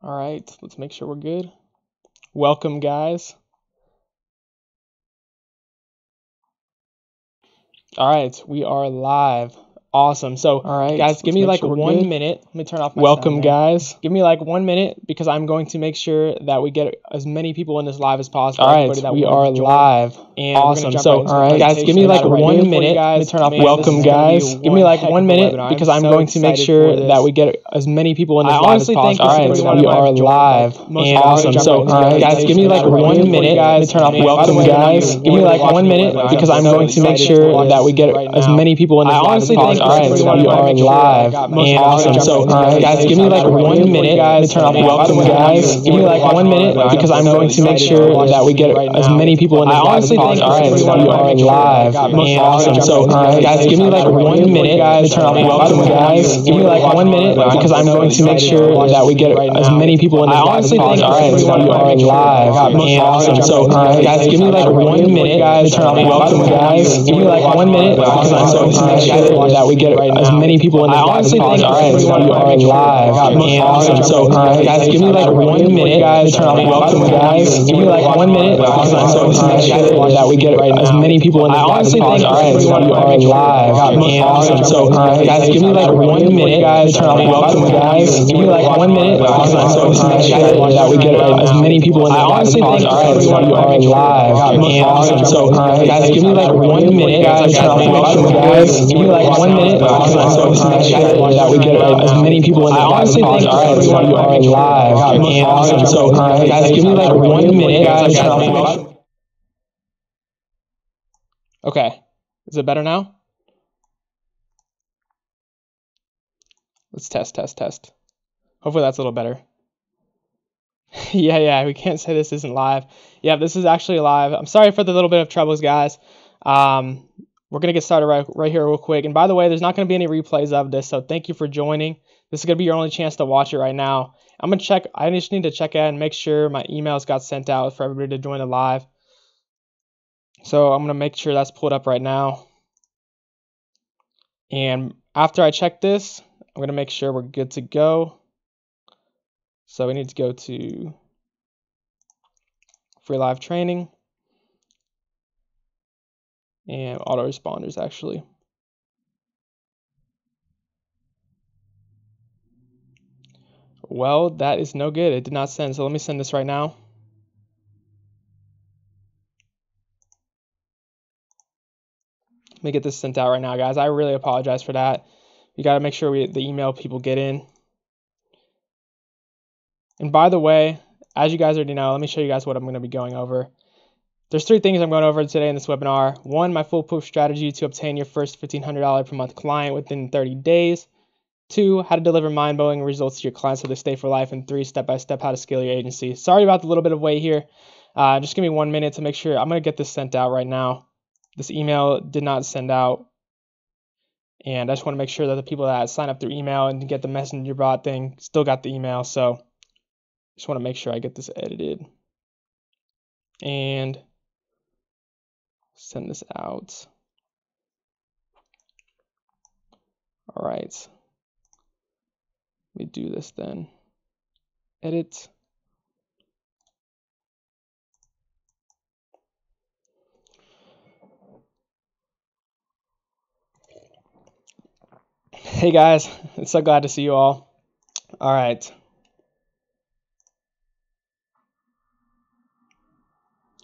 All right, let's make sure we're good. Welcome, guys. All right, we are live. Awesome. So, all right, guys, give me like 1 minute. Let me turn off my Welcome, guys. Give me like 1 minute because I'm going to make sure that we get as many people in this live as possible. All right, we are live. And awesome. So, all right, guys, give me like 1 minute. Let me turn off. Welcome, guys. Give me like 1 minute because I'm going to make sure that we get as many people in this live as possible. All right, we are live. And awesome. So, all right, guys, give me like 1 minute. Let me turn off. Welcome, guys. Give me like 1 minute because I'm going to make sure that we get as many people in this live as possible. All right, we are live. And awesome. So, guys, give me like 1 minute. Let me turn off. Welcome, guys. Give me like 1 minute because I'm going to make sure that we get as many people in this live as possible. All right, we are live. And awesome. So, guys, give me like 1 minute. Let me turn off. Welcome, guys. Give me like 1 minute because I'm going to make sure that we get as many people in this live as possible. All right, we are live. And awesome. So, guys, give me like 1 minute. Let me turn off. Welcome, guys. Give me like 1 minute because I'm going to make sure that we get as many people in this live as possible. All right, we are live. And awesome. So, guys, give me like 1 minute. Let me turn off. Welcome, guys. Give me like 1 minute because I'm going to make sure that we get as many people in this live as possible. All right, we are live. And awesome. So, guys, give me like 1 minute. Let me turn off. Welcome, guys. Give me like 1 minute because I'm going to make sure that we get as many people in this live as possible. All right, we are live. And awesome. So, guys, give me like 1 minute. Let me turn off. Welcome, guys. Give me like 1 minute because I'm going to make sure that we get as many people in this live as possible. All right, we are live. And awesome. So, guys, give me like 1 minute. Let me turn off. Okay, is it better now? Let's test. Hopefully that's a little better. yeah, we can't say this isn't live. Yeah, this is actually live. I'm sorry for the little bit of troubles, guys. We're going to get started right here real quick. And by the way, there's not going to be any replays of this, so thank you for joining. This is going to be your only chance to watch it right now. I'm going to check. I just need to check out and make sure my emails got sent out for everybody to join the live. So I'm going to make sure that's pulled up right now. And after I check this, I'm going to make sure we're good to go. So we need to go to free live training and autoresponders actually. Well, that is no good. It did not send. So let me send this right now. Let me get this sent out right now, guys. I really apologize for that. You got to make sure the email people get in. And by the way, as you guys already know, let me show you guys what I'm going to be going over. There's 3 things I'm going over today in this webinar. 1, my foolproof strategy to obtain your first $1,500 per month client within 30 days. 2, how to deliver mind-blowing results to your clients so they stay for life. And 3, step-by-step how to scale your agency. Sorry about the little bit of wait here. Just give me 1 minute to make sure. I'm going to get this sent out right now. This email did not send out. And I just want to make sure that the people that sign up through email and get the messenger bot thing still got the email. So just want to make sure I get this edited and send this out. All right. Let me do this then. Edit. Hey guys, it's so glad to see you all. All right.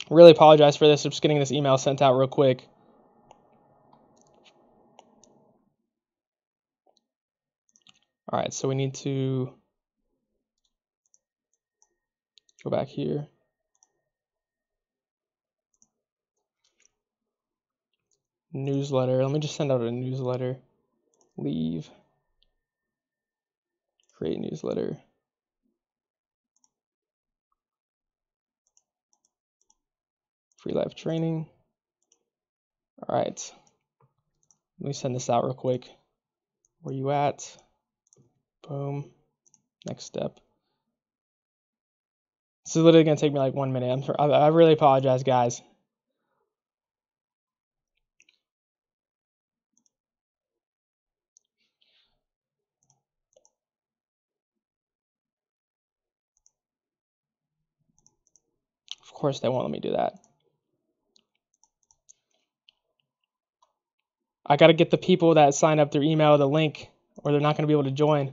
Really apologize for this. I'm just getting this email sent out real quick. All right, so we need to go back here. Newsletter. Let me just send out a newsletter. Leave. Create newsletter. Free live training. All right. Let me send this out real quick. Where you at? Boom. Next step. This is literally going to take me like 1 minute. I really apologize, guys. course they won't let me do that. I got to get the people that sign up through email the link, or they're not going to be able to join.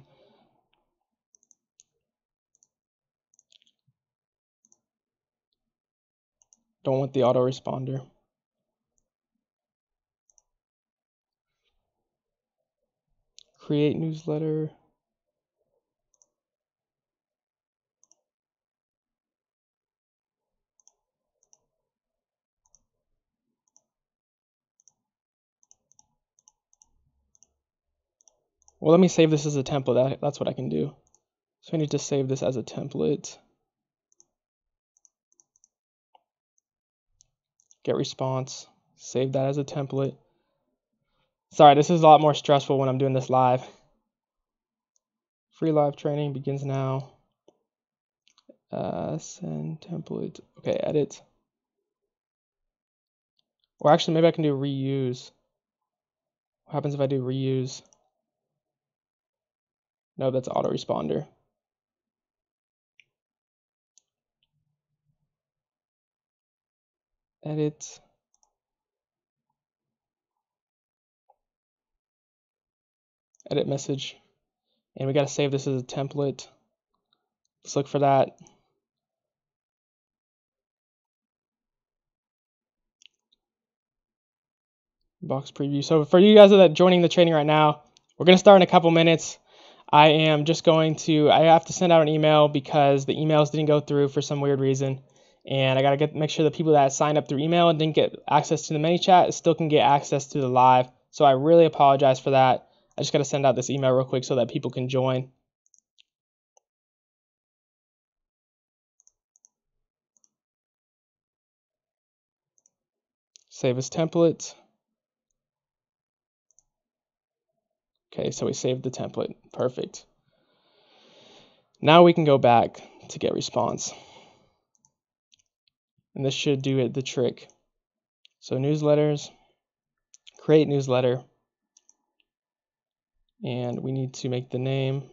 Don't want the autoresponder. Create newsletter. Well, let me save this as a template. That's what I can do. So I need to save this as a template. Get response. Save that as a template. Sorry, this is a lot more stressful when I'm doing this live. Free live training begins now. Send template. Okay, edit. Or actually, maybe I can do reuse. What happens if I do reuse? No, that's autoresponder. Edit. Edit message. And we got to save this as a template. Let's look for that. Box preview. So for you guys that are joining the training right now, we're going to start in a couple minutes. I have to send out an email because the emails didn't go through for some weird reason. And I got to make sure the people that signed up through email and didn't get access to the mini chat still can get access to the live. So I really apologize for that. I just got to send out this email real quick so that people can join. Save as template. Okay, so we saved the template. Perfect. Now we can go back to get response. And this should do it the trick. So newsletters, create newsletter. And we need to make the name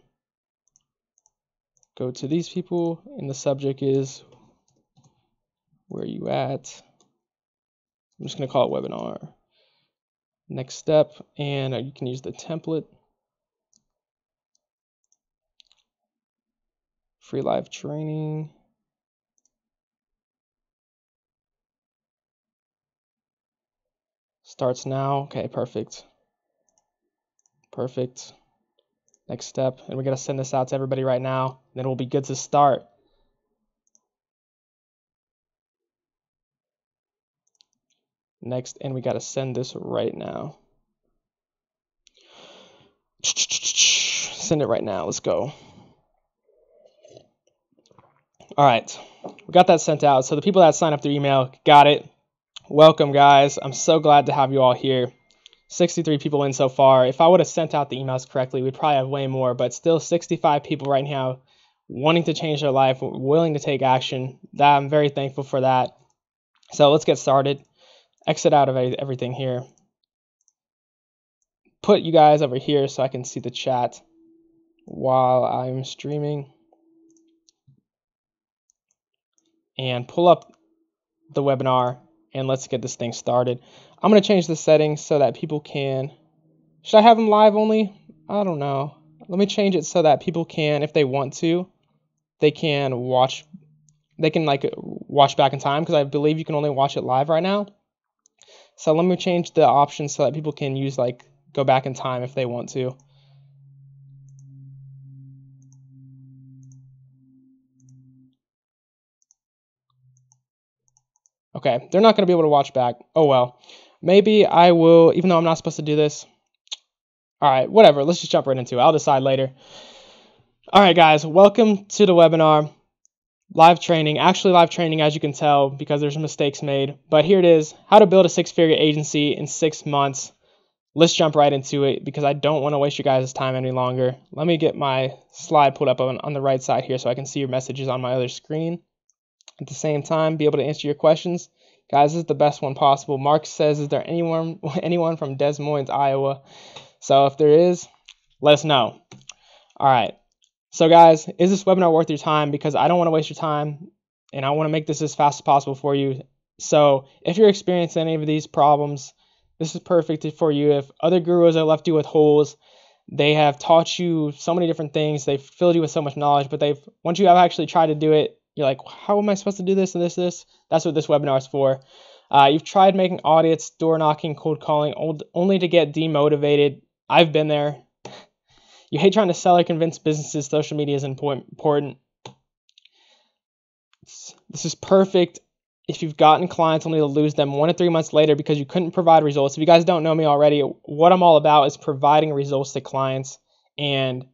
go to these people, and the subject is where you at. I'm just going to call it webinar. Next step, and you can use the template. Free live training. Starts now. Okay, perfect. Perfect. Next step, and we're going to send this out to everybody right now, and then we'll be good to start. Next, and we got to send this right now. Send it right now. Let's go. All right, we got that sent out. So the people that signed up through email got it. Welcome, guys. I'm so glad to have you all here. 63 people in so far. If I would have sent out the emails correctly, we'd probably have way more, but still 65 people right now wanting to change their life, willing to take action. I'm very thankful for that. So let's get started. Exit out of everything here. Put you guys over here so I can see the chat while I'm streaming. And pull up the webinar, and let's get this thing started. I'm going to change the settings so that people can... Should I have them live only? I don't know. Let me change it so that people can, if they want to, they can watch back in time, because I believe you can only watch it live right now. So let me change the options so that people can go back in time if they want to. Okay, they're not going to be able to watch back. Oh well. Maybe I will, even though I'm not supposed to do this. All right, whatever. Let's just jump right into it. I'll decide later. All right, guys, welcome to the webinar. Live training, actually live training, as you can tell, because there's mistakes made. But here it is, how to build a 6-figure agency in 6 months. Let's jump right into it because I don't want to waste your guys' time any longer. Let me get my slide pulled up on the right side here so I can see your messages on my other screen. At the same time, be able to answer your questions. Guys, this is the best one possible. Mark says, is there anyone from Des Moines, Iowa? So if there is, let us know. All right. So guys, is this webinar worth your time? Because I don't want to waste your time. and I want to make this as fast as possible for you. So if you're experiencing any of these problems, this is perfect for you. If other gurus have left you with holes, they have taught you so many different things, they've filled you with so much knowledge, but once you have actually tried to do it, you're like, how am I supposed to do this and this? That's what this webinar is for. You've tried making audits, door knocking, cold calling, only to get demotivated. I've been there. You hate trying to sell or convince businesses social media is important. This is perfect if you've gotten clients only to lose them 1 to 3 months later because you couldn't provide results. If you guys don't know me already, what I'm all about is providing results to clients and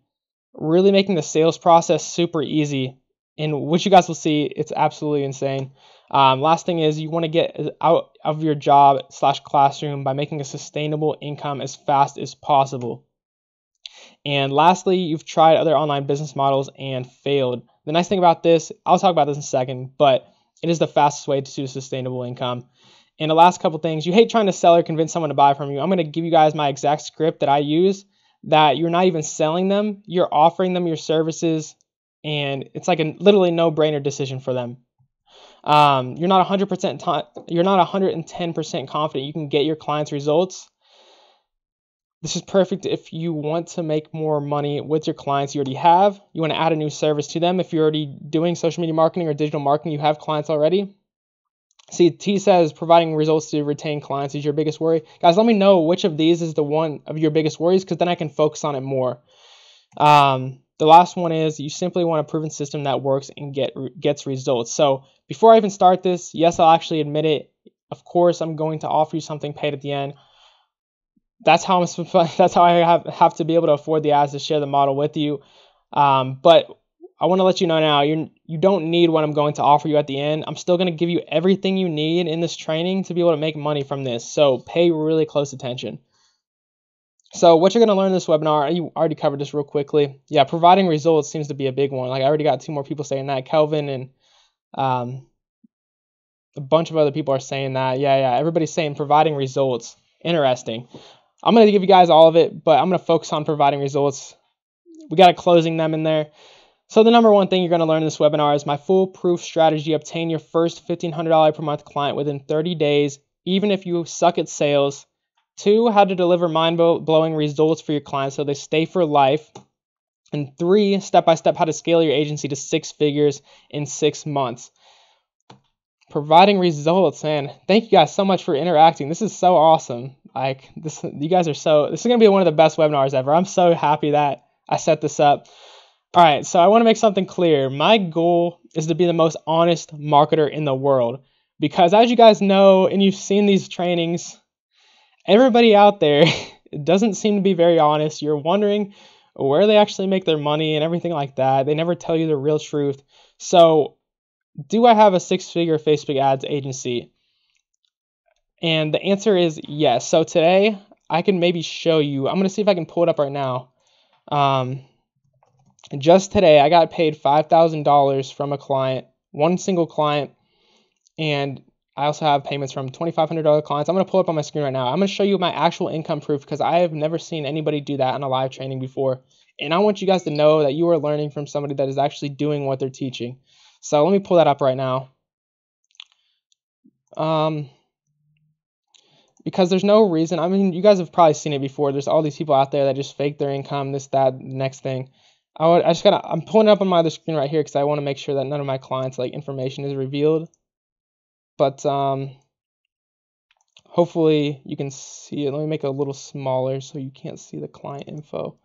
really making the sales process super easy. And what you guys will see, it's absolutely insane. Last thing is you want to get out of your job / classroom by making a sustainable income as fast as possible. And lastly, you've tried other online business models and failed. The nice thing about this, I'll talk about this in a second, but it is the fastest way to sustainable income. And the last couple things, you hate trying to sell or convince someone to buy from you. I'm going to give you guys my exact script that I use, that you're not even selling them, you're offering them your services, and it's like a literally no-brainer decision for them. You're not 110% confident you can get your clients results. This is perfect if you want to make more money with your clients you already have. You want to add a new service to them. If you're already doing social media marketing or digital marketing, you have clients already. See, T says providing results to retain clients is your biggest worry. Guys, let me know which of these is the one of your biggest worries, because then I can focus on it more. The last one is you simply want a proven system that works and gets results. So before I even start this, yes, I'll actually admit it. Of course, I'm going to offer you something paid at the end. That's how I have to be able to afford the ads to share the model with you. But I want to let you know now, you don't need what I'm going to offer you at the end. I'm still going to give you everything you need in this training to be able to make money from this. So pay really close attention. So what you're going to learn in this webinar, you already covered this real quickly. Yeah, providing results seems to be a big one. Like I already got 2 more people saying that. Kelvin and a bunch of other people are saying that. Yeah, everybody's saying providing results. Interesting. I'm going to give you guys all of it, but I'm going to focus on providing results. We got a closing them in there. So the number one thing you're going to learn in this webinar is my foolproof strategy. Obtain your first $1,500 per month client within 30 days, even if you suck at sales. 2, how to deliver mind-blowing results for your clients so they stay for life. And 3, step-by-step how to scale your agency to 6 figures in 6 months. Providing results, man. Thank you guys so much for interacting. This is so awesome. Like this, you guys are this is going to be one of the best webinars ever. I'm so happy that I set this up. All right, so I want to make something clear. My goal is to be the most honest marketer in the world, because as you guys know, and you've seen these trainings, everybody out there doesn't seem to be very honest. You're wondering where they actually make their money and everything like that. They never tell you the real truth. So do I have a 6-figure Facebook ads agency? And the answer is yes. So today I can maybe show you. I'm going to see if I can pull it up right now. Just today I got paid $5,000 from a client, one single client, and I also have payments from $2,500 clients. I'm going to pull up on my screen right now. I'm going to show you my actual income proof, because I have never seen anybody do that in a live training before. And I want you guys to know that you are learning from somebody that is actually doing what they're teaching. So let me pull that up right now. Because there's no reason. I mean, you guys have probably seen it before. There's all these people out there that just fake their income, this, that, next thing. I'm pulling it up on my other screen right here because I want to make sure that none of my clients' information is revealed. But hopefully you can see it. Let me make it a little smaller so you can't see the client info.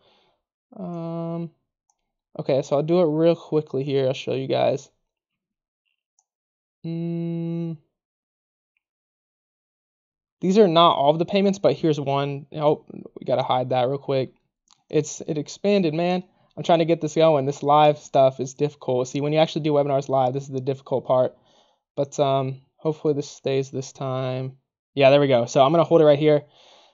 Okay, so I'll do it real quickly here. I'll show you guys. These are not all of the payments, but here's one. Oh, we gotta hide that real quick. It expanded, man. I'm trying to get this going. This live stuff is difficult. See, when you actually do webinars live, this is the difficult part. But hopefully this stays this time. Yeah, there we go. So I'm gonna hold it right here.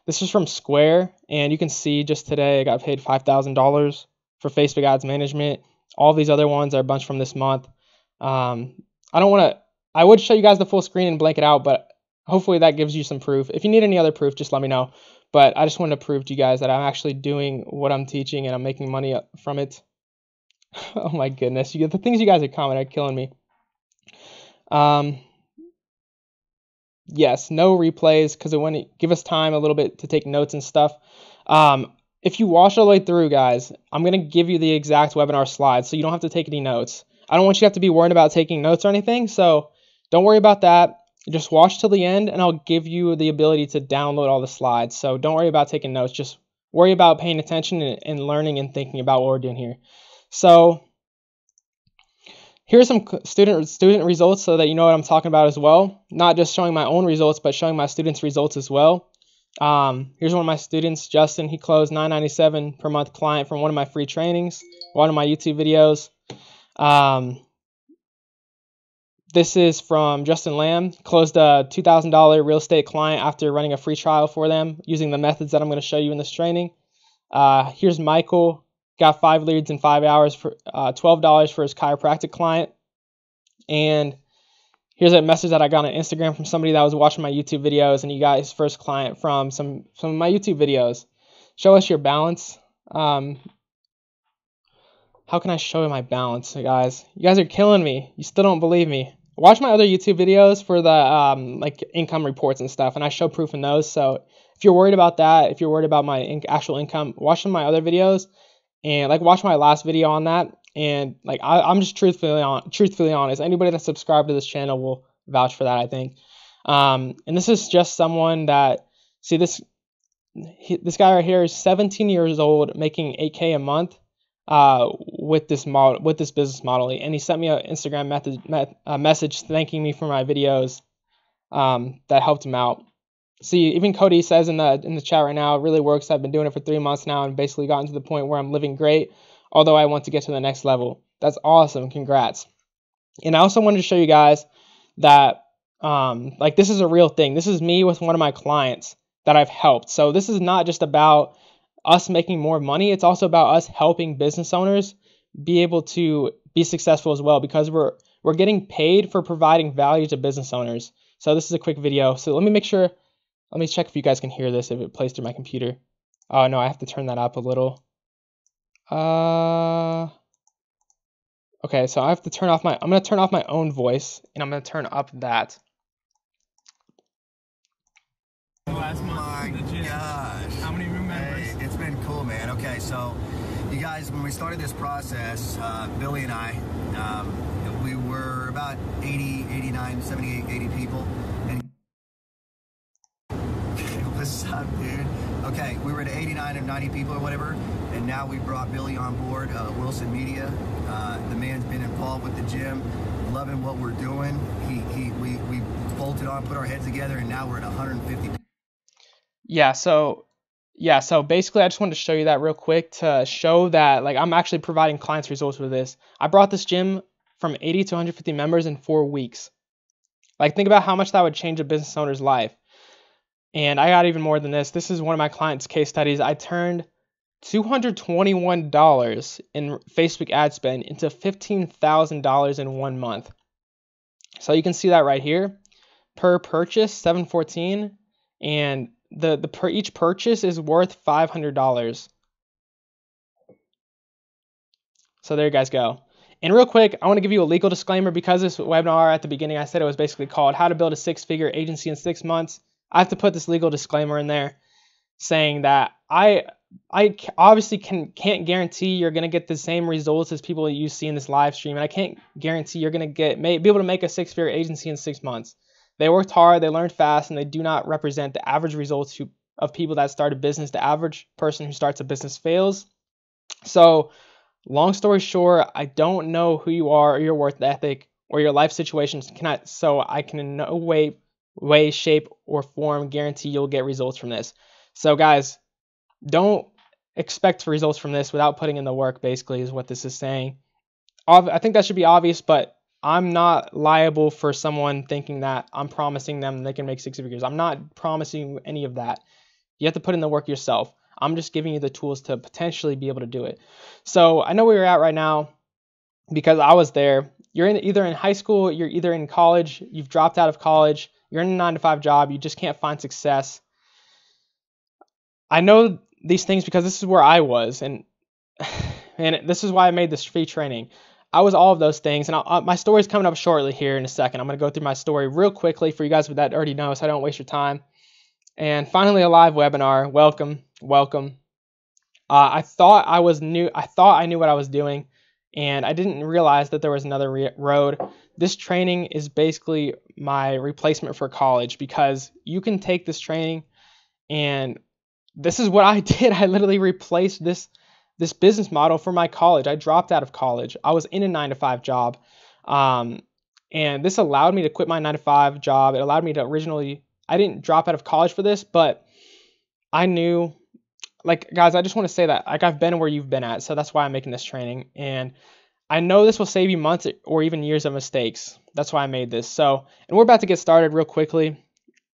This is from Square, and you can see just today I got paid $5,000 for Facebook ads management. All these other ones are a bunch from this month. I would show you guys the full screen and blank it out, but hopefully that gives you some proof. If you need any other proof, just let me know. But I just wanted to prove to you guys that I'm actually doing what I'm teaching and I'm making money from it. Oh my goodness. The things you guys are commenting are killing me. Yes, no replays because it wouldn't give us time a little bit to take notes and stuff. If you watch all the way through, guys, I'm going to give you the exact webinar slides so you don't have to take any notes. I don't want you to have to be worried about taking notes or anything, so don't worry about that. Just watch till the end, and I'll give you the ability to download all the slides. So don't worry about taking notes. Just worry about paying attention and learning and thinking about what we're doing here. So here's some student results so that you know what I'm talking about as well. Not just showing my own results, but showing my students' results as well. Here's one of my students, Justin. He closed $9.97 per month client from one of my free trainings, one of my YouTube videos. This is from Justin Lamb. Closed a $2,000 real estate client after running a free trial for them using the methods that I'm going to show you in this training. Here's Michael. Got 5 leads in 5 hours for $12 for his chiropractic client. And here's a message that I got on Instagram from somebody that was watching my YouTube videos, and he got his first client from some of my YouTube videos. Show us your balance. How can I show you my balance, guys? You guys are killing me. You still don't believe me. Watch my other YouTube videos for the like income reports and stuff, and I show proof in those. So if you're worried about that, if you're worried about my actual income, watch some of my other videos, and like watch my last video on that. And like I'm just truthfully honest. Anybody that's subscribed to this channel will vouch for that, I think. And this is just someone that, see, this guy right here is 17 years old, making $8K a month. With this business model, and he sent me an Instagram message thanking me for my videos that helped him out. See, even Cody says in the chat right now, it really works. I've been doing it for 3 months now and basically gotten to the point where I'm living great, although I want to get to the next level. That's awesome. Congrats. And I also wanted to show you guys that like this is a real thing. This is me with one of my clients that I've helped. So this is not just about us making more money. It's also about us helping business owners be able to be successful as well, because we're getting paid for providing value to business owners. So this is a quick video. So let me check if you guys can hear this, if it plays through my computer. Oh no, I have to turn that up a little. Okay, so I'm gonna turn off my own voice, and I'm gonna turn up that. Last month. Oh my gosh. How many room members? Hey, it's been cool, man. Okay, so you guys, when we started this process, Billy and I, we were about 80, 89, 78, 80 people. And what's up, dude? Okay, we were at 89 or 90 people or whatever, and now we brought Billy on board, Willson Media. The man's been involved with the gym, loving what we're doing. We bolted on, put our heads together, and now we're at 150 people. Yeah, so basically I just wanted to show you that real quick to show that like I'm actually providing clients results with this. I brought this gym from 80 to 150 members in 4 weeks. Like think about how much that would change a business owner's life. And I got even more than this. This is one of my clients' case studies. I turned $221 in Facebook ad spend into $15,000 in 1 month. So you can see that right here. Per purchase, $714, and each purchase is worth $500. So there you guys go. And real quick, I want to give you a legal disclaimer, because this webinar at the beginning I said it was basically called How to Build a 6-Figure Agency in 6 Months. I have to put this legal disclaimer in there saying that I obviously can't guarantee you're going to get the same results as people you see in this live stream, and I can't guarantee you're going to be able to make a 6-figure agency in 6 months. They worked hard, they learned fast, and they do not represent the average results of people that start a business. The average person who starts a business fails. So long story short, I don't know who you are or your work ethic or your life situations, so I can in no way, shape, or form guarantee you'll get results from this. So guys, don't expect results from this without putting in the work, basically, is what this is saying. I think that should be obvious, but I'm not liable for someone thinking that I'm promising them they can make 6 figures. I'm not promising you any of that. You have to put in the work yourself. I'm just giving you the tools to potentially be able to do it. So I know where you're at right now because I was there. You're either in high school, you're either in college, you've dropped out of college, you're in a 9-to-5 job, you just can't find success. I know these things because this is where I was, and this is why I made this free training. I was all of those things, and my story's coming up shortly here in a second. I'm going to go through my story real quickly for you guys that already know, so I don't waste your time. And finally, a live webinar. Welcome, welcome. I thought I knew what I was doing, and I didn't realize that there was another road. This training is basically my replacement for college, because you can take this training, and this is what I did. I literally replaced this business model for my college. I dropped out of college. I was in a 9-to-5 job, and this allowed me to quit my 9-to-5 job. It allowed me to I didn't drop out of college for this, but I knew, like, guys, I just want to say that, like, I've been where you've been at, so that's why I'm making this training, and I know this will save you months or even years of mistakes. That's why I made this. So, and we're about to get started real quickly,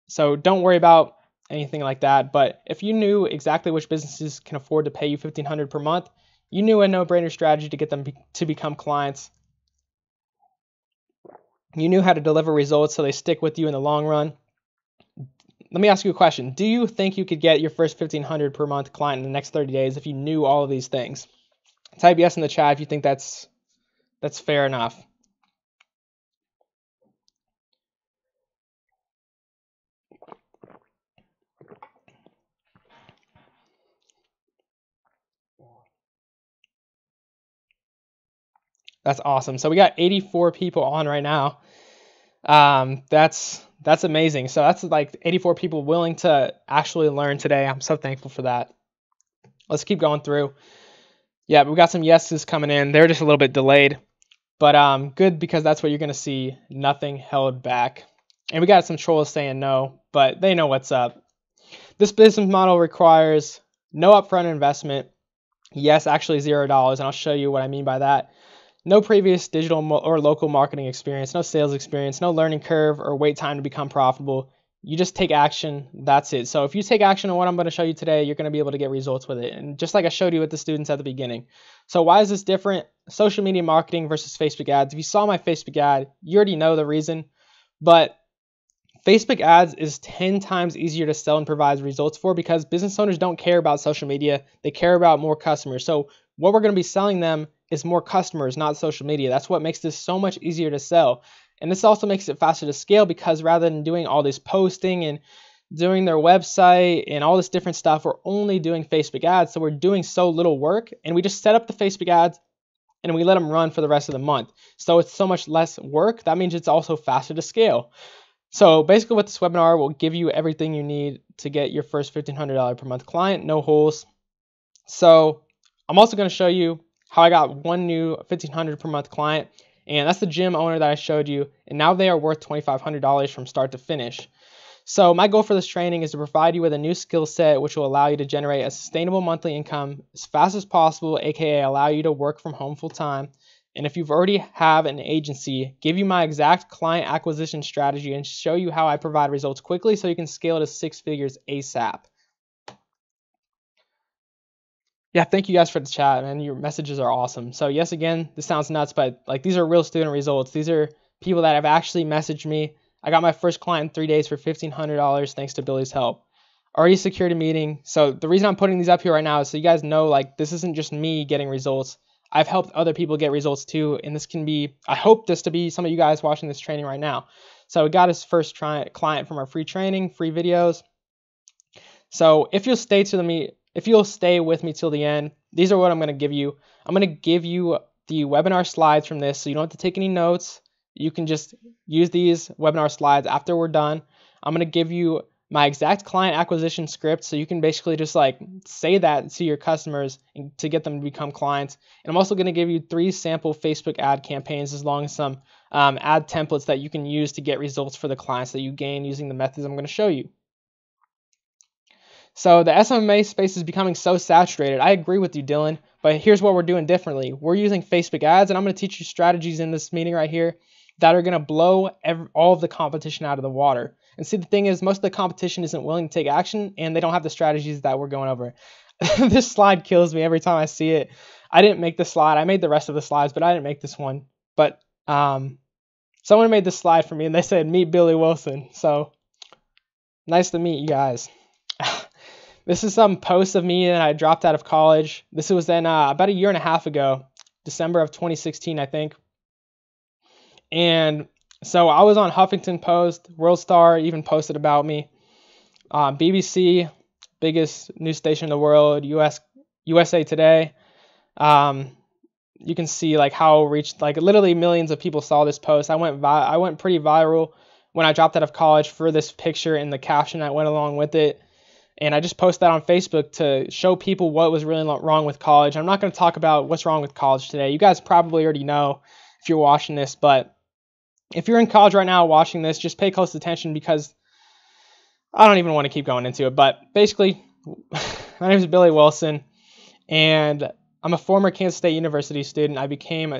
so don't worry about anything like that. But if you knew exactly which businesses can afford to pay you $1,500 per month, you knew a no-brainer strategy to get them to become clients. You knew how to deliver results so they stick with you in the long run. Let me ask you a question. Do you think you could get your first $1,500 per month client in the next 30 days if you knew all of these things? Type yes in the chat if you think that's fair enough. That's awesome. So we got 84 people on right now. That's amazing. So that's like 84 people willing to actually learn today. I'm so thankful for that. Let's keep going through. Yeah, we got some yeses coming in. They're just a little bit delayed, but good, because that's what you're going to see. Nothing held back. And we got some trolls saying no, but they know what's up. This business model requires no upfront investment. Yes, actually $0, and I'll show you what I mean by that. No previous digital or local marketing experience, no sales experience, no learning curve or wait time to become profitable. You just take action. That's it. So if you take action on what I'm going to show you today, you're going to be able to get results with it. And just like I showed you with the students at the beginning. So why is this different? Social media marketing versus Facebook ads. If you saw my Facebook ad, you already know the reason. But Facebook ads is 10 times easier to sell and provide results for, because business owners don't care about social media. They care about more customers. So what we're going to be selling them is more customers, not social media. That's what makes this so much easier to sell. And this also makes it faster to scale, because rather than doing all this posting and doing their website and all this different stuff, we're only doing Facebook ads. So we're doing so little work, and we just set up the Facebook ads and we let them run for the rest of the month. So it's so much less work. That means it's also faster to scale. So basically what this webinar will give you everything you need to get your first $1,500 per month client, no holes. So I'm also going to show you how I got one new $1,500 per month client, and that's the gym owner that I showed you, and now they are worth $2,500 from start to finish. So my goal for this training is to provide you with a new skill set which will allow you to generate a sustainable monthly income as fast as possible, aka allow you to work from home full time. And if you've already have an agency, give you my exact client acquisition strategy and show you how I provide results quickly so you can scale to 6 figures ASAP. Yeah, thank you guys for the chat, man. Your messages are awesome. So yes, again, this sounds nuts, but like, these are real student results. These are people that have actually messaged me. I got my first client in 3 days for $1,500 thanks to Billy's help. Already secured a meeting. So the reason I'm putting these up here right now is so you guys know, like, this isn't just me getting results. I've helped other people get results too, and this can be, I hope this to be some of you guys watching this training right now. So we got his first client from our free training, free videos. So if you'll stay with me till the end, these are what I'm going to give you. I'm going to give you the webinar slides from this, so you don't have to take any notes. You can just use these webinar slides after we're done. I'm going to give you my exact client acquisition script, so you can basically just like say that to your customers and to get them to become clients. And I'm also going to give you 3 sample Facebook ad campaigns, as long as some ad templates that you can use to get results for the clients that you gain using the methods I'm going to show you. So the SMMA space is becoming so saturated. I agree with you, Dylan, but here's what we're doing differently. We're using Facebook ads, and I'm going to teach you strategies in this meeting right here that are going to blow all of the competition out of the water. And see, the thing is, most of the competition isn't willing to take action, and they don't have the strategies that we're going over. This slide kills me every time I see it. I didn't make this slide. I made the rest of the slides, but I didn't make this one. But someone made this slide for me, and they said, meet Billy Willson. So nice to meet you guys. This is some post of me, and I dropped out of college. This was then about 1.5 years ago, December of 2016, I think. And so I was on Huffington Post, World Star even posted about me. BBC, biggest news station in the world, USA Today. You can see like how it reached, like literally millions of people saw this post. I went pretty viral when I dropped out of college for this picture and the caption that went along with it. And I just posted that on Facebook to show people what was really wrong with college. I'm not going to talk about what's wrong with college today. You guys probably already know if you're watching this, but if you're in college right now watching this, just pay close attention because I don't even want to keep going into it. But basically, my name is Billy Willson, and I'm a former Kansas State University student. I became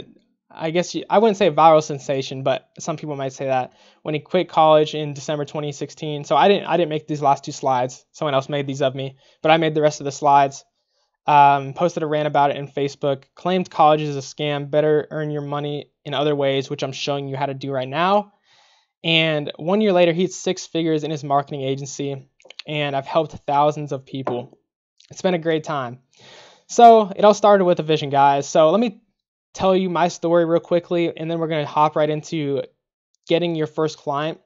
I wouldn't say a viral sensation, but some people might say that, when he quit college in December 2016. So I didn't make these last two slides. Someone else made these of me, but I made the rest of the slides. Posted a rant about it in Facebook, claimed college is a scam, better earn your money in other ways, which I'm showing you how to do right now. And 1 year later, he's 6 figures in his marketing agency, and I've helped thousands of people. It's been a great time. So it all started with a vision, guys. So let me tell you my story real quickly, and then we're going to hop right into getting your first client.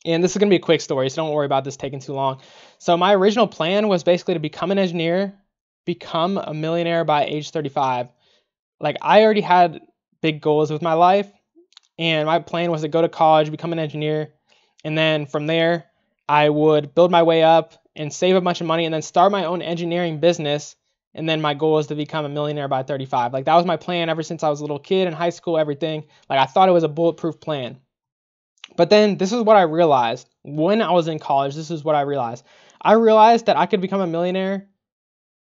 And this is going to be a quick story, so don't worry about this taking too long. So my original plan was basically to become an engineer, become a millionaire by age 35. Like, I already had big goals with my life, and my plan was to go to college, become an engineer, and then from there, I would build my way up and save a bunch of money and then start my own engineering business. And then my goal is to become a millionaire by 35. Like, that was my plan ever since I was a little kid in high school, everything. Like, I thought it was a bulletproof plan. But then this is what I realized when I was in college. This is what I realized. I realized that I could become a millionaire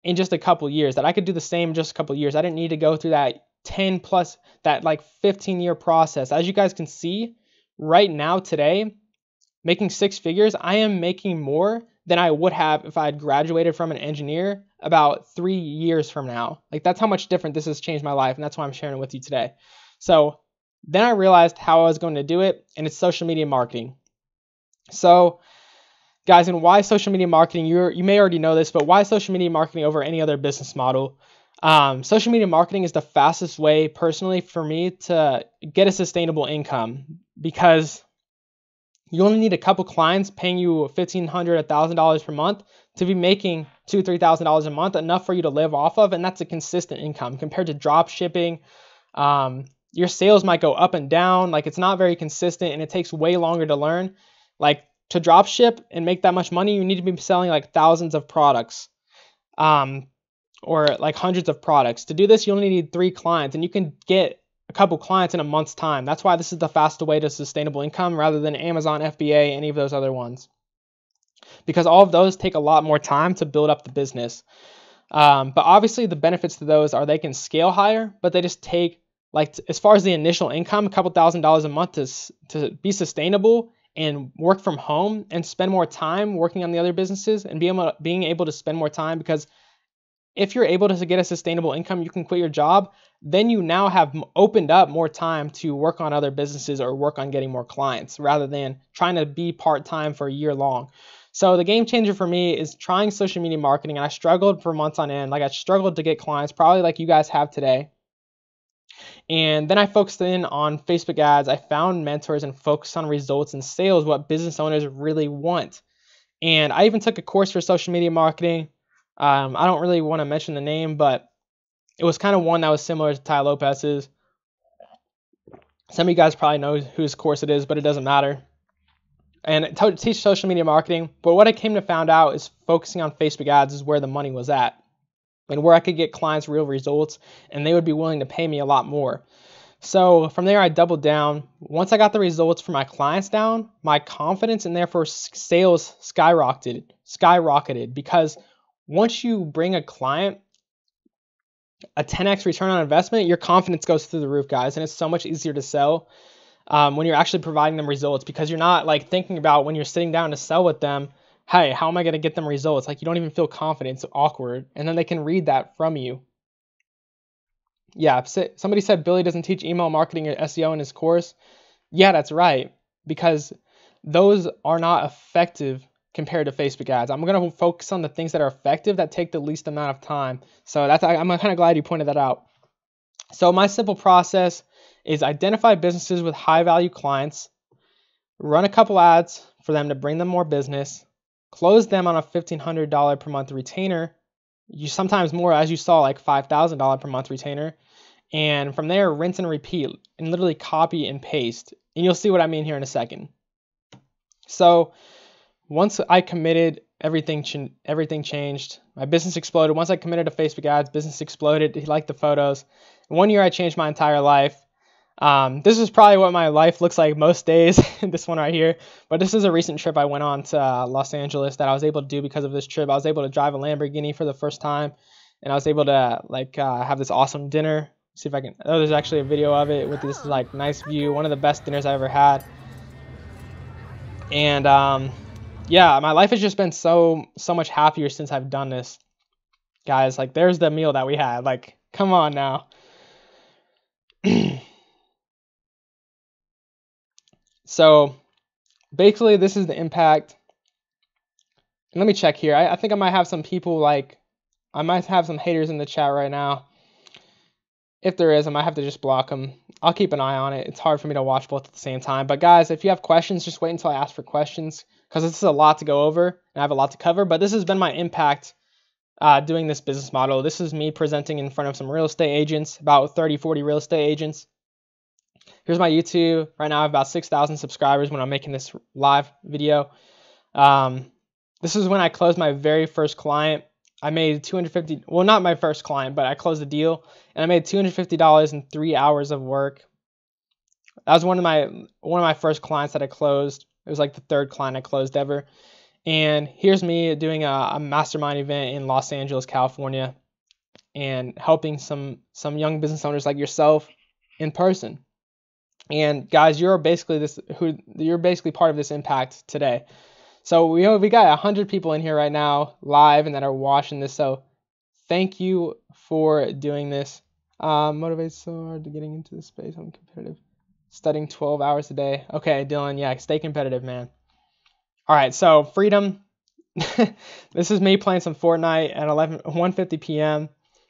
in just a couple years, that I could do the same in just a couple years. I didn't need to go through that 10 plus, that like 15-year process. As you guys can see right now today, making 6 figures, I am making more than I would have if I had graduated from an engineer about 3 years from now. Like, that's how much different this has changed my life, and that's why I'm sharing it with you today. So then I realized how I was going to do it, and it's social media marketing. So guys, and why social media marketing? You may already know this, but why social media marketing over any other business model? Social media marketing is the fastest way, personally, for me to get a sustainable income, because you only need a couple clients paying you $1,500, $1,000 per month to be making $2,000, $3,000 a month, enough for you to live off of, and that's a consistent income compared to drop shipping. Your sales might go up and down, like it's not very consistent, and it takes way longer to learn. Like, to drop ship and make that much money, you need to be selling like thousands of products, or like hundreds of products. To do this, you only need 3 clients, and you can get a couple clients in a month's time. That's why this is the fastest way to sustainable income rather than Amazon, FBA, any of those other ones, because all of those take a lot more time to build up the business. But obviously the benefits to those are they can scale higher, but they just take, like, as far as the initial income, a couple $1,000s a month to be sustainable and work from home and spend more time working on the other businesses and being able to spend more time, because if you're able to get a sustainable income, you can quit your job, then you now have opened up more time to work on other businesses or work on getting more clients rather than trying to be part-time for a year long. So the game changer for me is trying social media marketing, and I struggled for months on end. Like, I struggled to get clients, probably like you guys have today. And then I focused in on Facebook ads. I found mentors and focused on results and sales, what business owners really want. And I even took a course for social media marketing. I don't really want to mention the name, but it was kind of one that was similar to Ty Lopez's. Some of you guys probably know whose course it is, but it doesn't matter. And it teach social media marketing. But what I came to find out is focusing on Facebook ads is where the money was at, and where I could get clients real results, and they would be willing to pay me a lot more. So from there, I doubled down. Once I got the results for my clients down, my confidence and therefore sales skyrocketed, because once you bring a client a 10x return on investment, your confidence goes through the roof, guys, and it's so much easier to sell when you're actually providing them results, because you're not like thinking about when you're sitting down to sell with them, hey, how am I going to get them results? Like, you don't even feel confident. It's awkward. And then they can read that from you. Yeah, somebody said Billy doesn't teach email marketing or SEO in his course. Yeah, that's right, because those are not effective compared to Facebook ads. I'm going to focus on the things that are effective that take the least amount of time. So I'm kind of glad you pointed that out. So my simple process is identify businesses with high value clients, run a couple ads for them to bring them more business, close them on a $1,500 per month retainer, you sometimes more, as you saw, like $5,000 per month retainer, and from there rinse and repeat and literally copy and paste, and you'll see what I mean here in a second. So once I committed, everything changed. My business exploded. Once I committed to Facebook ads, business exploded. He liked the photos. In 1 year, I changed my entire life. This is probably what my life looks like most days, this one right here. But this is a recent trip I went on to Los Angeles that I was able to do because of this trip. I was able to drive a Lamborghini for the first time, and I was able to have this awesome dinner. See if I can. Oh, there's actually a video of it with this like nice view. One of the best dinners I ever had. And yeah, my life has just been so much happier since I've done this, guys. Like, there's the meal that we had. Like, come on now. So basically, this is the impact. And let me check here. I think I might have some people I might have some haters in the chat right now. If there is, I might have to just block them. I'll keep an eye on it. It's hard for me to watch both at the same time. But guys, if you have questions, just wait until I ask for questions, because this is a lot to go over and I have a lot to cover. But this has been my impact doing this business model. This is me presenting in front of some real estate agents, about 30, 40 real estate agents. Here's my YouTube. Right now I have about 6,000 subscribers when I'm making this live video. This is when I closed my very first client. I made $250, well, not my first client, but I closed the deal, and I made $250 in 3 hours of work. That was one of my first clients that I closed. It was like the third client I closed ever. And here's me doing a mastermind event in Los Angeles, California, and helping some young business owners like yourself in person. And guys, you're basically part of this impact today. So we got 100 people in here right now live and that are watching this. So thank you for doing this. Motivates so hard to getting into this space. I'm competitive. Studying 12 hours a day. Okay, Dylan. Yeah, stay competitive, man. All right, so freedom. This is me playing some Fortnite at 1:50 p.m.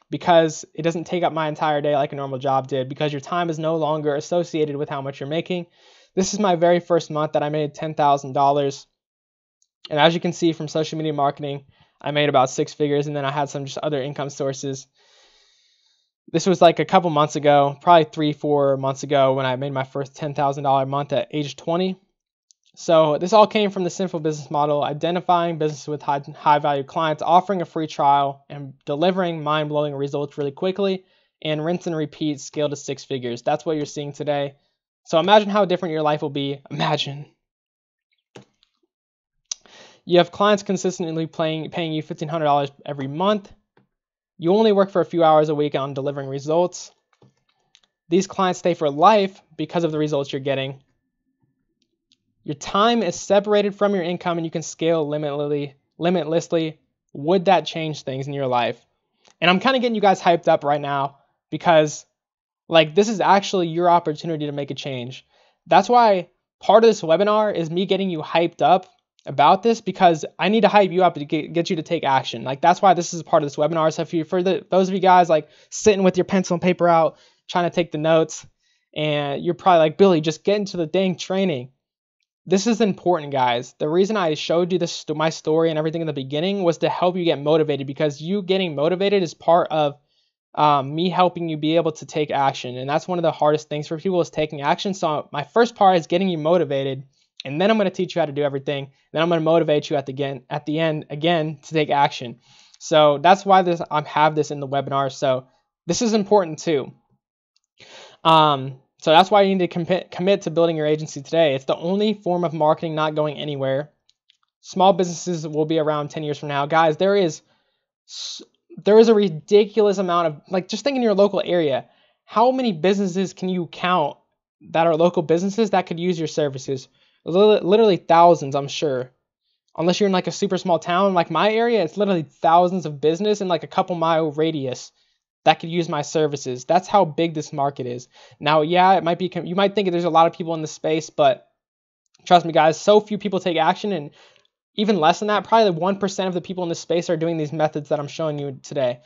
because it doesn't take up my entire day like a normal job did, because your time is no longer associated with how much you're making. This is my very first month that I made $10,000. And as you can see from social media marketing, I made about 6 figures, and then I had some just other income sources. This was like a couple months ago, probably 3-4 months ago, when I made my first $10,000 month at age 20. So this all came from the simple business model: identifying businesses with high value clients, offering a free trial, and delivering mind-blowing results really quickly, and rinse and repeat, scale to 6 figures. That's what you're seeing today. So imagine how different your life will be. Imagine. You have clients consistently paying you $1,500 every month. You only work for a few hours a week on delivering results. These clients stay for life because of the results you're getting. Your time is separated from your income, and you can scale limitlessly. Would that change things in your life? And I'm kind of getting you guys hyped up right now, because this is actually your opportunity to make a change. That's why part of this webinar is me getting you hyped up about this, because I need to hype you up to get you to take action. That's why this is a part of this webinar. So those of you guys sitting with your pencil and paper out trying to take the notes, and you're probably like, Billy, just get into the dang training. This is important, guys. The reason I showed you my story and everything in the beginning was to help you get motivated, because you getting motivated is part of me helping you be able to take action. And that's one of the hardest things for people, is taking action. So my first part is getting you motivated, and then I'm going to teach you how to do everything. Then I'm going to motivate you at the end again to take action. So that's why I have this in the webinar. So this is important too. So that's why you need to commit to building your agency today. It's the only form of marketing not going anywhere. Small businesses will be around 10 years from now. Guys, there is a ridiculous amount of, just think in your local area. How many businesses can you count that are local businesses that could use your services? Literally thousands, I'm sure. Unless you're in a super small town like my area, it's literally thousands of business in a couple mile radius that could use my services. That's how big this market is. Now, yeah, it might be, you might think there's a lot of people in this space, but trust me, guys, so few people take action, and even less than that, probably 1% of the people in this space are doing these methods that I'm showing you today.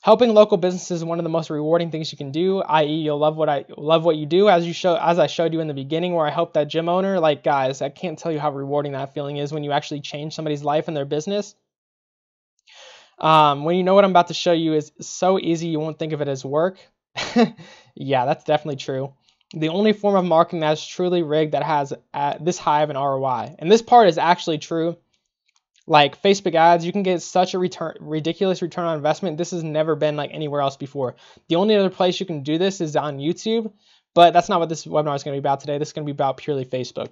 Helping local businesses is one of the most rewarding things you can do, i.e. you'll love what you do, as I showed you in the beginning where I helped that gym owner. Like, guys, I can't tell you how rewarding that feeling is when you actually change somebody's life and their business. When you know what I'm about to show you is so easy you won't think of it as work. Yeah, that's definitely true. The only form of marketing that is truly rigged that has this high of an ROI. And this part is actually true. Like Facebook ads, you can get such a ridiculous return on investment. This has never been like anywhere else before. The only other place you can do this is on YouTube, but that's not what this webinar is going to be about today. This is going to be about purely Facebook.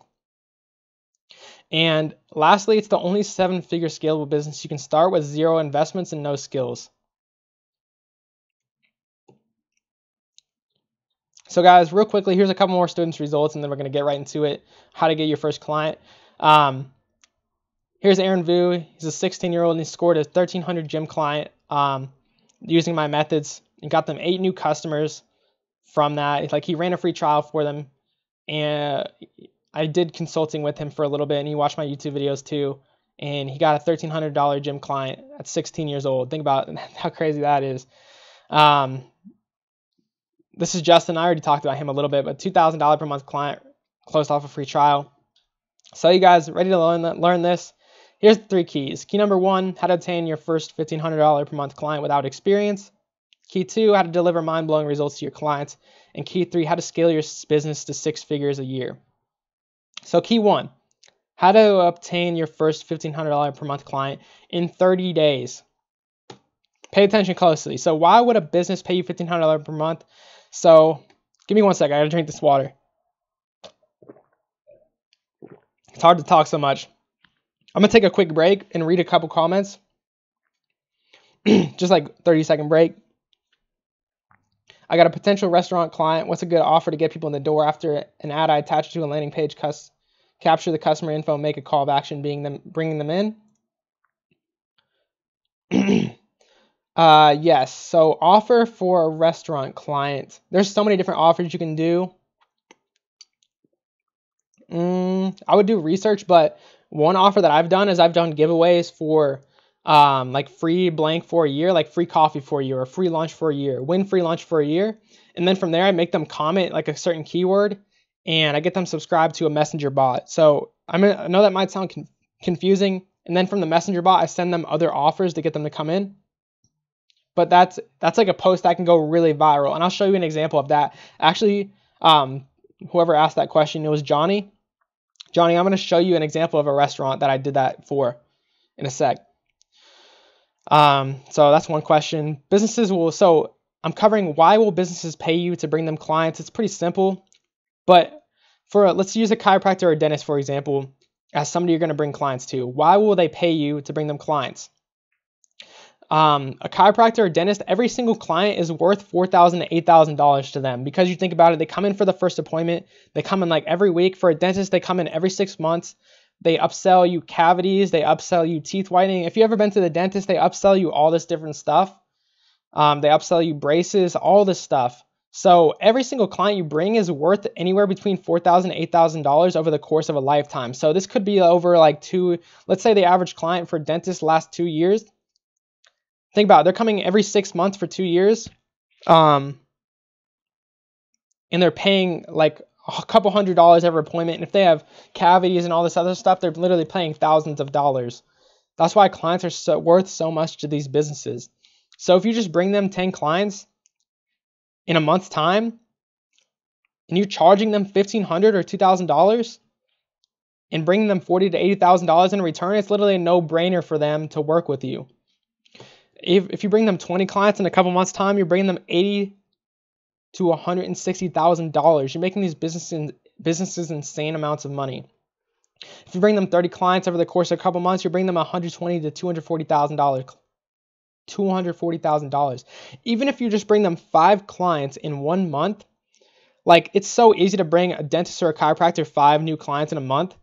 And lastly, it's the only 7-figure scalable business you can start with 0 investments and no skills. So guys, real quickly, here's a couple more students' results, and then we're going to get right into it, how to get your first client. Here's Aaron Vu. He's a 16-year-old, and he scored a 1,300 gym client using my methods and got them 8 new customers from that. Like, he ran a free trial for them, and I did consulting with him for a little bit, and he watched my YouTube videos too, and he got a $1,300 gym client at 16 years old. Think about how crazy that is. This is Justin. I already talked about him a little bit, but $2,000 per month client closed off a free trial. So you guys ready to learn this? Here's the 3 keys. Key number 1, how to obtain your first $1,500 per month client without experience. Key 2, how to deliver mind-blowing results to your clients. And key 3, how to scale your business to 6 figures a year. So key 1, how to obtain your first $1,500 per month client in 30 days. Pay attention closely. So why would a business pay you $1,500 per month? So give me 1 second. I gotta drink this water. It's hard to talk so much. I'm gonna take a quick break and read a couple comments. Just like 30-second break. I got a potential restaurant client. What's a good offer to get people in the door? After an ad I attach to a landing page, capture the customer info, make a call of action, bringing them in. Yes. So offer for a restaurant client. There's so many different offers you can do. I would do research, but one offer that I've done is I've done giveaways for like free blank for a year, like free coffee for a year, or free lunch for a year, win free lunch for a year. And then from there, I make them comment like a certain keyword, and I get them subscribed to a messenger bot. So I know that might sound confusing. And then from the messenger bot, I send them other offers to get them to come in. But that's like a post that can go really viral. And I'll show you an example of that. Actually, whoever asked that question, it was Johnny. Johnny, I'm going to show you an example of a restaurant that I did that for in a sec. So that's one question. So I'm covering why will businesses pay you to bring them clients. It's pretty simple. But let's use a chiropractor or a dentist, for example, as somebody you're going to bring clients to. Why will they pay you to bring them clients? A chiropractor or dentist, every single client is worth $4,000 to $8,000 to them, because you think about it, they come in for the first appointment, they come in like every week. For a dentist, they come in every 6 months. They upsell you cavities, they upsell you teeth whitening. If you ever been to the dentist, they upsell you all this different stuff. They upsell you braces, all this stuff. So every single client you bring is worth anywhere between $4,000 to $8,000 over the course of a lifetime. So this could be over like let's say the average client for a dentist lasts 2 years. Think about it, they're coming every 6 months for 2 years, and they're paying like a couple $100 every appointment. And if they have cavities and all this other stuff, they're literally paying thousands of dollars. That's why clients are worth so much to these businesses. So if you just bring them 10 clients in a month's time, and you're charging them $1,500 or $2,000, and bringing them $40,000 to $80,000 in return, it's literally a no-brainer for them to work with you. If you bring them 20 clients in a couple months' time, you're bringing them $80,000 to $160,000. You're making these businesses insane amounts of money. If you bring them 30 clients over the course of a couple months, you're bringing them $120,000 to $240,000. $240,000. Even if you just bring them 5 clients in 1 month, like, it's so easy to bring a dentist or a chiropractor 5 new clients in a month.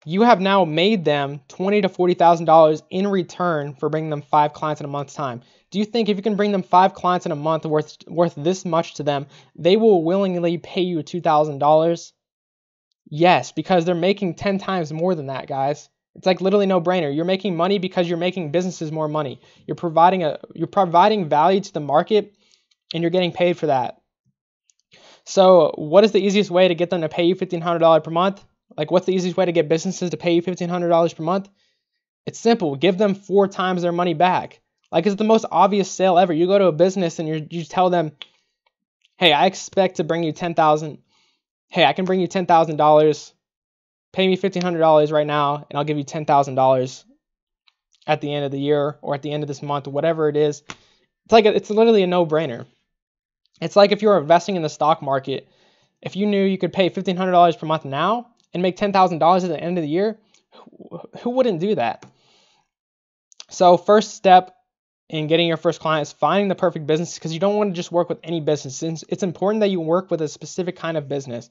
You have now made them $20,000 to $40,000 in return for bringing them 5 clients in a month's time. Do you think if you can bring them 5 clients in a month worth this much to them, they will willingly pay you $2,000? Yes, because they're making 10 times more than that, guys. It's like literally no brainer. You're making money because you're making businesses more money. You're providing value to the market, and you're getting paid for that. So what is the easiest way to get them to pay you $1,500 per month? Like, what's the easiest way to get businesses to pay you $1,500 per month? It's simple. Give them 4 times their money back. Like, it's the most obvious sale ever. You go to a business and you tell them, hey, I expect to bring you $10,000. Hey, I can bring you $10,000. Pay me $1,500 right now, and I'll give you $10,000 at the end of the year or at the end of this month, whatever it is. It's literally a no-brainer. It's like if you were investing in the stock market. If you knew you could pay $1,500 per month now and make $10,000 at the end of the year, who wouldn't do that? So first step in getting your first client is finding the perfect business, because you don't want to just work with any business. It's important that you work with a specific kind of business,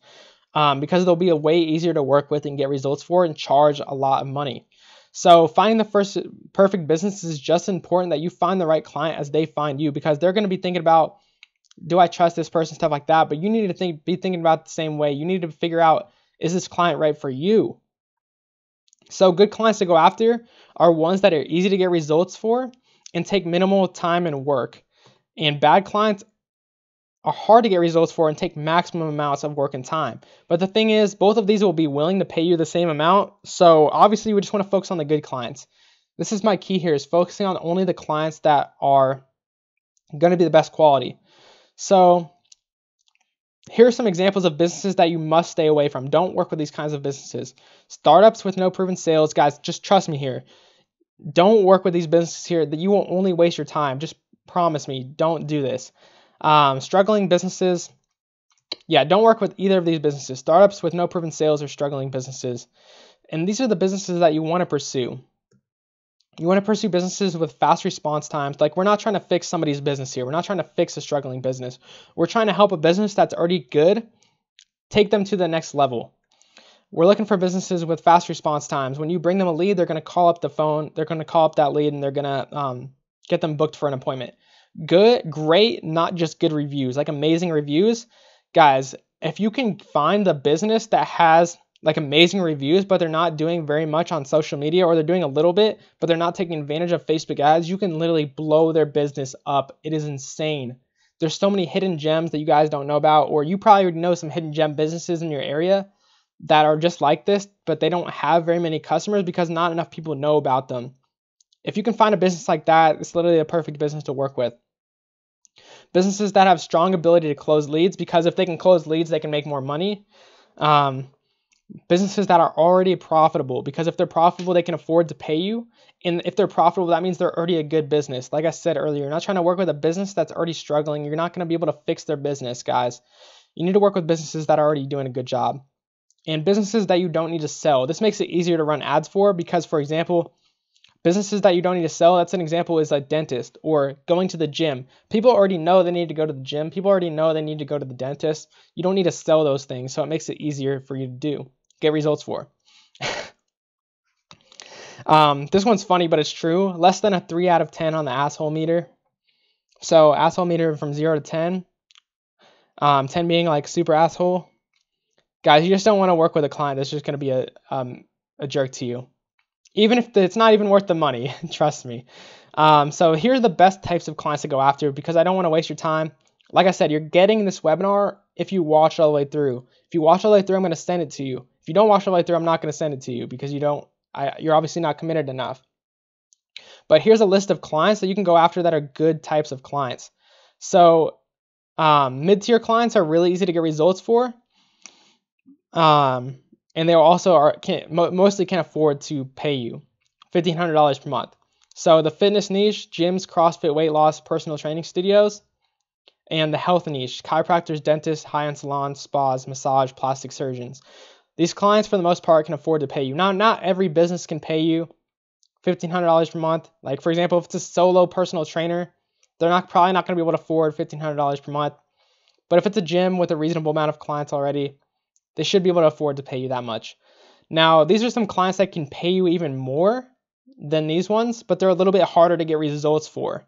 because they'll be a way easier to work with and get results for and charge a lot of money. So finding the first perfect business is just important that you find the right client as they find you, because they're going to be thinking about, do I trust this person, stuff like that. But you need to be thinking about the same way. You need to figure out, is this client right for you? So good clients to go after are ones that are easy to get results for and take minimal time and work. And bad clients are hard to get results for and take maximum amounts of work and time. But the thing is, both of these will be willing to pay you the same amount. So obviously we just want to focus on the good clients. This is my key here, is focusing on only the clients that are going to be the best quality. So here are some examples of businesses that you must stay away from. Don't work with these kinds of businesses. Startups with no proven sales. Guys, just trust me here. Don't work with these businesses here. That you will only waste your time. Just promise me, don't do this. Struggling businesses. Yeah, don't work with either of these businesses. Startups with no proven sales or struggling businesses. And these are the businesses that you want to pursue. You want to pursue businesses with fast response times. Like, we're not trying to fix somebody's business here. We're not trying to fix a struggling business. We're trying to help a business that's already good, take them to the next level. We're looking for businesses with fast response times. When you bring them a lead, they're going to call up the phone. They're going to call up that lead, and they're going to get them booked for an appointment. Good, great, not just good reviews, like amazing reviews. Guys, if you can find the business that has like amazing reviews, but they're not doing very much on social media, or they're doing a little bit, but they're not taking advantage of Facebook ads, you can literally blow their business up. It is insane. There's so many hidden gems that you guys don't know about, or you probably already know some hidden gem businesses in your area that are just like this, but they don't have very many customers because not enough people know about them. If you can find a business like that, it's literally a perfect business to work with. Businesses that have strong ability to close leads, because if they can close leads, they can make more money. Businesses that are already profitable, because if they're profitable, they can afford to pay you. And if they're profitable, that means they're already a good business. Like I said earlier, you're not trying to work with a business that's already struggling. You're not going to be able to fix their business, guys. You need to work with businesses that are already doing a good job. And businesses that you don't need to sell. This makes it easier to run ads for, because, for example, businesses that you don't need to sell, that's an example, is a dentist or going to the gym. People already know they need to go to the gym. People already know they need to go to the dentist. You don't need to sell those things, so it makes it easier for you to get results for. This one's funny, but it's true. Less than a 3 out of 10 on the asshole meter. So asshole meter from 0 to 10. 10 being like super asshole. Guys, you just don't want to work with a client that's just going to be a jerk to you. Even if it's not even worth the money, trust me. So here are the best types of clients to go after, because I don't want to waste your time. Like I said, you're getting this webinar if you watch all the way through. If you watch all the way through, I'm going to send it to you. If you don't watch all the way through, I'm not going to send it to you, because you're obviously not committed enough. But here's a list of clients that you can go after that are good types of clients. So mid-tier clients are really easy to get results for. And they also mostly can afford to pay you $1,500 per month. So the fitness niche, gyms, CrossFit, weight loss, personal training studios. And the health niche, chiropractors, dentists, high-end salons, spas, massage, plastic surgeons. These clients, for the most part, can afford to pay you. Now, not every business can pay you $1,500 per month. Like, for example, if it's a solo personal trainer, they're probably not going to be able to afford $1,500 per month. But if it's a gym with a reasonable amount of clients already, they should be able to afford to pay you that much. Now, these are some clients that can pay you even more than these ones, but they're a little bit harder to get results for.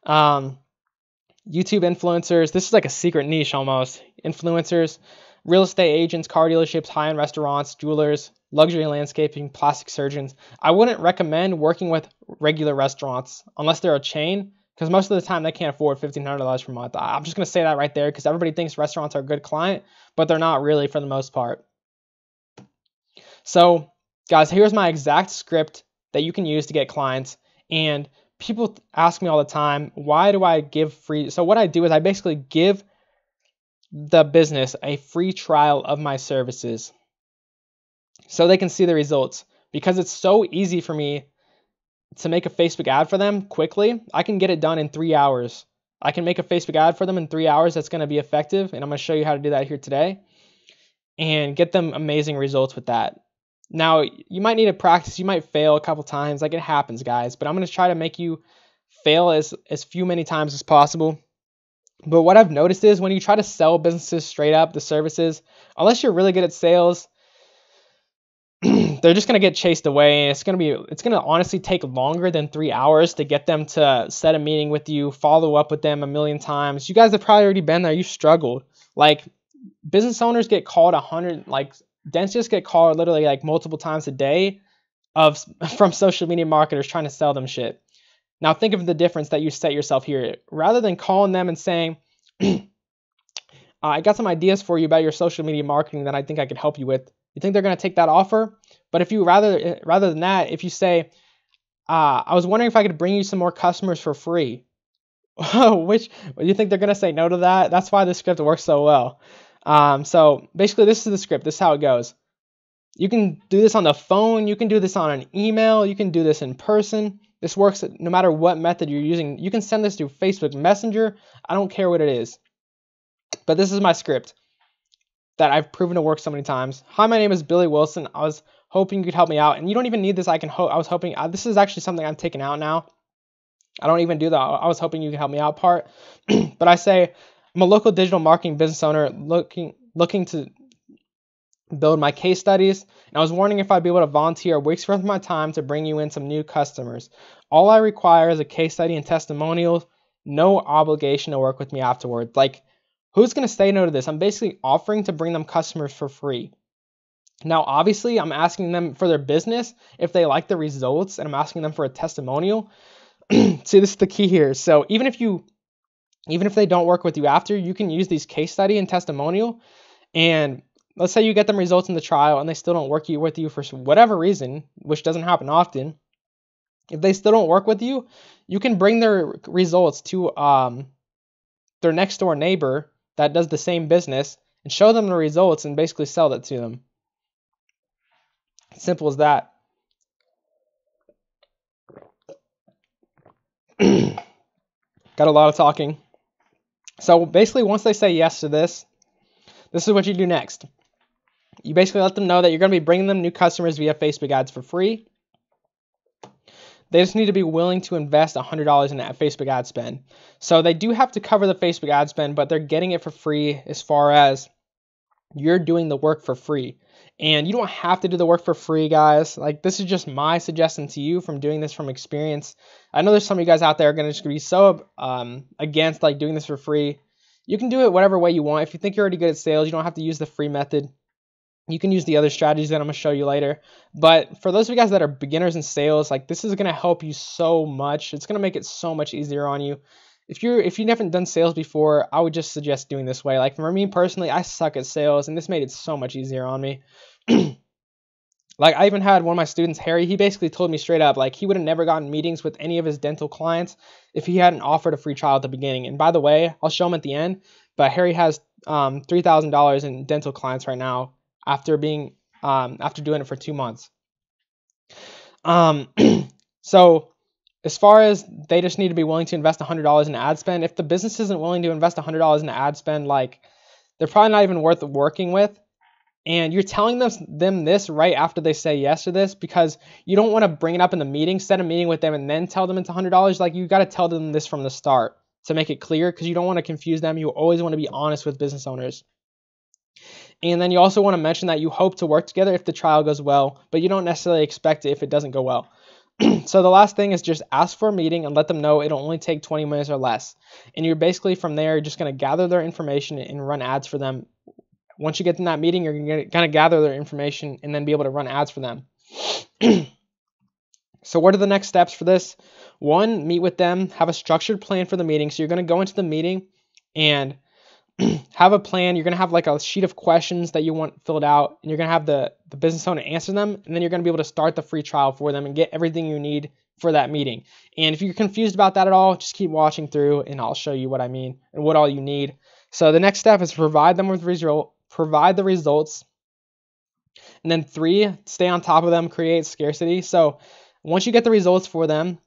YouTube influencers, this is like a secret niche almost. Influencers, real estate agents, car dealerships, high-end restaurants, jewelers, luxury landscaping, plastic surgeons. I wouldn't recommend working with regular restaurants unless they're a chain, because most of the time they can't afford $1,500 per month. I'm just going to say that right there because everybody thinks restaurants are a good client, but they're not really for the most part. So guys, here's my exact script that you can use to get clients. And people ask me all the time, why do I give free? So what I do is I basically give the business a free trial of my services so they can see the results, because it's so easy for me to make a Facebook ad for them quickly. I can get it done in 3 hours. I can make a Facebook ad for them in 3 hours that's going to be effective, and I'm going to show you how to do that here today and get them amazing results with that. Now, you might need to practice. You might fail a couple times. Like, it happens, guys, but I'm going to try to make you fail as many times as possible. But what I've noticed is when you try to sell businesses straight up, the services, unless you're really good at sales, they're just going to get chased away. It's going to honestly take longer than 3 hours to get them to set a meeting with you, follow up with them a million times. You guys have probably already been there. You struggled. Like, business owners get called 100, like dentists get called literally like multiple times a day from social media marketers trying to sell them shit. Now think of the difference that you set yourself here. Rather than calling them and saying, I got some ideas for you about your social media marketing that I think I could help you with, you think they're going to take that offer? But if you rather than that, if you say, I was wondering if I could bring you some more customers for free, which you think they're going to say no to that? That's why this script works so well. So basically this is the script. This is how it goes. You can do this on the phone. You can do this on an email. You can do this in person. This works no matter what method you're using. You can send this through Facebook Messenger. I don't care what it is. But this is my script that I've proven to work so many times. Hi, my name is Billy Willson. I was hoping you could help me out. And you don't even need this. I was hoping, this is actually something I'm taking out now. I don't even do that. I was hoping you could help me out part. But I say, I'm a local digital marketing business owner looking to build my case studies. And I was wondering if I'd be able to volunteer a week's worth of my time to bring you in some new customers. All I require is a case study and testimonials. No obligation to work with me afterwards. Like, who's going to say no to this? I'm basically offering to bring them customers for free. Now, obviously, I'm asking them for their business if they like the results, and I'm asking them for a testimonial. See, this is the key here. So even if they don't work with you after, you can use these case study and testimonial. And let's say you get them results in the trial and they still don't work with you for whatever reason, which doesn't happen often. If they still don't work with you, you can bring their results to their next door neighbor that does the same business and show them the results and basically sell that to them. Simple as that. Got a lot of talking. So basically, once they say yes to this is what you do next. You basically let them know that you're going to be bringing them new customers via Facebook ads for free. They just need to be willing to invest $100 in Facebook ad spend. So they do have to cover the Facebook ad spend, but they're getting it for free as far as you're doing the work for free. And you don't have to do the work for free, guys. Like, this is just my suggestion to you from doing this from experience. I know there's some of you guys out there are going to just be so against like doing this for free. You can do it whatever way you want. If you think you're already good at sales, you don't have to use the free method. You can use the other strategies that I'm going to show you later. But for those of you guys that are beginners in sales, like, this is going to help you so much. It's going to make it so much easier on you. If you haven't done sales before, I would just suggest doing this way. Like, for me personally, I suck at sales, and this made it so much easier on me. Like, I even had one of my students, Harry, he basically told me straight up, like, he would have never gotten meetings with any of his dental clients if he hadn't offered a free trial at the beginning. And by the way, I'll show him at the end, but Harry has $3,000 in dental clients right now after doing it for 2 months. So as far as they just need to be willing to invest $100 in ad spend, if the business isn't willing to invest $100 in ad spend, like, they're probably not even worth working with. And you're telling them this right after they say yes to this, because you don't want to bring it up in the meeting, set a meeting with them, and then tell them it's $100. Like, you got to tell them this from the start to make it clear, because you don't want to confuse them. You always want to be honest with business owners. And then you also want to mention that you hope to work together if the trial goes well, but you don't necessarily expect it if it doesn't go well. So the last thing is just ask for a meeting and let them know it'll only take 20 minutes or less. And you're basically from there just going to gather their information and run ads for them once you get in that meeting, you're going to gather their information and then be able to run ads for them. So what are the next steps for this? 1, meet with them, have a structured plan for the meeting. So you're going to go into the meeting and have a plan. You're going to have like a sheet of questions that you want filled out, and you're going to have the business owner answer them, and then you're going to be able to start the free trial for them and get everything you need for that meeting. And if you're confused about that at all, just keep watching through and I'll show you what I mean and what all you need. So the next step is provide them with provide the results. And then 3, stay on top of them, create scarcity. So once you get the results for them,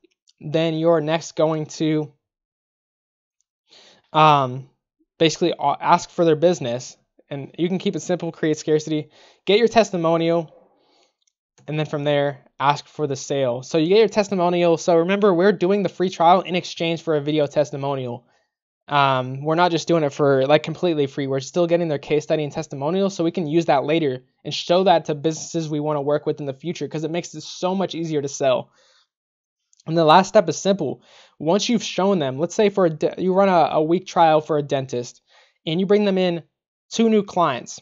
then you're next going to basically ask for their business. And you can keep it simple, create scarcity, get your testimonial, and then from there, ask for the sale. So you get your testimonial. So remember, we're doing the free trial in exchange for a video testimonial. We're not just doing it for like completely free. We're still getting their case study and testimonial, so we can use that later and show that to businesses we want to work with in the future, because it makes it so much easier to sell. And the last step is simple. Once you've shown them, let's say you run a week trial for a dentist, and you bring them in 2 new clients,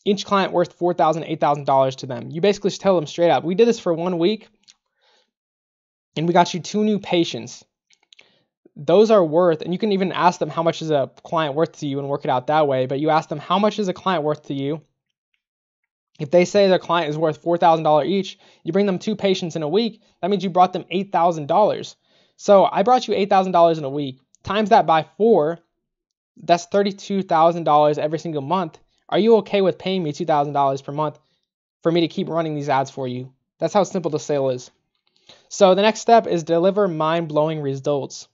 each client worth $4,000, $8,000 to them. You basically just tell them straight up, we did this for 1 week, and we got you 2 new patients. Those are worth, and you can even ask them how much is a client worth to you and work it out that way, but you ask them how much is a client worth to you. If they say their client is worth $4,000 each, you bring them 2 patients in a week, that means you brought them $8,000. So I brought you $8,000 in a week. Times that by 4, that's $32,000 every single month. Are you okay with paying me $2,000 per month for me to keep running these ads for you? That's how simple the sale is. So the next step is deliver mind-blowing results.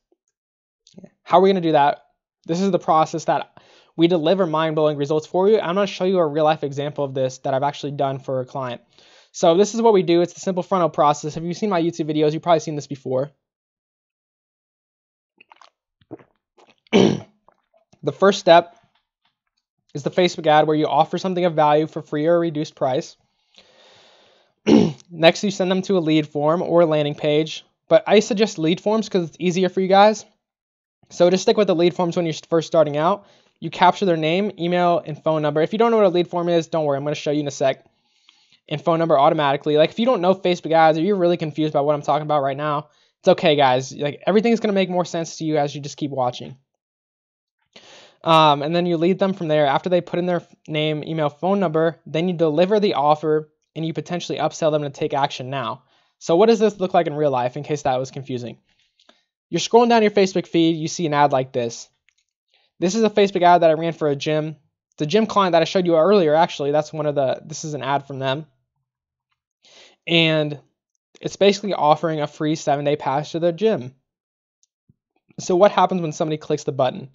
How are we going to do that? This is the process that we deliver mind-blowing results for you. I'm going to show you a real-life example of this that I've actually done for a client. So this is what we do. It's the simple funnel process. If you've seen my YouTube videos, you've probably seen this before. The first step is the Facebook ad, where you offer something of value for free or a reduced price. Next, you send them to a lead form or a landing page. But I suggest lead forms because it's easier for you guys. So just stick with the lead forms when you're first starting out. You capture their name, email, and phone number. If you don't know what a lead form is, don't worry. I'm going to show you in a sec. And phone number automatically. Like if you don't know Facebook ads or you're really confused about what I'm talking about right now, it's okay, guys. Like everything's going to make more sense to you as you just keep watching. And then you lead them from there. After they put in their name, email, phone number, then you deliver the offer and you potentially upsell them to take action now. So what does this look like in real life, in case that was confusing? You're scrolling down your Facebook feed, you see an ad like this. This is a Facebook ad that I ran for a gym. The gym client that I showed you earlier, actually, this is an ad from them. And it's basically offering a free 7-day pass to their gym. So what happens when somebody clicks the button?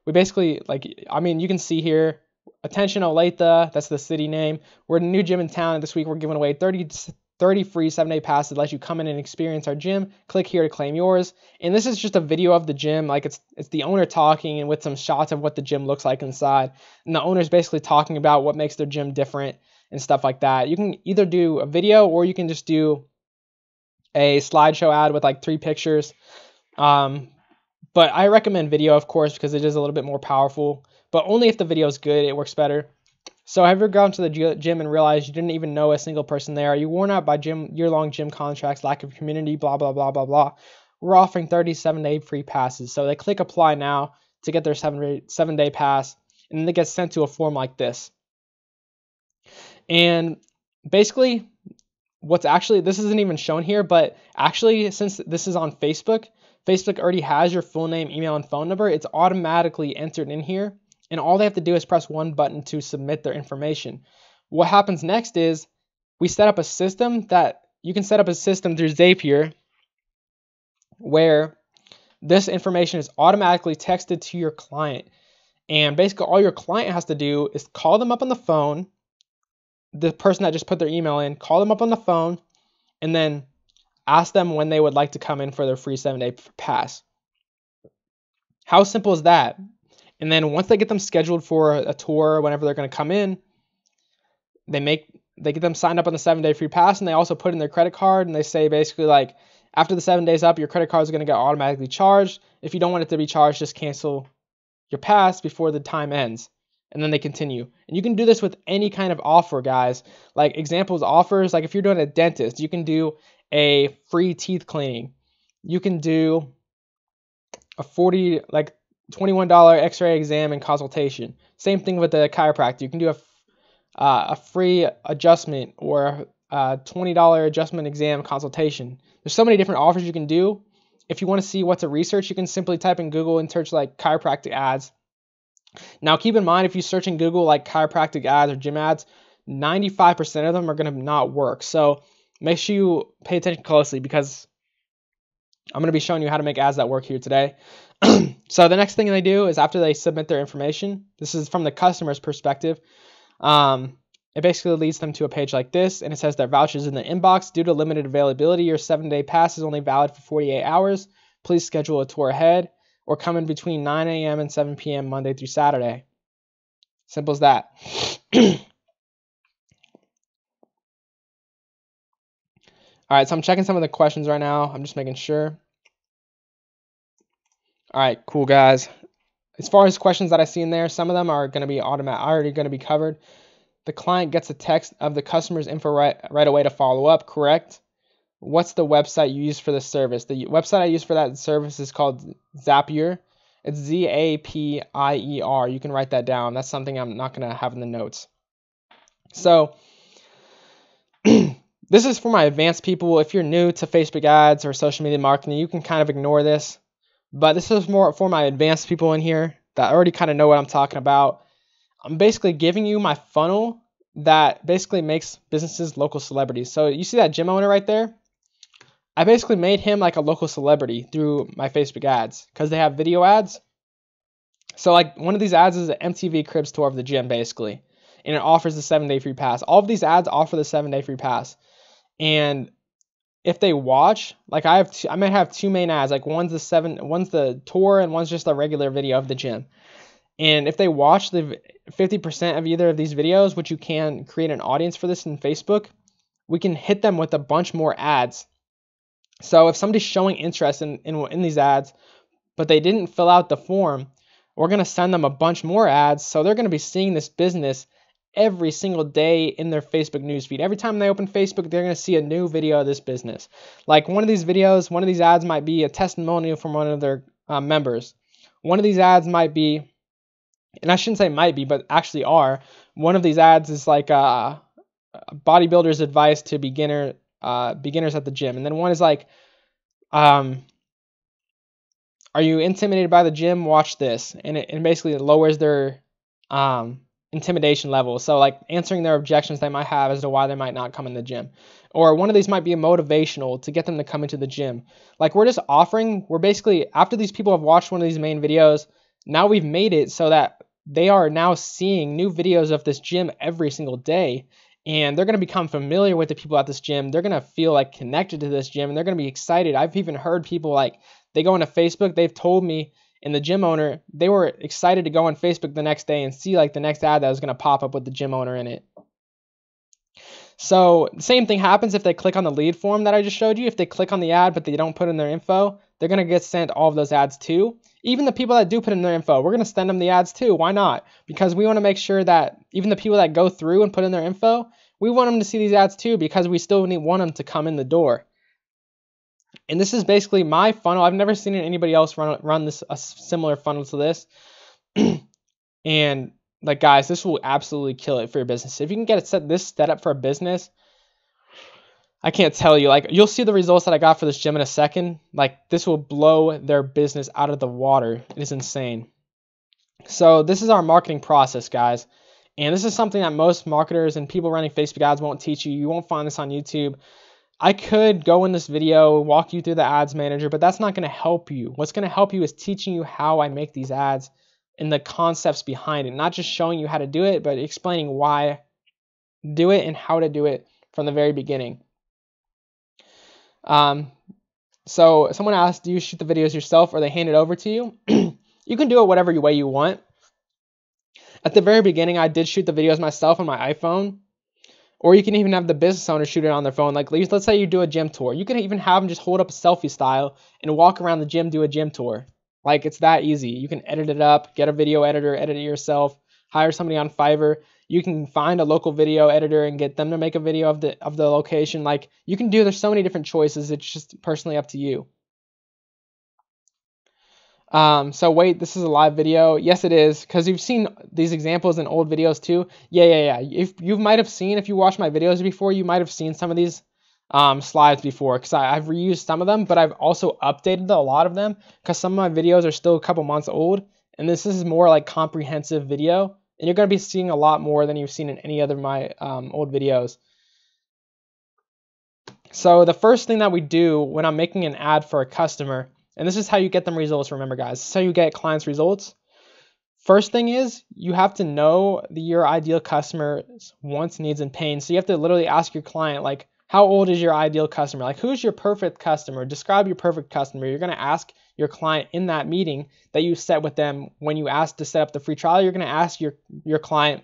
We basically, you can see here, attention Olathe, that's the city name. We're at a new gym in town, and this week we're giving away 30 free 7-day passes that let you come in and experience our gym. Click here to claim yours. And this is just a video of the gym. Like it's the owner talking and with some shots of what the gym looks like inside. And the owner's basically talking about what makes their gym different and stuff like that. You can either do a video or you can just do a slideshow ad with like 3 pictures. But I recommend video, of course, because it is a little bit more powerful. But only if the video is good, it works better. So have you ever gone to the gym and realized you didn't even know a single person there? Are you worn out by year-long gym contracts, lack of community, blah, blah, blah, blah, blah? We're offering 37-day free passes. So they click apply now to get their 7-day pass, and then they get sent to a form like this. And basically, this isn't even shown here, but actually, since this is on Facebook, Facebook already has your full name, email, and phone number. It's automatically entered in here. And all they have to do is press one button to submit their information. What happens next is we set up a system that you can set up a system through Zapier where this information is automatically texted to your client. And basically all your client has to do is call them up on the phone, the person that just put their email in, call them up on the phone, and then ask them when they would like to come in for their free 7-day pass. How simple is that? And then once they get them scheduled for a tour, whenever they're going to come in, they get them signed up on the 7-day free pass, and they also put in their credit card, and they say basically like, after the 7 days up, your credit card is going to get automatically charged. If you don't want it to be charged, just cancel your pass before the time ends. and then they continue. And you can do this with any kind of offer, guys. Like examples, offers, like if you're doing a dentist, you can do a free teeth cleaning. You can do a $21 x-ray exam and consultation. Same thing with the chiropractor. You can do a free adjustment or a $20 adjustment exam consultation. There's so many different offers you can do. If you want to see what to research, you can simply type in Google and search like chiropractic ads. Now keep in mind, if you search in Google like chiropractic ads or gym ads, 95% of them are going to not work. So make sure you pay attention closely, because I'm going to be showing you how to make ads that work here today. So the next thing they do is, after they submit their information, this is from the customer's perspective, it basically leads them to a page like this, and it says their vouchers in the inbox. Due to limited availability, your 7-day pass is only valid for 48 hours. Please schedule a tour ahead or come in between 9 a.m. and 7 p.m. Monday through Saturday. Simple as that. All right, so I'm checking some of the questions right now. I'm just making sure. All right, cool, guys. As far as questions that I see in there, some of them are going to be already going to be covered. The client gets a text of the customer's info right away to follow up, correct? What's the website you use for this service? The website I use for that service is called Zapier. It's Zapier. You can write that down. That's something I'm not going to have in the notes. So this is for my advanced people. If you're new to Facebook ads or social media marketing, you can kind of ignore this. But this is more for my advanced people in here that already kind of know what I'm talking about. I'm basically giving you my funnel that basically makes businesses local celebrities. So you see that gym owner right there? I basically made him like a local celebrity through my Facebook ads, because they have video ads. So like one of these ads is an MTV Cribs tour of the gym basically, and it offers the 7-day free pass. All of these ads offer the 7-day free pass. And if they watch, like I might have two main ads, like one's the tour and one's just a regular video of the gym. And if they watch the 50% of either of these videos, which you can create an audience for this in Facebook, we can hit them with a bunch more ads. So if somebody's showing interest in these ads, but they didn't fill out the form, we're going to send them a bunch more ads. So they're going to be seeing this business every single day in their Facebook newsfeed. Every time they open Facebook, they're going to see a new video of this business. Like one of these videos, one of these ads might be a testimonial from one of their members. One of these ads might be, and I shouldn't say might be, but actually are, one of these ads is like a bodybuilder's advice to beginners at the gym. And then one is like, are you intimidated by the gym? Watch this. And it basically lowers their intimidation level. So like answering their objections they might have as to why they might not come in the gym. Or one of these might be a motivational to get them to come into the gym. Like we're basically, after these people have watched one of these main videos, now we've made it so that they are now seeing new videos of this gym every single day. And they're going to become familiar with the people at this gym. They're going to feel like connected to this gym, and they're going to be excited. I've even heard people like, they go into Facebook, they've told me, and the gym owner, they were excited to go on Facebook the next day and see like the next ad that was going to pop up with the gym owner in it. So the same thing happens if they click on the lead form that I just showed you. If they click on the ad but they don't put in their info, they're going to get sent all of those ads too. Even the people that do put in their info, we're going to send them the ads too. Why not? Because we want to make sure that even the people that go through and put in their info, we want them to see these ads too, because we still want them to come in the door. And this is basically my funnel. I've never seen anybody else run a similar funnel to this. And like, guys, this will absolutely kill it for your business. If you can get this set up for a business, I can't tell you. Like, you'll see the results that I got for this gym in a second. Like, this will blow their business out of the water. It is insane. So this is our marketing process, guys. And this is something that most marketers and people running Facebook ads won't teach you. You won't find this on YouTube. I could go in this video, walk you through the ads manager, but that's not going to help you. What's going to help you is teaching you how I make these ads and the concepts behind it. Not just showing you how to do it, but explaining why do it and how to do it from the very beginning. So someone asked, do you shoot the videos yourself or they hand it over to you? You can do it whatever way you want. At the very beginning, I did shoot the videos myself on my iPhone. Or you can even have the business owner shoot it on their phone. Like, let's say you do a gym tour. You can even have them just hold up a selfie style and walk around the gym, do a gym tour. Like, it's that easy. You can edit it up, get a video editor, edit it yourself, hire somebody on Fiverr. You can find a local video editor and get them to make a video of the location. Like you can do, there's so many different choices. It's just personally up to you. So wait, this is a live video. Yes, it is, because you've seen these examples in old videos too. Yeah. If you might have seen, if you watched my videos before, you might have seen some of these slides before, because I've reused some of them, but I've also updated a lot of them because some of my videos are still a couple months old, and this is more like comprehensive video, and you're going to be seeing a lot more than you've seen in any other of my old videos. So the first thing that we do when I'm making an ad for a customer, and this is how you get them results, remember guys, this is how you get clients results. First thing is you have to know your ideal customer's wants, needs, and pains. So you have to literally ask your client, like, how old is your ideal customer? Like, who's your perfect customer? Describe your perfect customer. You're going to ask your client in that meeting that you set with them when you ask to set up the free trial. You're going to ask your client,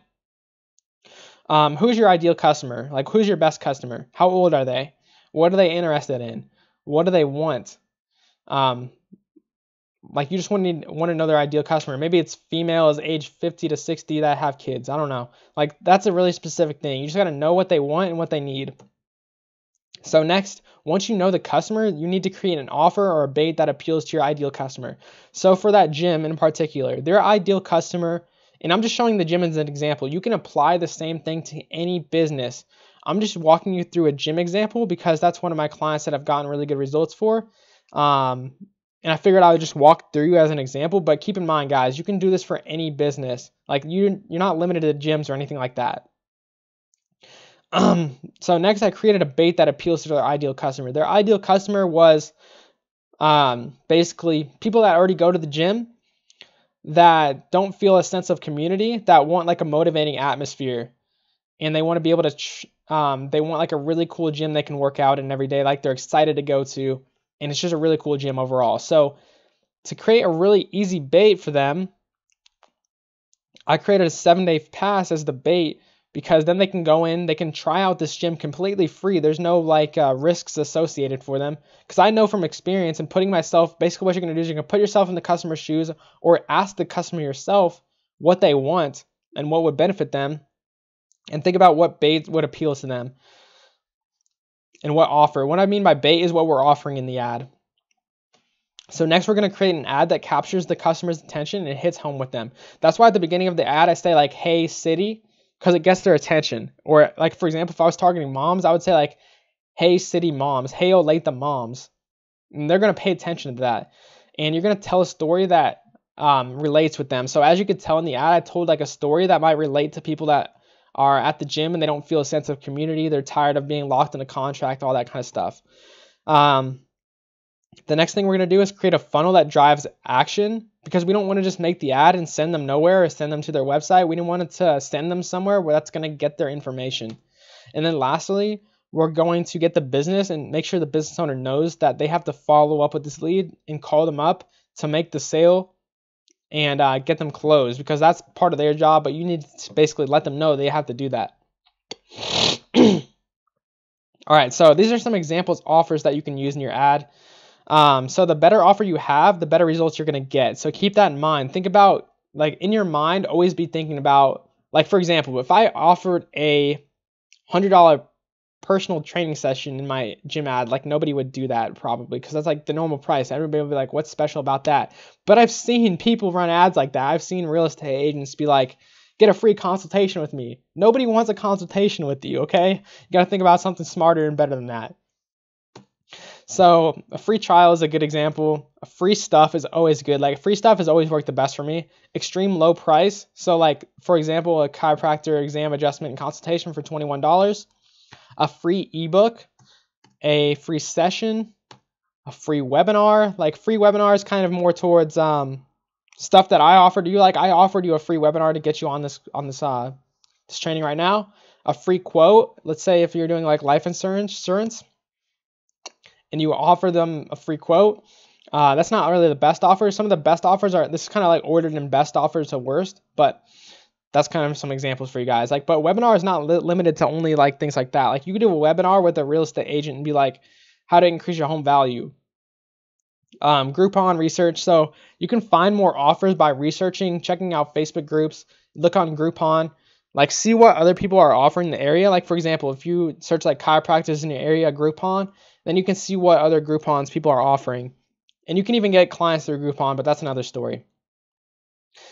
who's your ideal customer? Like, who's your best customer? How old are they? What are they interested in? What do they want? Like, you just want to know their ideal customer. Maybe it's females age 50 to 60 that have kids. I don't know. Like, that's a really specific thing. You just got to know what they want and what they need. So next, once you know the customer, you need to create an offer or a bait that appeals to your ideal customer. So for that gym in particular, their ideal customer, and I'm just showing the gym as an example. You can apply the same thing to any business. I'm just walking you through a gym example because that's one of my clients that I've gotten really good results for. And I figured I would just walk through as an example, but keep in mind, guys, you can do this for any business. Like you're not limited to gyms or anything like that. So next I created a bait that appeals to their ideal customer. Their ideal customer was basically people that already go to the gym, that don't feel a sense of community, that want like a motivating atmosphere, and they want to be able to, they want like a really cool gym they can work out in every day, like they're excited to go to, and it's just a really cool gym overall. So to create a really easy bait for them, I created a 7-day pass as the bait, because then they can go in, they can try out this gym completely free. There's no like risks associated for them. Because I know from experience and putting myself, basically what you're going to do is you're going to put yourself in the customer's shoes or ask the customer yourself what they want and what would benefit them, and think about what bait would appeal to them and what offer. What I mean by bait is what we're offering in the ad. So next we're going to create an ad that captures the customer's attention and it hits home with them. That's why at the beginning of the ad I say like, hey city, because it gets their attention. Or like, for example, if I was targeting moms, I would say like, hey city moms, hey Olathe moms. And they're going to pay attention to that. And you're going to tell a story that relates with them. So as you could tell in the ad, I told like a story that might relate to people that are at the gym and they don't feel a sense of community. They're tired of being locked in a contract, all that kind of stuff. The next thing we're going to do is create a funnel that drives action, because we don't want to just make the ad and send them nowhere or send them to their website. We want it to send them somewhere where that's going to get their information. And then lastly, we're going to get the business and make sure the business owner knows that they have to follow up with this lead and call them up to make the sale and get them closed, because that's part of their job, but you need to basically let them know they have to do that. All right, so these are some examples offers that you can use in your ad. So the better offer you have, the better results you're going to get. So keep that in mind. Think about, like, in your mind, always be thinking about, like, for example, if I offered a $100 personal training session in my gym ad, like, nobody would do that probably, because that's like the normal price. Everybody would be like, what's special about that? But I've seen people run ads like that. I've seen real estate agents be like, get a free consultation with me. Nobody wants a consultation with you, okay? You got to think about something smarter and better than that. So a free trial is a good example. Free stuff is always good. Like, free stuff has always worked the best for me. Extreme low price. So like, for example, a chiropractor exam adjustment and consultation for $21. A free ebook, a free session, a free webinar. Like, free webinar is kind of more towards stuff that I offered you. Like, I offered you a free webinar to get you on this training right now. A free quote. Let's say if you're doing like life insurance and you offer them a free quote, that's not really the best offer. Some of the best offers are, this is kind of like ordered in best offers to worst, but that's kind of some examples for you guys. Like, but webinar is not limited to only like things like that. Like, you could do a webinar with a real estate agent and be like, how to increase your home value. Groupon research. So you can find more offers by researching, checking out Facebook groups, look on Groupon, like see what other people are offering in the area. Like for example, if you search like chiropractors in your area, Groupon, then you can see what other Groupons people are offering. And you can even get clients through Groupon, but that's another story.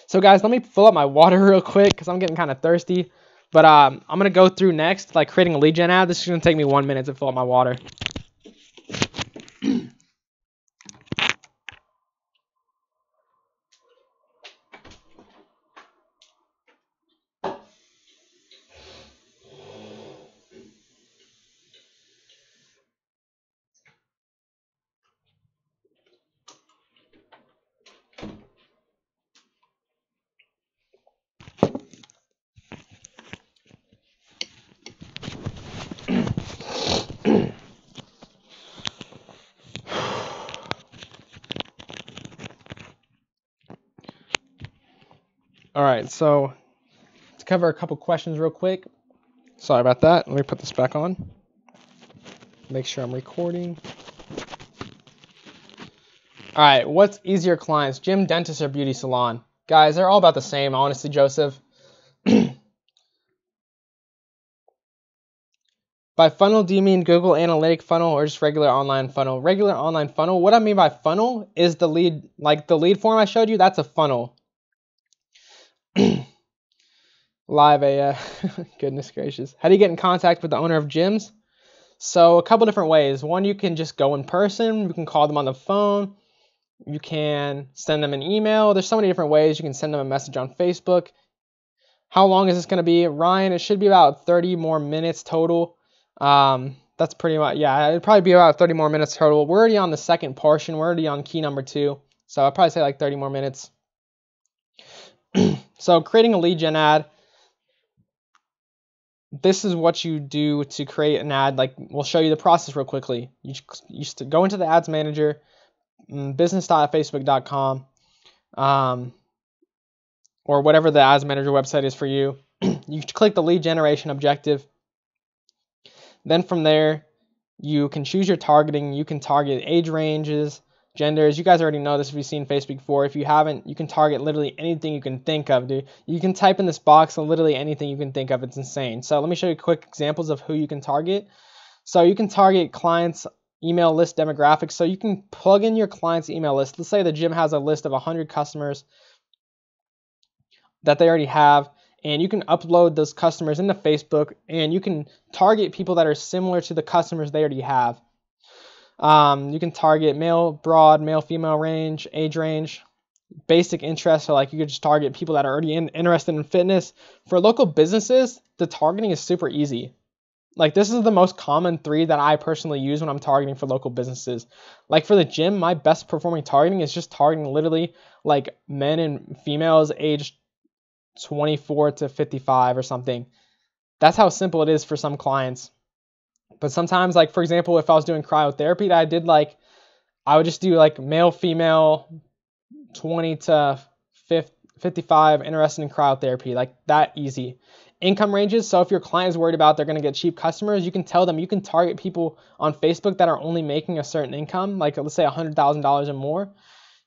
So guys, let me fill up my water real quick because I'm getting kind of thirsty. But I'm going to go through next, like creating a lead gen ad. This is going to take me 1 minute to fill up my water. All right, so to cover a couple questions real quick. Sorry about that. Let me put this back on. Make sure I'm recording. All right, what's easier clients, gym, dentist, or beauty salon? Guys, they're all about the same, honestly, Joseph. By funnel, do you mean Google Analytic funnel or just regular online funnel? Regular online funnel. What I mean by funnel is the lead, like the lead form I showed you, that's a funnel. Live goodness gracious. How do you get in contact with the owner of gyms? So a couple different ways. One, you can just go in person. You can call them on the phone. You can send them an email. There's so many different ways. You can send them a message on Facebook. How long is this going to be? Ryan, it should be about 30 more minutes total. That's pretty much, yeah, it'd probably be about 30 more minutes total. We're already on the second portion. We're already on key number 2. So I'd probably say like 30 more minutes. So creating a lead gen ad. This is what you do to create an ad. Like we'll show you the process real quickly. You just go into the ads manager, business.facebook.com, or whatever the ads manager website is for you. You click the lead generation objective. Then from there, you can choose your targeting. You can target age ranges, genders. You guys already know this if you've seen Facebook before. If you haven't, you can target literally anything you can think of, dude. You can type in this box literally anything you can think of. It's insane. So let me show you quick examples of who you can target. So you can target clients' email list demographics. So you can plug in your client's email list. Let's say the gym has a list of 100 customers that they already have, and you can upload those customers into Facebook, and you can target people that are similar to the customers they already have. You can target male, broad, male, female range, age range, basic interests. So like you could just target people that are already interested in fitness. For local businesses, the targeting is super easy. Like this is the most common 3 that I personally use when I'm targeting for local businesses. Like for the gym, my best performing targeting is just targeting literally like men and females aged 24 to 55 or something. That's how simple it is for some clients. But sometimes, like for example, if I was doing cryotherapy, I would just do like male, female, 20 to 55 interested in cryotherapy, like that easy. Income ranges. So if your client is worried about they're going to get cheap customers, you can tell them you can target people on Facebook that are only making a certain income, like let's say $100,000 or more.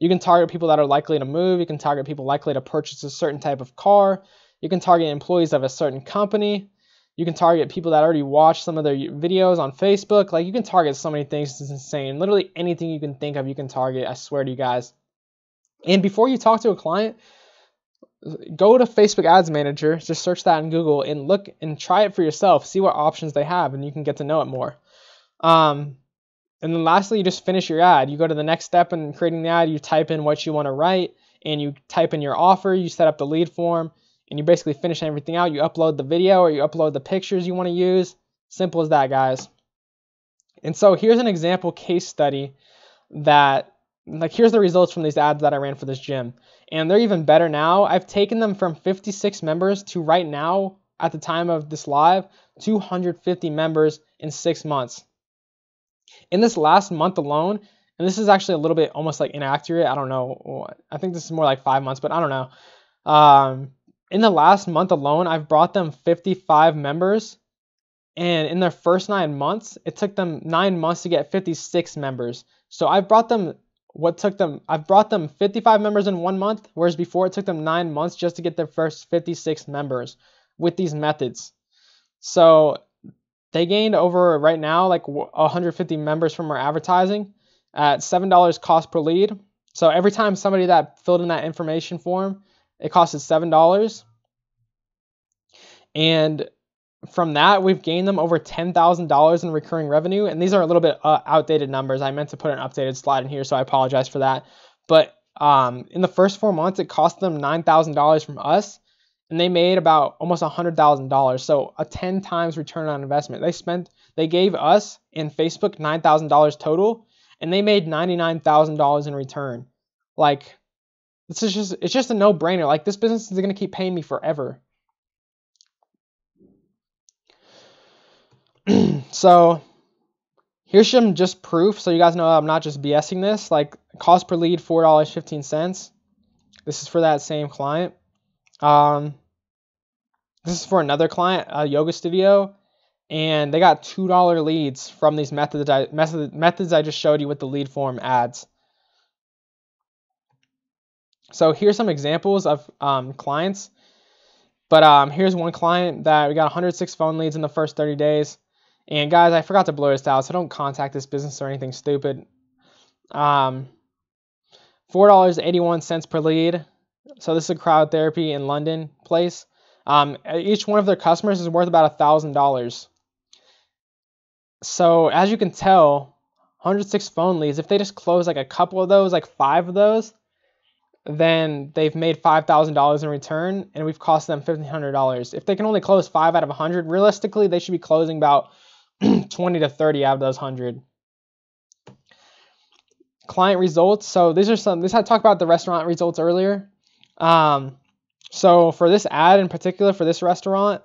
You can target people that are likely to move. You can target people likely to purchase a certain type of car. You can target employees of a certain company. You can target people that already watch some of their videos on Facebook. Like you can target so many things. It's insane. Literally anything you can think of, you can target. I swear to you guys. And before you talk to a client, go to Facebook Ads Manager. Just search that in Google and look and try it for yourself. See what options they have, and you can get to know it more. And then lastly, you just finish your ad. You go to the next step in creating the ad. You type in what you want to write, and you type in your offer. You set up the lead form, and you basically finish everything out. You upload the video or you upload the pictures you want to use. Simple as that, guys. And so here's an example case study that, like, here's the results from these ads that I ran for this gym. And they're even better now. I've taken them from 56 members to right now, at the time of this live, 250 members in 6 months. In this last month alone, and this is actually a little bit almost like inaccurate. I don't know. I think this is more like 5 months, but I don't know. In the last month alone, I've brought them 55 members. And in their first 9 months, it took them 9 months to get 56 members. So I've brought them what took them, I've brought them 55 members in 1 month, whereas before it took them 9 months just to get their first 56 members with these methods. So they gained over right now like 150 members from our advertising at $7 cost per lead. So every time somebody that filled in that information form, it costed $7. And from that, we've gained them over $10,000 in recurring revenue. And these are a little bit outdated numbers. I meant to put an updated slide in here, so I apologize for that. But in the first 4 months, it cost them $9,000 from us, and they made about almost $100,000. So a 10 times return on investment. They gave us and Facebook $9,000 total, and they made $99,000 in return. Like, it's just a no-brainer. Like, this business is going to keep paying me forever. So here's some just proof, so you guys know I'm not just BSing this. Like, cost per lead, $4.15. This is for that same client. This is for another client, a yoga studio, and they got $2 leads from these methods I just showed you with the lead form ads. So here's some examples of clients. But here's one client that we got 106 phone leads in the first 30 days. And guys, I forgot to blur this out, so don't contact this business or anything stupid. $4.81 per lead. So this is a crowd therapy in London place. Each one of their customers is worth about $1,000. So as you can tell, 106 phone leads, if they just close like a couple of those, like 5 of those, then they've made $5,000 in return, and we've cost them $1,500. If they can only close 5 out of 100, realistically, they should be closing about 20 to 30 out of those 100. Client results. So these are some. This I talked about the restaurant results earlier. So for this ad in particular, for this restaurant,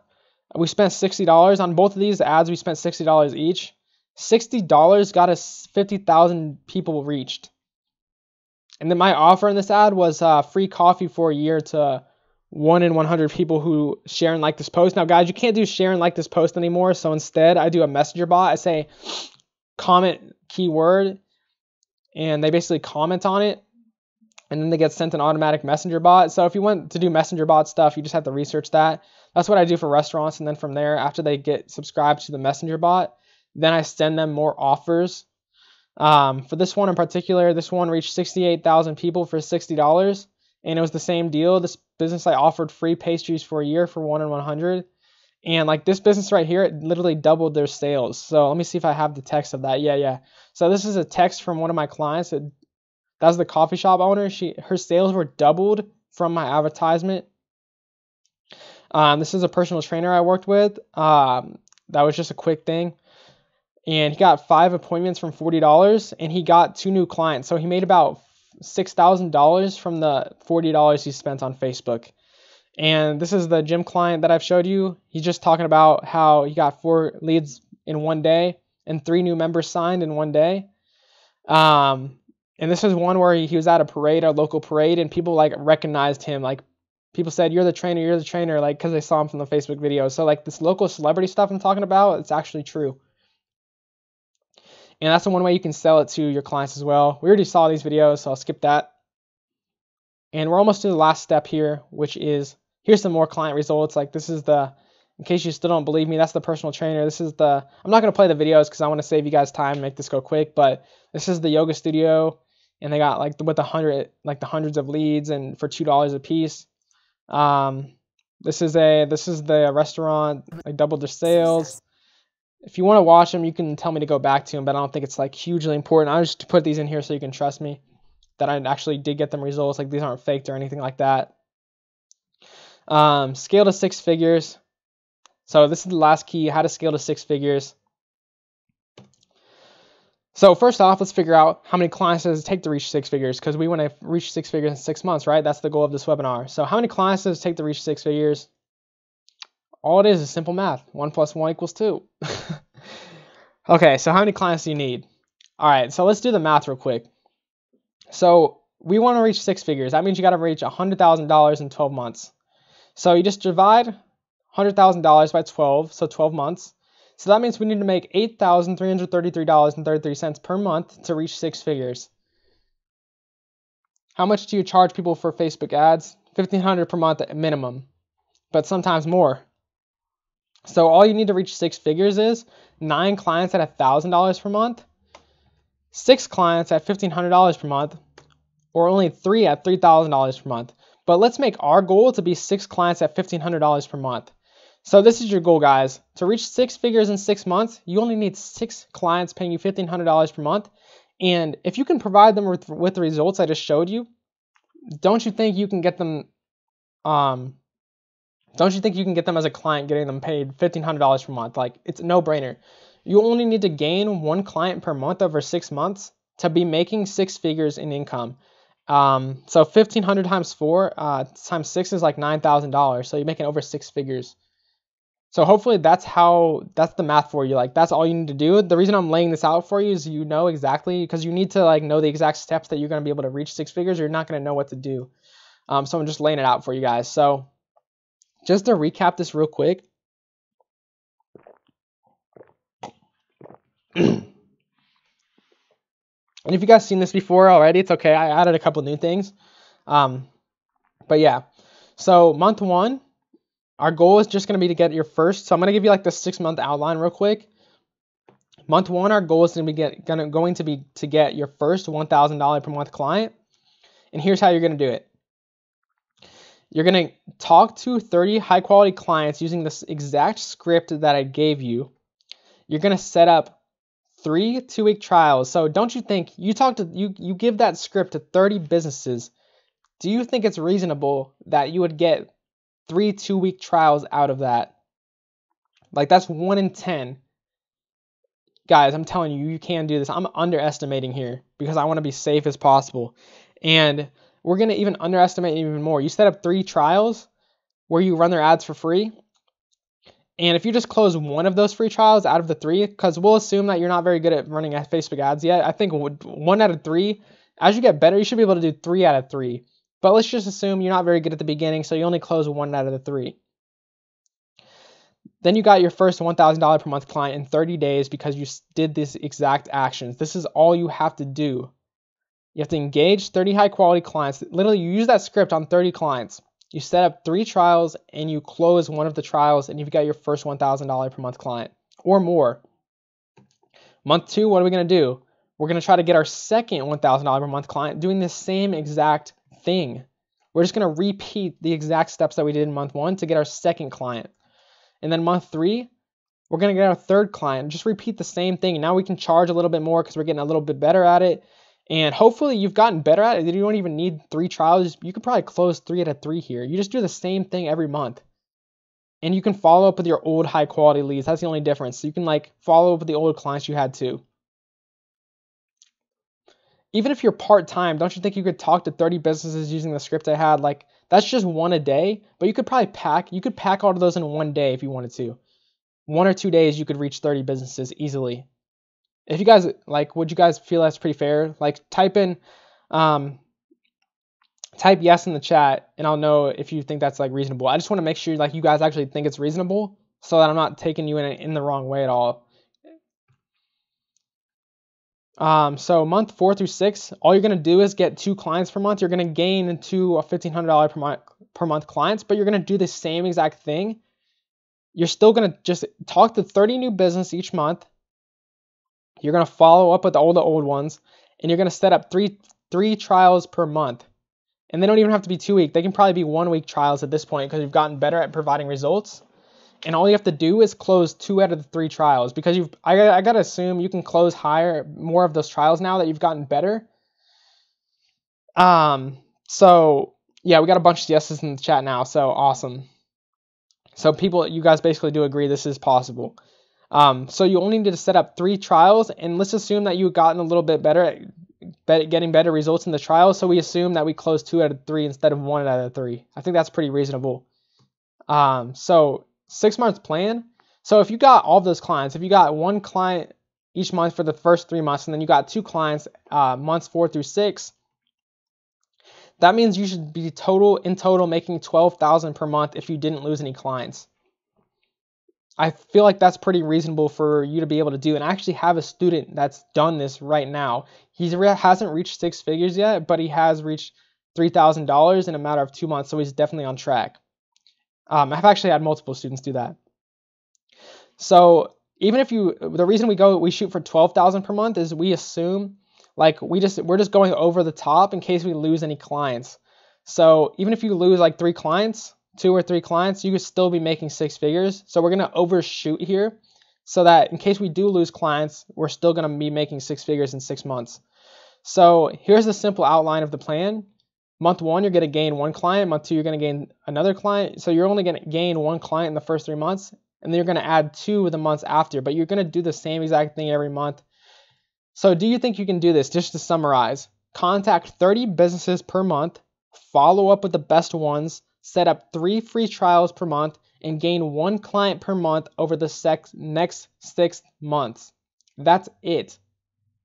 we spent $60 on both of these ads. We spent $60 each. $60 got us 50,000 people reached. And then my offer in this ad was free coffee for a year to 1 in 100 people who share and like this post. Now, guys, you can't do share and like this post anymore. So instead, I do a messenger bot. I say comment keyword, and they basically comment on it, and then they get sent an automatic messenger bot. So if you want to do messenger bot stuff, you just have to research that. That's what I do for restaurants. And then from there, after they get subscribed to the messenger bot, then I send them more offers. For this one in particular, this one reached 68,000 people for $60. And it was the same deal. This business, I offered free pastries for a year for 1 in 100. And like this business right here, it literally doubled their sales. So let me see if I have the text of that. Yeah. So this is a text from one of my clients. That's the coffee shop owner. Her sales were doubled from my advertisement. This is a personal trainer I worked with. That was just a quick thing. And he got 5 appointments from $40, and he got 2 new clients. So he made about $6,000 from the $40 he spent on Facebook. And this is the gym client that I've showed you. He's just talking about how he got 4 leads in 1 day and 3 new members signed in 1 day. And this is one where he was at a local parade, and people like recognized him. Like people said, you're the trainer, like because they saw him from the Facebook video. So like this local celebrity stuff I'm talking about, it's actually true. And that's the one way you can sell it to your clients as well. We already saw these videos, so I'll skip that. And we're almost to the last step here, which is, here's some more client results. Like this is in case you still don't believe me, that's the personal trainer. This is I'm not going to play the videos because I want to save you guys time and make this go quick, but this is the yoga studio, and they got like with the hundreds of leads and for $2 a piece. This is the restaurant, like doubled their sales. If you want to watch them, you can tell me to go back to them, but I don't think it's like hugely important. I just put these in here so you can trust me that I actually did get them results. Like these aren't faked or anything like that. Scale to 6 figures. So this is the last key, how to scale to 6 figures. So first off, let's figure out how many clients does it take to reach 6 figures, because we want to reach 6 figures in 6 months, right? That's the goal of this webinar. So how many clients does it take to reach 6 figures? All it is simple math. 1 + 1 = 2. Okay, so how many clients do you need? All right, so let's do the math real quick. So we want to reach 6 figures. That means you got to reach $100,000 in 12 months. So you just divide $100,000 by 12, so 12 months. So that means we need to make $8,333.33 per month to reach 6 figures. How much do you charge people for Facebook ads? $1,500 per month at minimum, but sometimes more. So all you need to reach 6 figures is 9 clients at $1,000 per month, 6 clients at $1,500 per month, or only 3 at $3,000 per month. But let's make our goal to be 6 clients at $1,500 per month. So this is your goal, guys. To reach 6 figures in 6 months, you only need 6 clients paying you $1,500 per month. And if you can provide them with the results I just showed you, don't you think you can get them as a client, getting them paid $1,500 per month? Like, it's a no-brainer. You only need to gain 1 client per month over 6 months to be making 6 figures in income. So 1,500 times 4 times 6 is like $9,000. So you're making over 6 figures. So hopefully that's the math for you. Like, that's all you need to do. The reason I'm laying this out for you is you know exactly, because you need to like know the exact steps that you're going to be able to reach 6 figures, or you're not going to know what to do. So I'm just laying it out for you guys. So just to recap this real quick. And if you guys seen this before already, it's okay. I added a couple new things. But yeah, so month 1, our goal is just going to be to get your first. So I'm going to give you like the 6-month outline real quick. Month 1, our goal is going to be to get your first $1,000 per month client. And here's how you're going to do it. You're going to talk to 30 high quality clients using this exact script that I gave you. You're going to set up 3 2-week trials. So don't you think you give that script to 30 businesses? Do you think it's reasonable that you would get 3 2-week trials out of that? Like, that's 1 in 10. Guys, I'm telling you, you can do this. I'm underestimating here because I want to be safe as possible. And we're going to even underestimate even more. You set up 3 trials where you run their ads for free. And if you just close 1 of those free trials out of the 3, because we'll assume that you're not very good at running Facebook ads yet. I think 1 out of 3, as you get better, you should be able to do 3 out of 3. But let's just assume you're not very good at the beginning, so you only close 1 out of the 3. Then you got your first $1,000 per month client in 30 days because you did these exact actions. This is all you have to do. You have to engage 30 high quality clients. Literally, you use that script on 30 clients. You set up 3 trials and you close 1 of the trials, and you've got your first $1,000 per month client or more. Month 2, what are we going to do? We're going to try to get our second $1,000 per month client doing the same exact thing. We're just going to repeat the exact steps that we did in month 1 to get our second client. And then month 3, we're going to get our third client. Just repeat the same thing. Now we can charge a little bit more because we're getting a little bit better at it. And hopefully you've gotten better at it. You don't even need 3 trials. You could probably close 3 out of 3 here. You just do the same thing every month. And you can follow up with your old high quality leads. That's the only difference. So you can like follow up with the old clients you had too. Even if you're part-time, don't you think you could talk to 30 businesses using the script I had? Like, that's just 1 a day, but you could probably pack all of those in 1 day if you wanted to. 1 or 2 days, you could reach 30 businesses easily. If you guys, like, would you guys feel that's pretty fair? Like, type yes in the chat, and I'll know if you think that's, like, reasonable. I just want to make sure, like, you guys actually think it's reasonable so that I'm not taking you in the wrong way at all. So month 4 through 6, all you're going to do is get 2 clients per month. You're going to gain 2 $1,500 per month clients, but you're going to do the same exact thing. You're still going to just talk to 30 new business each month. You're going to follow up with all the old ones, and you're going to set up three trials per month. And they don't even have to be 2-week. They can probably be 1-week trials at this point because you've gotten better at providing results. And all you have to do is close 2 out of the 3 trials because I got to assume you can close more of those trials now that you've gotten better. So yeah, we got a bunch of yeses in the chat now. So awesome. So you guys basically do agree this is possible. So you only need to set up 3 trials, and let's assume that you've gotten a little bit better at getting better results in the trials. So we assume that we close 2 out of 3 instead of 1 out of 3. I think that's pretty reasonable. So 6 months plan. So if you got all of those clients, if you got 1 client each month for the first 3 months, and then you got 2 clients months 4 through 6, that means you should be in total making $12,000 per month if you didn't lose any clients. I feel like that's pretty reasonable for you to be able to do. And I actually have a student that's done this right now. He hasn't reached 6 figures yet, but he has reached $3,000 in a matter of 2 months. So he's definitely on track. I've actually had multiple students do that. So even if the reason we shoot for 12,000 per month is we assume like we're just going over the top in case we lose any clients. So even if you lose like 2 or 3 clients, you could still be making 6 figures. So we're going to overshoot here so that in case we do lose clients, we're still going to be making 6 figures in 6 months. So here's the simple outline of the plan. Month 1, you're going to gain 1 client. Month 2, you're going to gain another client. So you're only going to gain 1 client in the first 3 months, and then you're going to add 2 the months after, but you're going to do the same exact thing every month. So do you think you can do this? Just to summarize, contact 30 businesses per month, follow up with the best ones, set up 3 free trials per month, and gain 1 client per month over the next 6 months. That's it.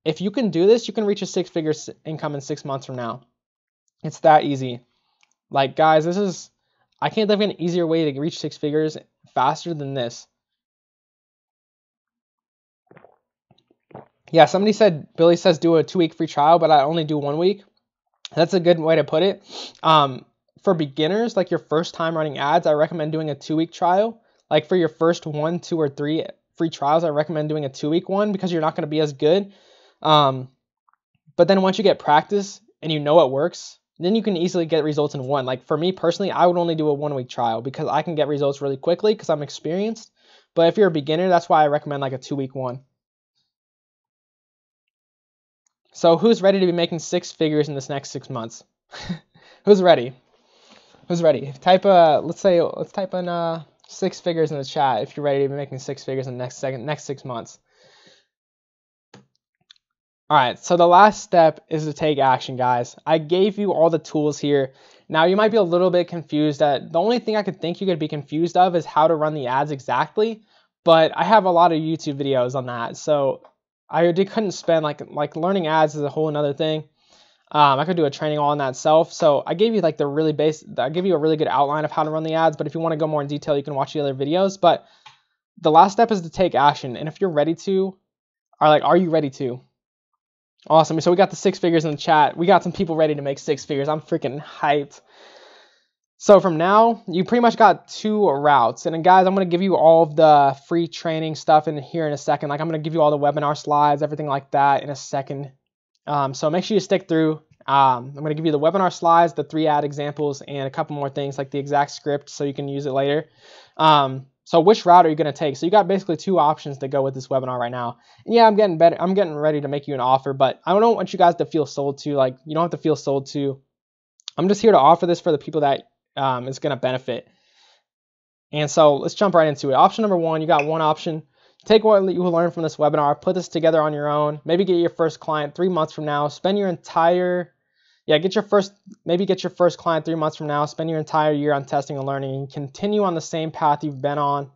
If you can do this, you can reach a 6-figure income in 6 months from now. It's that easy. Like, guys, I can't think of an easier way to reach 6 figures faster than this. Yeah, somebody said, Billy says do a 2-week free trial, but I only do 1 week. That's a good way to put it. For beginners, like your first time running ads, I recommend doing a 2-week trial. Like for your first 1, 2, or 3 free trials, I recommend doing a 2-week one because you're not going to be as good. But then once you get practice and you know it works, then you can easily get results in 1. Like for me personally, I would only do a 1-week trial because I can get results really quickly because I'm experienced. But if you're a beginner, that's why I recommend like a 2-week one. So who's ready to be making 6 figures in this next 6 months? Who's ready? Who's ready? Let's type in 6 figures in the chat if you're ready to be making 6 figures in the next 6 months. All right, so the last step is to take action, guys. I gave you all the tools here. Now you might be a little bit confused. The only thing I could think you could be confused of is how to run the ads exactly, but I have a lot of YouTube videos on that, so I couldn't spend like learning ads is a whole another thing. I could do a training all on that self. So I gave you like I give you a really good outline of how to run the ads, but if you want to go more in detail, you can watch the other videos. But the last step is to take action. And if you're ready to, are you ready to? Awesome. So we got the 6 figures in the chat. We got some people ready to make 6 figures. I'm freaking hyped. So from now, you pretty much got 2 routes. And then guys, I'm going to give you all of the free training stuff in here in a second. Like I'm going to give you all the webinar slides, everything like that in a second. So make sure you stick through. I'm going to give you the webinar slides, the 3 ad examples, and a couple more things like the exact script so you can use it later. So which route are you going to take? So you got basically 2 options to go with this webinar right now. And yeah, I'm getting better. I'm getting ready to make you an offer, but I don't want you guys to feel sold to. Like you don't have to feel sold to. I'm just here to offer this for the people that is going to benefit. And so let's jump right into it. Option number 1, you got 1 option. Take what you will learn from this webinar, put this together on your own, maybe get your first client 3 months from now, get your first client 3 months from now, spend your entire year on testing and learning, and continue on the same path you've been on.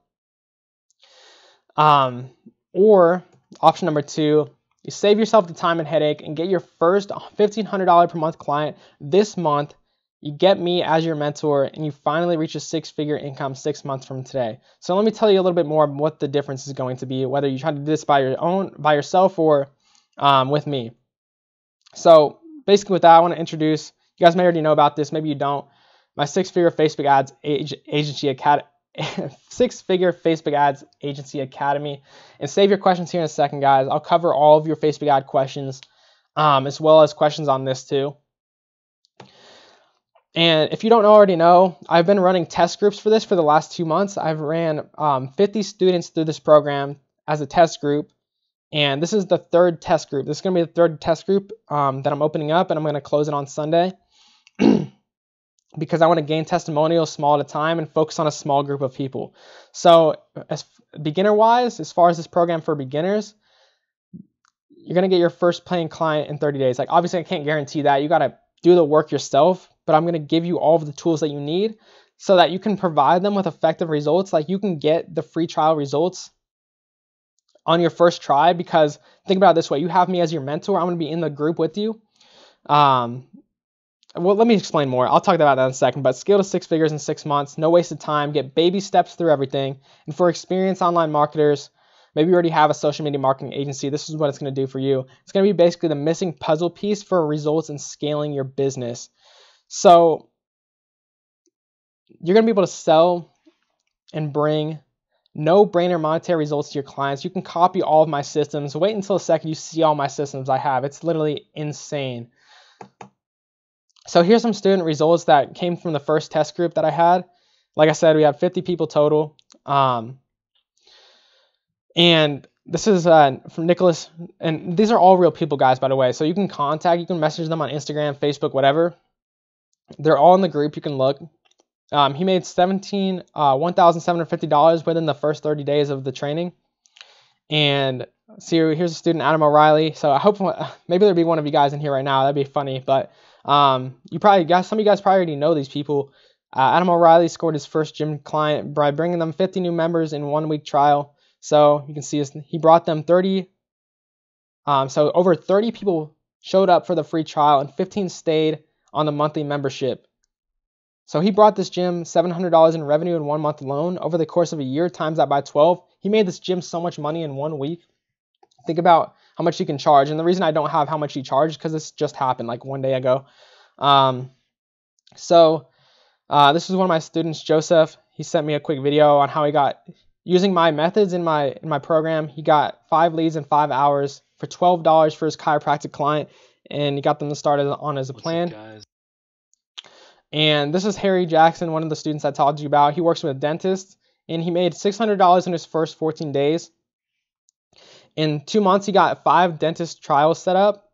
Or option number 2, you save yourself the time and headache and get your first $1,500 per month client this month. You get me as your mentor, and you finally reach a 6-figure income 6 months from today. So let me tell you a little bit more of what the difference is going to be, whether you try to do this by yourself or with me. So basically with that, I want to introduce, you guys may already know about this, maybe you don't, my 6-figure Facebook ads agency academy. 6-figure Facebook ads agency academy. And save your questions here in a second, guys. I'll cover all of your Facebook ad questions, as well as questions on this too. And if you don't already know, I've been running test groups for this for the last 2 months. I've ran 50 students through this program as a test group. And this is the 3rd test group. This is going to be the 3rd test group that I'm opening up, and I'm going to close it on Sunday because I want to gain testimonials small at a time and focus on a small group of people. So as beginner-wise, as far as this program for beginners, you're going to get your first paying client in 30 days. Like obviously I can't guarantee that. You got to do the work yourself, but I'm going to give you all of the tools that you need so that you can provide them with effective results. Like you can get the free trial results on your first try, because think about it this way. You have me as your mentor. I'm going to be in the group with you. Well, let me explain more. I'll talk about that in a second, but scale to 6 figures in 6 months, no wasted time, get baby steps through everything. And for experienced online marketers, maybe you already have a social media marketing agency, this is what it's going to do for you. It's going to be basically the missing puzzle piece for results in scaling your business. So you're going to be able to sell and bring no-brainer monetary results to your clients. You can copy all of my systems. Wait until a second you see all my systems I have. It's literally insane. So here's some student results that came from the first test group that I had. Like I said, we had 50 people total. And this is from Nicholas. And these are all real people, guys, by the way. So you can you can message them on Instagram, Facebook, whatever. They're all in the group. You can look. He made $1,750 within the first 30 days of the training. And see, here's a student, Adam O'Reilly. So I hope maybe there'll be one of you guys in here right now. That'd be funny. But some of you guys probably already know these people. Adam O'Reilly scored his first gym client by bringing them 50 new members in 1 week trial. So you can see he brought them 30. So over 30 people showed up for the free trial and 15 stayed on the monthly membership. So he brought this gym $700 in revenue in 1 month alone. Over the course of a year, times that by 12, he made this gym so much money in 1 week. Think about how much you can charge. And the reason I don't have how much he charged is because this just happened like 1 day ago. This is one of my students, Joseph. He sent me a quick video on how he got, using my methods in my program, he got 5 leads in 5 hours for $12 for his chiropractic client, and he got them to start on as a plan. Guys? And this is Harry Jackson, one of the students I talked to you about. He works with a dentist, and he made $600 in his first 14 days. In 2 months, he got 5 dentist trials set up,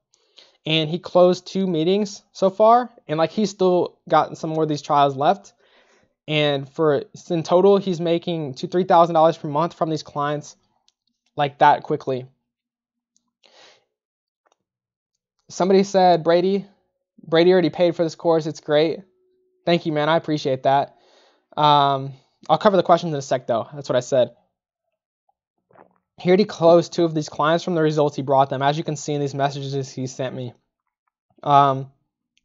and he closed 2 meetings so far, and like he's still got some more of these trials left. And in total, he's making $2,000 to $3,000 per month from these clients like that quickly. Somebody said, Brady already paid for this course. It's great. Thank you, man. I appreciate that. I'll cover the questions in a sec, though. That's what I said. Here he closed 2 of these clients from the results he brought them. As you can see in these messages he sent me.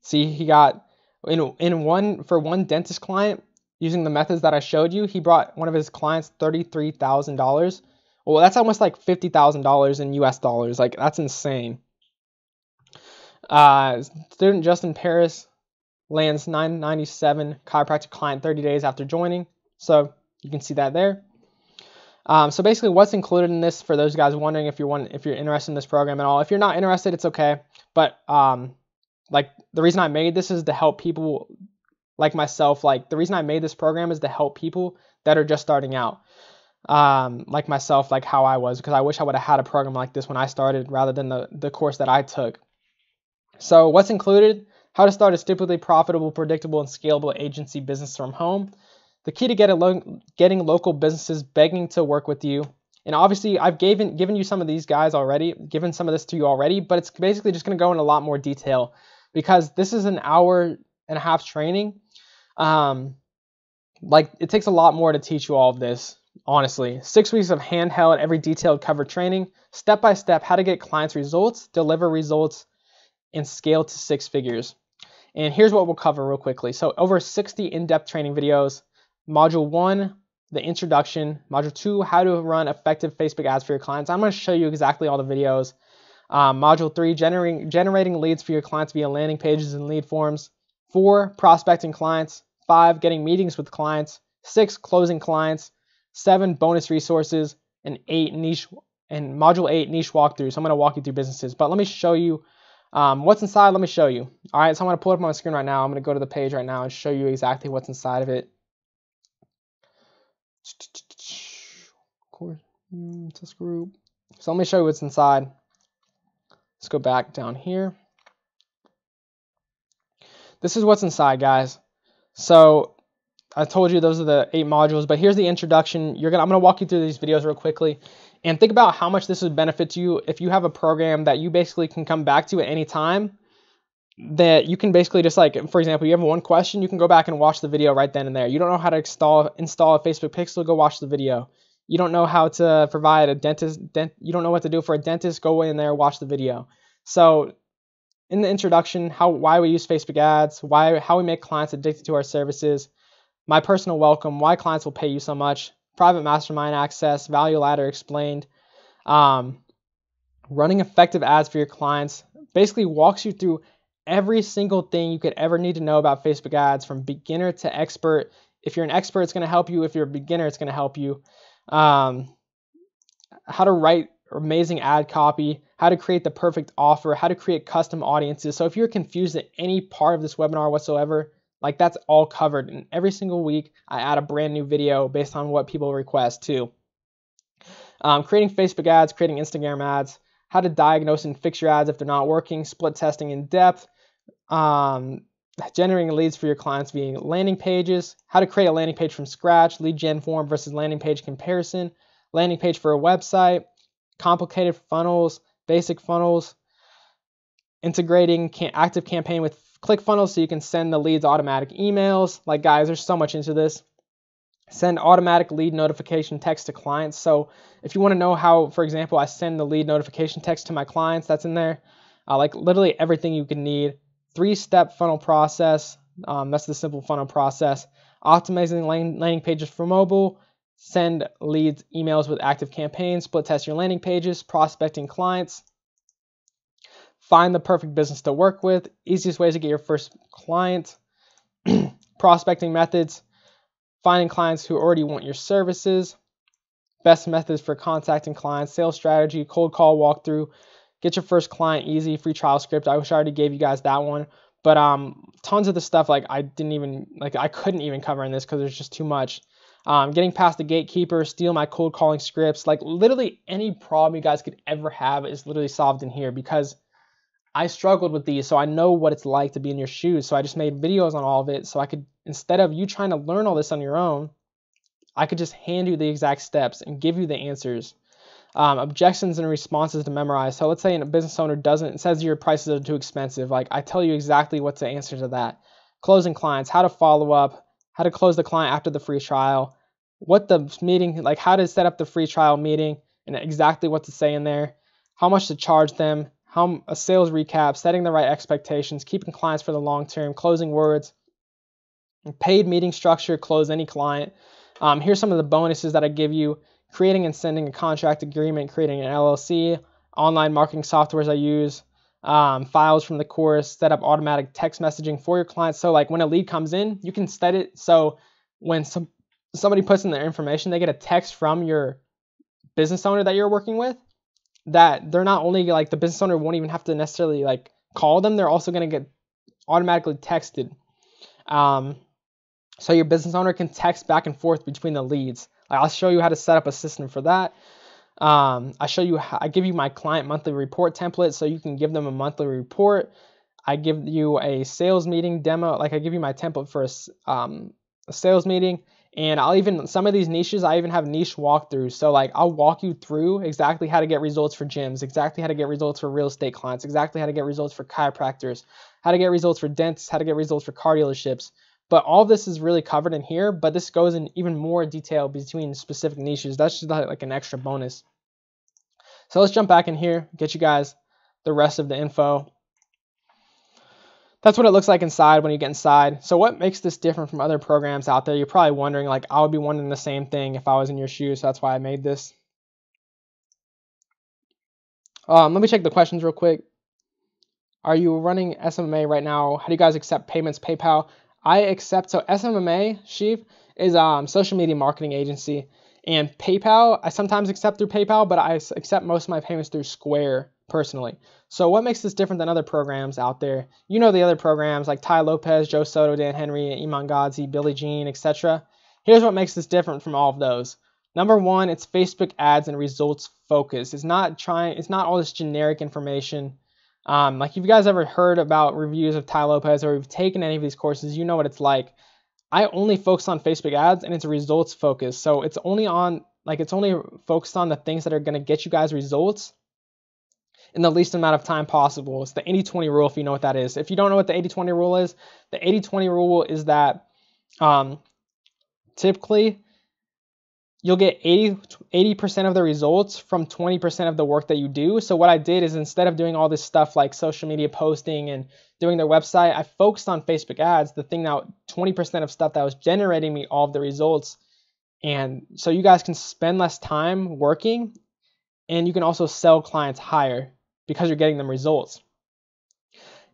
See, he got for one dentist client, using the methods that I showed you, he brought one of his clients $33,000. Well, that's almost like $50,000 in US dollars. Like, that's insane. Student Justin Paris lands $997 chiropractic client 30 days after joining. So you can see that there. So basically what's included in this, for those guys wondering if you're interested in this program at all. If you're not interested, it's okay. But like the reason I made this is to help people like myself. Like the reason I made this program is to help people that are just starting out. Like myself, like how I was, because I wish I would have had a program like this when I started rather than the course that I took. So what's included? How to start a stupidly profitable, predictable, and scalable agency business from home. The key to getting local businesses begging to work with you. And obviously, I've given you some of these guys already, given some of this to you already, but it's basically just going to go in a lot more detail because this is an hour and a half training. Like it takes a lot more to teach you all of this, honestly. 6 weeks of handheld, every detailed covered training, step-by-step, how to get clients results, deliver results, and scale to 6 figures. And here's what we'll cover real quickly. So over 60 in-depth training videos. Module 1, the introduction. Module 2, how to run effective Facebook ads for your clients. I'm going to show you exactly all the videos. Module 3, generating leads for your clients via landing pages and lead forms. 4, prospecting clients. 5, getting meetings with clients. 6, closing clients. 7, bonus resources. And Module 8, niche walkthrough. So I'm going to walk you through businesses. But let me show you what's inside. Let me show you. All right, so I'm going to pull it up on my screen right now. I'm going to go to the page right now and show you exactly what's inside of it. Course test group. So let me show you what's inside. Let's go back down here. This is what's inside, guys. So I told you those are the 8 modules, but here's the introduction. I'm gonna walk you through these videos real quickly and think about how much this would benefit you if you have a program that you basically can come back to at any time. That you can basically just, like, for example, you have one question, you can go back and watch the video right then and there. You don't know how to install a Facebook Pixel, go watch the video. You don't know how to provide a dentist, you don't know what to do for a dentist, go in there, watch the video. So in the introduction, why we use Facebook ads, how we make clients addicted to our services, my personal welcome, why clients will pay you so much, private mastermind access, value ladder explained, running effective ads for your clients, basically walks you through every single thing you could ever need to know about Facebook ads, from beginner to expert. If you're an expert, it's going to help you. If you're a beginner, it's going to help you. How to write amazing ad copy, how to create the perfect offer, how to create custom audiences. So if you're confused at any part of this webinar whatsoever, like, that's all covered. And every single week, I add a brand new video based on what people request too. Creating Facebook ads, creating Instagram ads, how to diagnose and fix your ads if they're not working, split testing in depth, generating leads for your clients via landing pages, how to create a landing page from scratch, lead gen form versus landing page comparison, landing page for a website, complicated funnels, basic funnels, integrating active campaign with ClickFunnels so you can send the leads automatic emails. Like, guys, there's so much into this. Send automatic lead notification text to clients. So if you want to know how, for example, I send the lead notification text to my clients, that's in there. Like, literally everything you can need. 3-step funnel process. That's the simple funnel process. Optimizing landing pages for mobile. Send leads emails with active campaigns. Split test your landing pages. Prospecting clients. Find the perfect business to work with. Easiest ways to get your first client. Prospecting methods. Finding clients who already want your services. Best methods for contacting clients. Sales strategy. Cold call walkthrough. Get your first client easy. Free trial script. I wish I already gave you guys that one. But tons of the stuff, like, I couldn't even cover in this because there's just too much. Getting past the gatekeeper. Steal my cold calling scripts. Like, literally any problem you guys could ever have is literally solved in here, because I struggled with these, so I know what it's like to be in your shoes. So I just made videos on all of it, so I could, instead of you trying to learn all this on your own, I could just hand you the exact steps and give you the answers. Objections and responses to memorize. So let's say a business owner says your prices are too expensive. Like, I tell you exactly what to answer to that. Closing clients, how to follow up, how to close the client after the free trial, what the meeting, like how to set up the free trial meeting and exactly what to say in there, how much to charge them, a sales recap, setting the right expectations, keeping clients for the long term, closing words, paid meeting structure, close any client. Here's some of the bonuses that I give you: creating and sending a contract agreement, creating an LLC, online marketing softwares I use, files from the course, set up automatic text messaging for your clients. So like when a lead comes in, you can set it so when somebody puts in their information, they get a text from your business owner that you're working with, that they're not only, like, the business owner won't even have to necessarily like call them, they're also going to get automatically texted. So your business owner can text back and forth between the leads. I'll show you how to set up a system for that. I give you my client monthly report template so you can give them a monthly report. I give you a sales meeting demo. Like, I give you my template for a sales meeting. And some of these niches, I even have niche walkthroughs. So like, I'll walk you through exactly how to get results for gyms, exactly how to get results for real estate clients, exactly how to get results for chiropractors, how to get results for dentists, how to get results for car dealerships. But all this is really covered in here, but this goes in even more detail between specific niches. That's just like an extra bonus. So let's jump back in here, get you guys the rest of the info. That's what it looks like inside when you get inside. So what makes this different from other programs out there? You're probably wondering, like, I would be wondering the same thing if I was in your shoes. So that's why I made this. Let me check the questions real quick. Are you running SMMA right now? How do you guys accept payments? PayPal? I accept. So SMMA, Sheep, is social media marketing agency. And PayPal, I sometimes accept through PayPal, but I accept most of my payments through Square personally. So what makes this different than other programs out there? You know the other programs like Ty Lopez, Joe Soto, Dan Henry, Iman Gadzhi, Billie Jean, etc. Here's what makes this different from all of those. Number one, it's Facebook ads and results focused. It's not all this generic information. Like, if you guys ever heard about reviews of Ty Lopez or you've taken any of these courses, you know what it's like. I only focus on Facebook ads and it's results focused. So it's only focused on the things that are going to get you guys results in the least amount of time possible. It's the 80-20 rule, if you know what that is. If you don't know what the 80-20 rule is, the 80-20 rule is that typically you'll get 80% of the results from 20% of the work that you do. So what I did is, instead of doing all this stuff like social media posting and doing their website, I focused on Facebook ads, the thing that 20% of stuff that was generating me all of the results. And so you guys can spend less time working, and you can also sell clients higher because you're getting them results.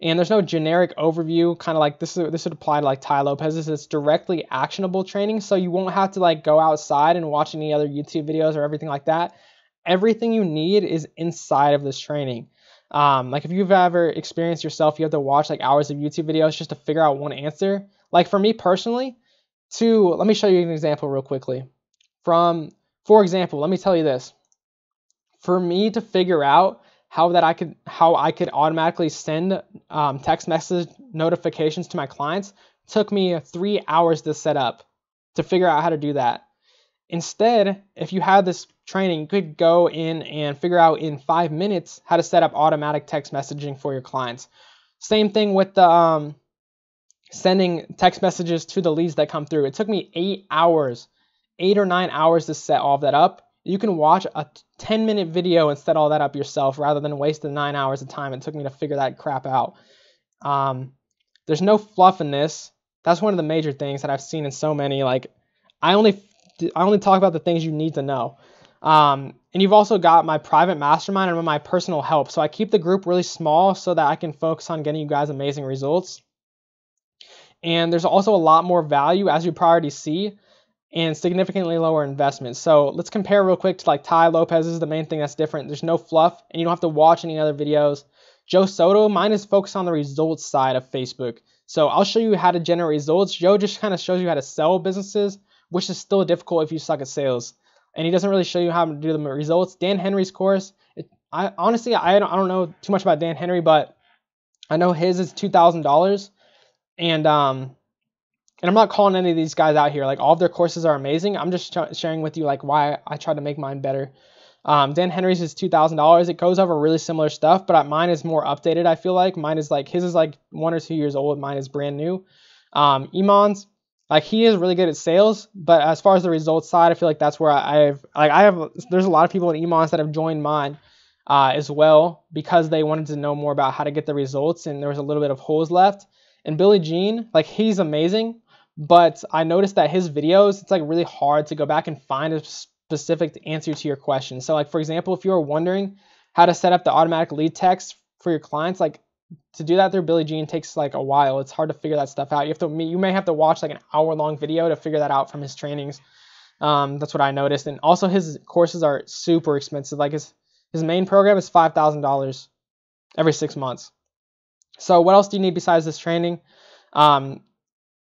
And there's no generic overview, kind of like this would apply to like Tai Lopez's. It's directly actionable training, so you won't have to like go outside and watch any other YouTube videos or everything like that. Everything you need is inside of this training. Like if you've ever experienced yourself, you have to watch like hours of YouTube videos just to figure out one answer. Like for me personally, let me show you an example real quickly. For example, let me tell you this. For me to figure out how I could automatically send text message notifications to my clients took me 3 hours to set up to figure out how to do that. Instead, if you had this training, you could go in and figure out in 5 minutes how to set up automatic text messaging for your clients. Same thing with the sending text messages to the leads that come through. It took me 8 or 9 hours to set all of that up. You can watch a 10-minute video and set all that up yourself rather than waste the 9 hours of time it took me to figure that crap out. There's no fluff in this. That's one of the major things that I've seen in so many. Like I only talk about the things you need to know. And you've also got my private mastermind and my personal help. So I keep the group really small so that I can focus on getting you guys amazing results. And there's also a lot more value, as you probably see, and significantly lower investment. So let's compare real quick to like Tai Lopez's. The main thing that's different, there's no fluff and you don't have to watch any other videos. Joe Soto, mine is focused on the results side of Facebook. So I'll show you how to generate results. Joe just kind of shows you how to sell businesses, which is still difficult if you suck at sales. And he doesn't really show you how to do the results. Dan Henry's course, I honestly don't know too much about Dan Henry, but I know his is $2,000. And I'm not calling any of these guys out here. Like all of their courses are amazing. I'm just sharing with you like why I try to make mine better. Dan Henry's is $2,000. It goes over really similar stuff, but mine is more updated. I feel like mine is like his is like 1 or 2 years old. Mine is brand new. Iman's, like he is really good at sales, but as far as the results side, I feel like that's where there's a lot of people in Iman's that have joined mine as well because they wanted to know more about how to get the results, and there was a little bit of holes left. And Billy Jean, like he's amazing. But I noticed that his videos, it's like really hard to go back and find a specific answer to your question. So like, for example, if you were wondering how to set up the automatic lead text for your clients, like to do that through Billy Jean takes like a while. It's hard to figure that stuff out. You may have to watch like an hour-long video to figure that out from his trainings. That's what I noticed. And also his courses are super expensive. Like his main program is $5,000 every 6 months. So what else do you need besides this training?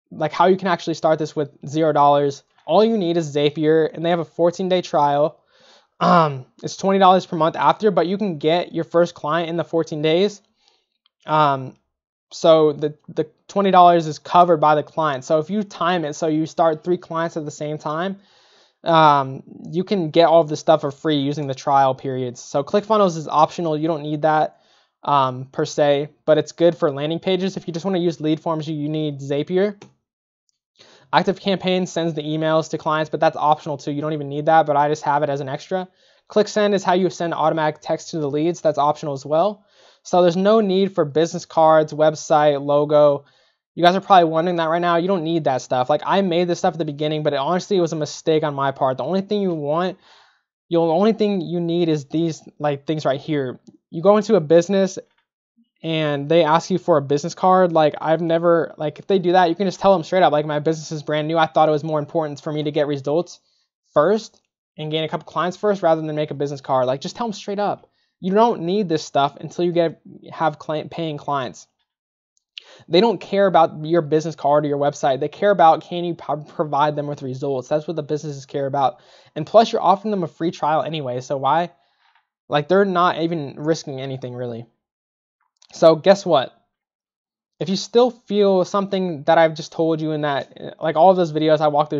Like how you can actually start this with $0. All you need is Zapier, and they have a 14-day trial. It's $20 per month after, but you can get your first client in the 14 days. So the $20 is covered by the client. So if you time it so you start 3 clients at the same time, you can get all of this stuff for free using the trial periods. So ClickFunnels is optional. You don't need that per se, but it's good for landing pages. If you just want to use lead forms, you need Zapier. ActiveCampaign sends the emails to clients, but that's optional too. You don't even need that, but I just have it as an extra. ClickSend is how you send automatic text to the leads. That's optional as well. So there's no need for business cards, website, logo. You guys are probably wondering that right now. You don't need that stuff. Like I made this stuff at the beginning, but honestly, it was a mistake on my part. The only thing you need is these like things right here. You go into a business and they ask you for a business card. Like if they do that, you can just tell them straight up, like my business is brand new. I thought it was more important for me to get results first and gain a couple clients first rather than make a business card. Like just tell them straight up. You don't need this stuff until you have paying clients. They don't care about your business card or your website. They care about, can you provide them with results? That's what the businesses care about. And plus you're offering them a free trial anyway. So why? Like they're not even risking anything really. So guess what? If you still feel something that I've just told you in that, like all of those videos I walked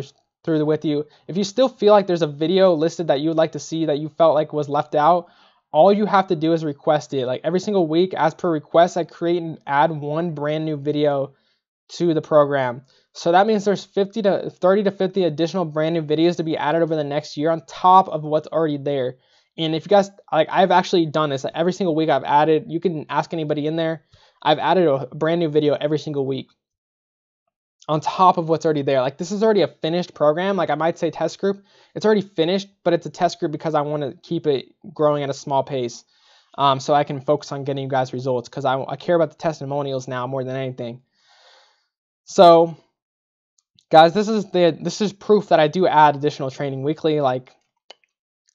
through with you, if you still feel like there's a video listed that you would like to see that you felt like was left out, all you have to do is request it. Like every single week, as per request, I create and add 1 brand new video to the program. So that means there's 30 to 50 additional brand new videos to be added over the next year on top of what's already there. And if you guys, like I've actually done this, every single week I've added, you can ask anybody in there, I've added a brand new video every single week on top of what's already there. Like this is already a finished program. Like I might say test group, it's already finished, but it's a test group because I want to keep it growing at a small pace. so I can focus on getting you guys results, because I care about the testimonials now more than anything. So guys, this is proof that I do add additional training weekly. Like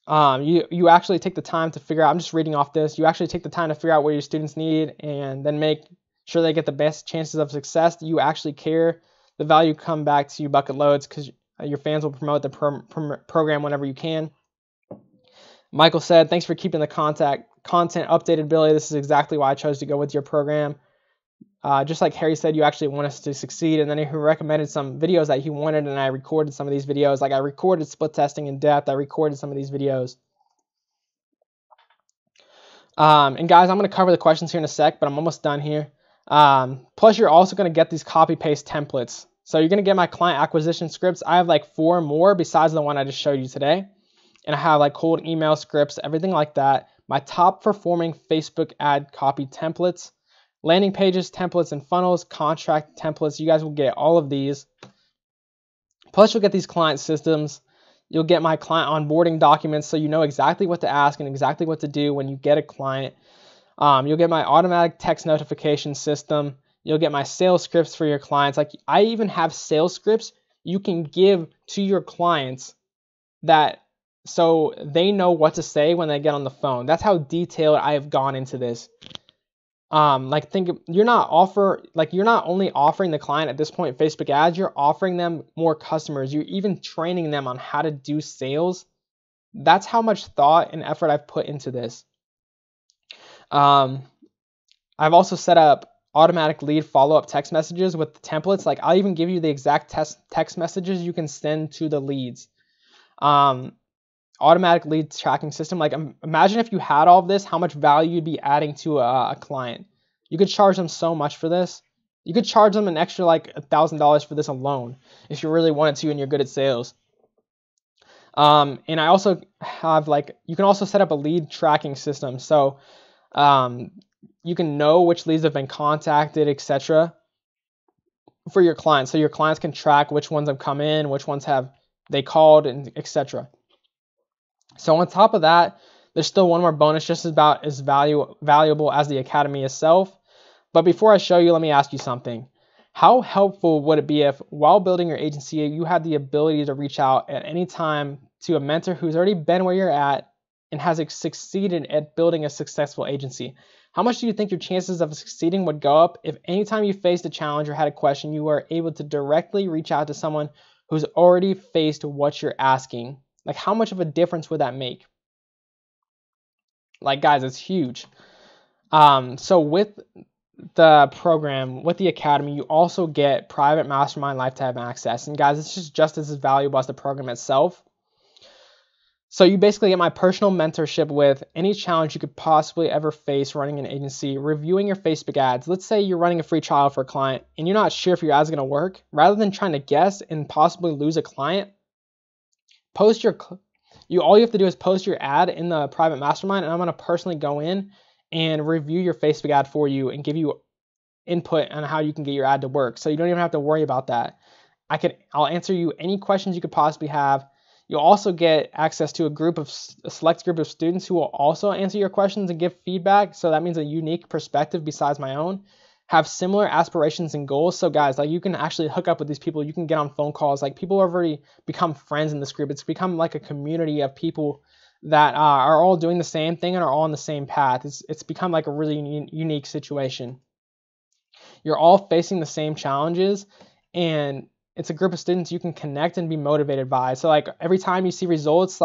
you actually take the time to figure out, I'm just reading off this, you actually take the time to figure out what your students need and then make sure they get the best chances of success. You actually care. The value come back to you bucket loads, because your fans will promote the program whenever you can. Michael said, thanks for keeping the content updated, Billy. This is exactly why I chose to go with your program. Just like Harry said, you actually want us to succeed. And then he recommended some videos that he wanted, and I recorded some of these videos. Like I recorded split testing in depth. I recorded some of these videos. And guys, I'm going to cover the questions here in a sec, but I'm almost done here. Plus, you're also going to get these copy-paste templates. So you're going to get my client acquisition scripts. I have like 4 more besides the one I just showed you today. And I have like cold email scripts, everything like that. My top performing Facebook ad copy templates, landing pages, templates and funnels, contract templates. You guys will get all of these. Plus, you'll get these client systems. You'll get my client onboarding documents, so you know exactly what to ask and exactly what to do when you get a client. You'll get my automatic text notification system. You'll get my sales scripts for your clients. Like I even have sales scripts you can give to your clients that so they know what to say when they get on the phone. That's how detailed I have gone into this. Like you're not only offering the client at this point Facebook ads, you're offering them more customers. You're even training them on how to do sales. That's how much thought and effort I've put into this. I've also set up automatic lead follow-up text messages with the templates. Like I'll even give you the exact text messages you can send to the leads. Automatic lead tracking system. Like imagine if you had all of this, how much value you'd be adding to a client. You could charge them so much for this. You could charge them an extra like $1,000 for this alone if you really wanted to and you're good at sales. And I also have you can also set up a lead tracking system. So you can know which leads have been contacted, etc. for your clients. So your clients can track which ones have come in, which ones have they called, and etc. So on top of that, there's still one more bonus just about as valuable as the academy itself. But before I show you, let me ask you something. How helpful would it be if while building your agency, you had the ability to reach out at any time to a mentor who's already been where you're at and has succeeded at building a successful agency? How much do you think your chances of succeeding would go up if anytime you faced a challenge or had a question, you were able to directly reach out to someone who's already faced what you're asking? Like how much of a difference would that make? Like guys, it's huge. So with the program, with the academy, you also get private mastermind lifetime access. And guys, it's just as valuable as the program itself. So you basically get my personal mentorship with any challenge you could possibly ever face running an agency, reviewing your Facebook ads. Let's say you're running a free trial for a client and you're not sure if your ad's going to work. Rather than trying to guess and possibly lose a client, all you have to do is post your ad in the private mastermind, and I'm going to personally go in and review your Facebook ad for you and give you input on how you can get your ad to work. So you don't even have to worry about that. I'll answer you any questions you could possibly have. You'll also get access to a select group of students who will also answer your questions and give feedback. So that means a unique perspective besides my own. Have similar aspirations and goals. So guys, you can actually hook up with these people. You can get on phone calls. People have already become friends in this group. It's become like a community of people that are all doing the same thing and are all on the same path. It's become like a really unique situation. You're all facing the same challenges, and it's a group of students you can connect and be motivated by. So every time you see results,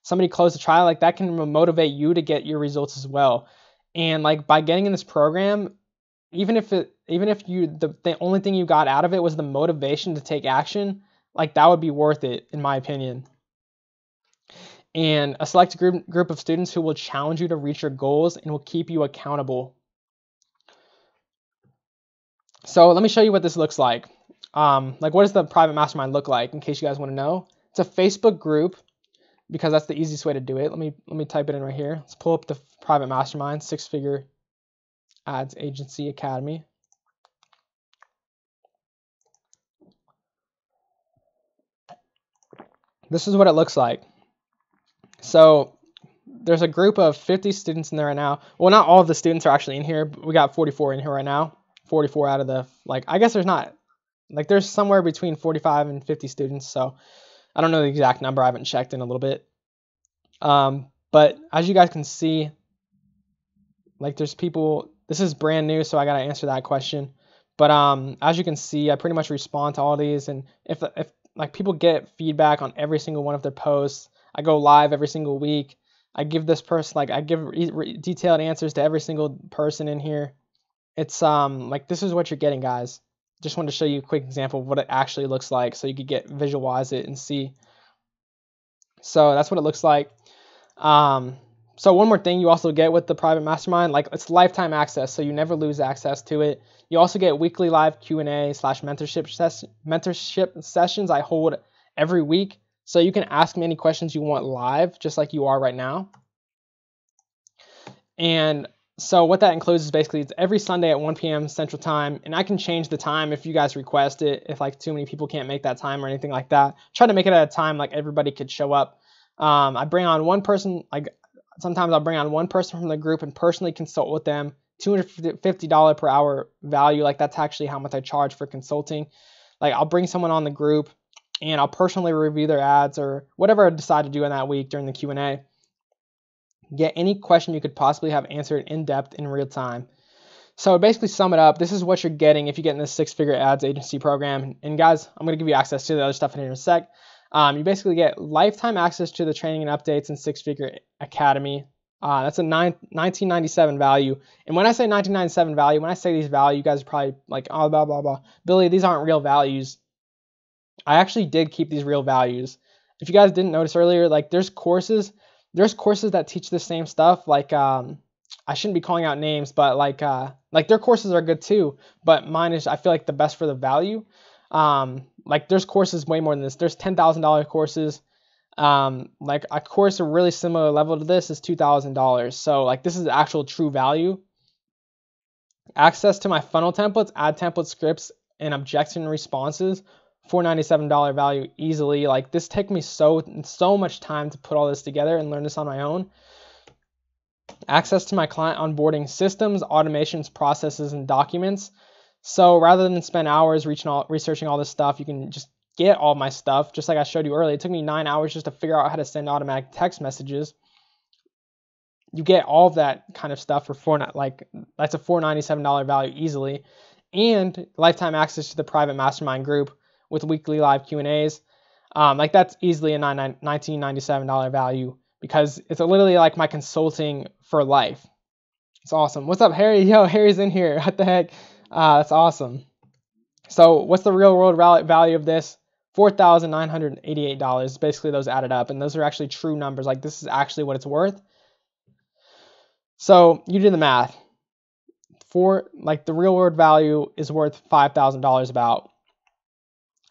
somebody close a trial, that can motivate you to get your results as well. And by getting in this program, even if the only thing you got out of it was the motivation to take action, that would be worth it in my opinion. And a select group of students who will challenge you to reach your goals and will keep you accountable. So let me show you what this looks like. What does the private mastermind look like, in case you guys want to know? It's a Facebook group, because that's the easiest way to do it. Let me type it in right here. Let's pull up the private mastermind, 6-figure ads agency academy. This is what it looks like. So there's a group of 50 students in there right now. Well, not all of the students are actually in here, but we got 44 in here right now. 44 out of the, like, I guess there's not, like, there's somewhere between 45 and 50 students. So I don't know the exact number. I haven't checked in a little bit. But as you guys can see, like, there's people, this is brand new, so I got to answer that question. But as you can see, I pretty much respond to all these. And if like people get feedback on every single one of their posts, I go live every single week. I give this person, like, I give detailed answers to every single person in here. It's like, this is what you're getting, guys. Just wanted to show you a quick example of what it actually looks like so you could visualize it and see. So that's what it looks like. So one more thing you also get with the private mastermind, like, it's lifetime access, so you never lose access to it. You also get weekly live Q&A/mentorship sessions I hold every week. So you can ask me any questions you want live, just like you are right now. And so what that includes is basically it's every Sunday at 1 p.m. Central Time, and I can change the time if you guys request it, if like too many people can't make that time or anything like that. Try to make it at a time like everybody could show up. I bring on one person, like sometimes I'll bring on one person from the group and personally consult with them. $250 per hour value, like that's actually how much I charge for consulting. Like, I'll bring someone on the group and I'll personally review their ads or whatever I decide to do in that week during the Q&A. Get any question you could possibly have answered in depth in real time. So basically sum it up, this is what you're getting if you get in this 6-figure ads agency program. And guys, I'm going to give you access to the other stuff in here in a sec. You basically get lifetime access to the training and updates in 6-figure academy. That's a $19.97 value. And when I say $19.97 value, when I say these value, you guys are probably like, oh, blah, blah, blah. Billy, these aren't real values. I actually did keep these real values. If you guys didn't notice earlier, like there's courses that teach the same stuff. Like, I shouldn't be calling out names, but like their courses are good too. But mine is, I feel like, the best for the value. Like there's courses way more than this. There's $10,000 courses. Like a course a really similar level to this is $2,000. So like this is actual true value. Access to my funnel templates, ad template scripts, and objection responses, $497 value easily. Like this took me so much time to put all this together and learn this on my own. Access to my client onboarding systems, automations, processes, and documents. So rather than spend hours researching all this stuff, you can just get all my stuff. Just like I showed you earlier, it took me 9 hours just to figure out how to send automatic text messages. You get all of that kind of stuff for that's a $497 value easily, and lifetime access to the private mastermind group with weekly live Q&As. Like that's easily a $1997 value because it's literally like my consulting for life. It's awesome. What's up, Harry? Yo, Harry's in here. What the heck? That's awesome. So what's the real world value of this? $4,988. Basically those added up, and those are actually true numbers. Like this is actually what it's worth. So you do the math. Like the real world value is worth $5,000 about.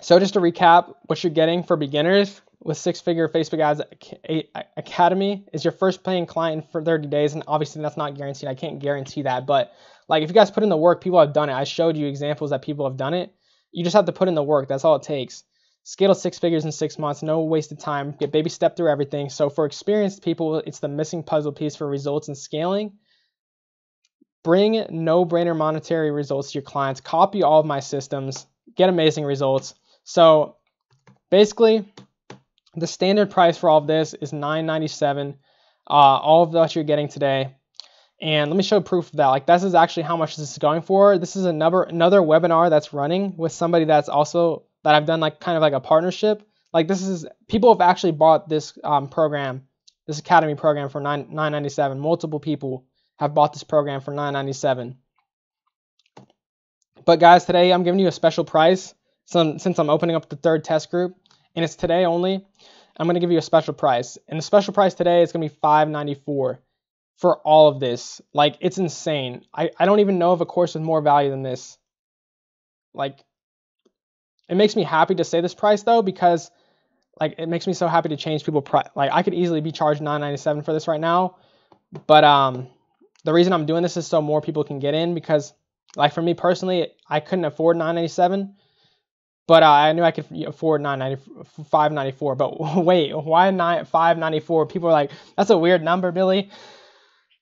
So just to recap, what you're getting for beginners with 6-figure Facebook Ads Academy is your first paying client for 30 days. And obviously that's not guaranteed. I can't guarantee that. But like if you guys put in the work, people have done it. I showed you examples that people have done it. You just have to put in the work. That's all it takes. Scale to 6 figures in 6 months. No wasted time. Get baby step through everything. So for experienced people, it's the missing puzzle piece for results and scaling. Bring no-brainer monetary results to your clients. Copy all of my systems. Get amazing results. So basically, the standard price for all of this is $997. All of what you're getting today. And let me show proof of that. Like this is actually how much this is going for. This is another webinar that's running with somebody that's also that I've done like kind of like a partnership. Like this is people have actually bought this program, this academy program for $997. Multiple people have bought this program for $997. But guys, today I'm giving you a special price. Since I'm opening up the 3rd test group, and it's today only, I'm going to give you a special price. And the special price today is going to be $594 for all of this. Like, it's insane. I don't even know of a course with more value than this. Like, it makes me happy to say this price, though, because, like, it makes me so happy to change people. Like, I could easily be charged $997 for this right now. But the reason I'm doing this is so more people can get in because, like, for me personally, I couldn't afford $997. But I knew I could afford $594. But wait, why $594? People are like, that's a weird number, Billy.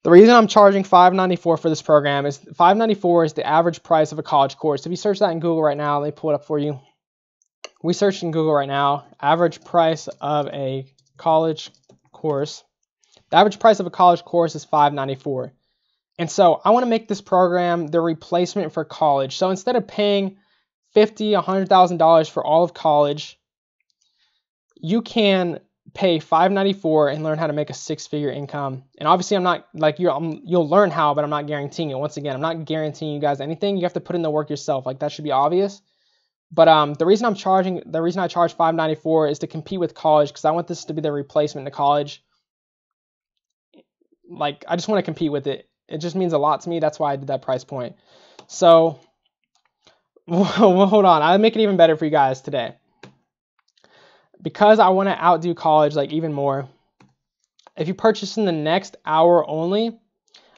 The reason I'm charging $594 for this program is $594 is the average price of a college course. If you search that in Google right now, let me pull it up for you. We searched in Google right now, average price of a college course. The average price of a college course is $594. And so I want to make this program the replacement for college. So instead of paying $50,000, $100,000 for all of college, you can pay $594 and learn how to make a six-figure income. And obviously I'm not like you'll learn how, but I'm not guaranteeing it. Once again, I'm not guaranteeing you guys anything. You have to put in the work yourself. Like, that should be obvious. But the reason I charge $594 is to compete with college, because I want this to be the replacement to college. Like, I just want to compete with it. It just means a lot to me. That's why I did that price point. So, well, hold on. I'll make it even better for you guys today. Because I want to outdo college, like, even more. If you purchase in the next hour only,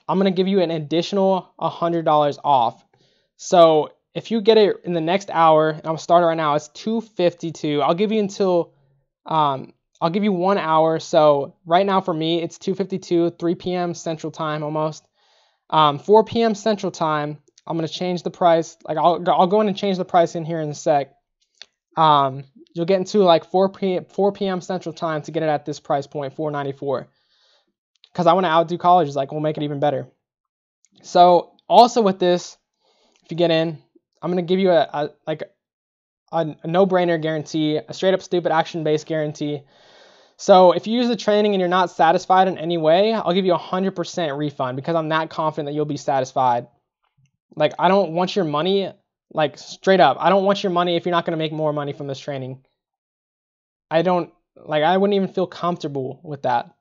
I'm going to give you an additional $100 off. So if you get it in the next hour, and I'm starting right now, it's $252. I'll give you until, I'll give you 1 hour. So right now for me, it's $252, 3 p.m. Central Time almost. 4 p.m. Central Time, I'm going to change the price. Like, I'll go in and change the price in here in a sec. You'll get into like 4 p.m. Central Time to get it at this price point, $494. Because I want to outdo colleges. Like, we'll make it even better. So also with this, if you get in, I'm going to give you a no-brainer guarantee, a straight-up stupid action-based guarantee. So if you use the training and you're not satisfied in any way, I'll give you 100% refund, because I'm that confident that you'll be satisfied. Like, I don't want your money, like, straight up. I don't want your money if you're not going to make more money from this training. I wouldn't even feel comfortable with that.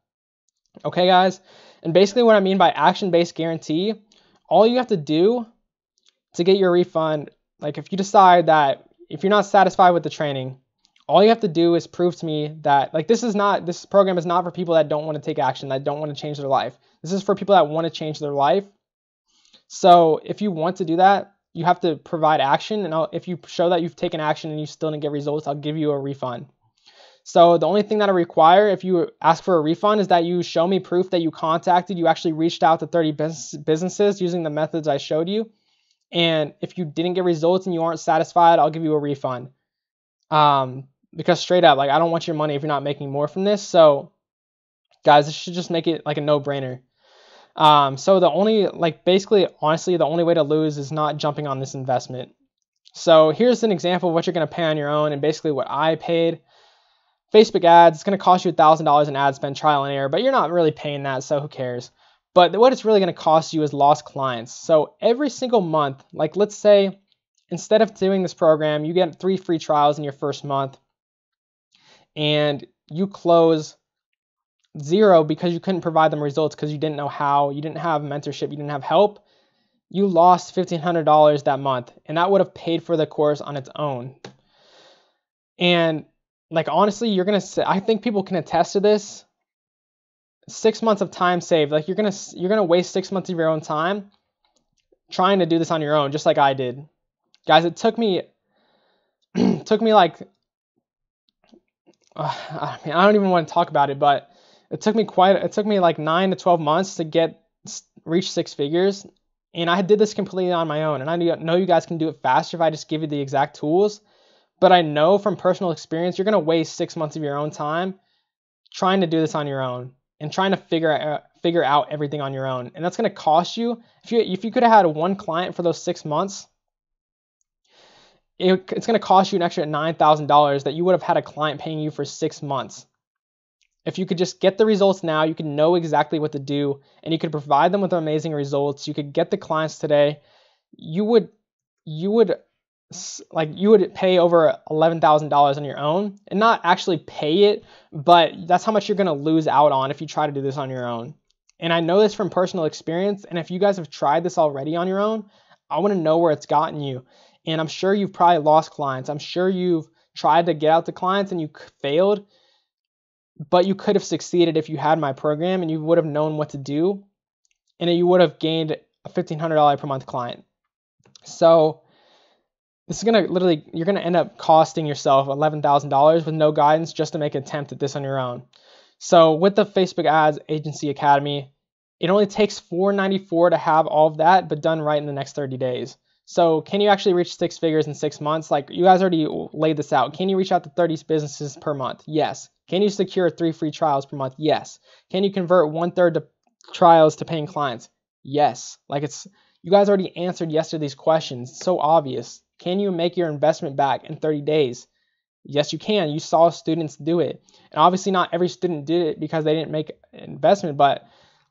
Okay, guys? And basically what I mean by action-based guarantee, all you have to do to get your refund, like, if you decide that if you're not satisfied with the training, all you have to do is prove to me that, like, this program is not for people that don't want to take action, that don't want to change their life. This is for people that want to change their life. So if you want to do that, you have to provide action. And if you show that you've taken action and you still didn't get results, I'll give you a refund. So the only thing that I require if you ask for a refund is that you show me proof that you actually reached out to 30 businesses using the methods I showed you. And if you didn't get results and you aren't satisfied, I'll give you a refund. Because straight up, like, I don't want your money if you're not making more from this. So guys, this should just make it like a no-brainer. So the only, like, basically, honestly, the only way to lose is not jumping on this investment. So here's an example of what you're going to pay on your own, and basically what I paid. Facebook ads, it's going to cost you $1,000 in ad spend, trial and error, but you're not really paying that, so who cares? But what it's really going to cost you is lost clients. So every single month, like, let's say instead of doing this program, you get 3 free trials in your first month and you close 0 because you couldn't provide them results because you didn't know how, you didn't have mentorship, you didn't have help. You lost $1,500 that month, and that would have paid for the course on its own. And, like, honestly, I think people can attest to this. 6 months of time saved. Like, you're gonna waste 6 months of your own time trying to do this on your own, just like I did. Guys, it took me like, I mean, I don't even want to talk about it, but it took me like 9 to 12 months to reach 6 figures. And I did this completely on my own. And I know you guys can do it faster if I just give you the exact tools. But I know from personal experience, you're going to waste 6 months of your own time trying to do this on your own and trying to figure out everything on your own. And that's going to cost you, if you could have had 1 client for those 6 months, it's going to cost you an extra $9,000 that you would have had a client paying you for 6 months. If you could just get the results now, you could know exactly what to do, and you could provide them with amazing results. You could get the clients today. You would pay over $11,000 on your own, and not actually pay it, but that's how much you're going to lose out on if you try to do this on your own. And I know this from personal experience. And if you guys have tried this already on your own, I want to know where it's gotten you. And I'm sure you've probably lost clients. I'm sure you've tried to get out to clients and you failed, but you could have succeeded if you had my program and you would have known what to do, and you would have gained a $1,500 per month client. So this is going to literally, you're going to end up costing yourself $11,000 with no guidance just to make an attempt at this on your own. So with the Facebook Ads Agency Academy, it only takes $494 to have all of that, but done right in the next 30 days. So can you actually reach 6 figures in 6 months? Like, you guys already laid this out. Can you reach out to 30 businesses per month? Yes. Can you secure 3 free trials per month? Yes. Can you convert 1/3 to trials to paying clients? Yes. Like, you guys already answered yes to these questions. It's so obvious. Can you make your investment back in 30 days? Yes, you can. You saw students do it. And obviously not every student did it because they didn't make an investment, but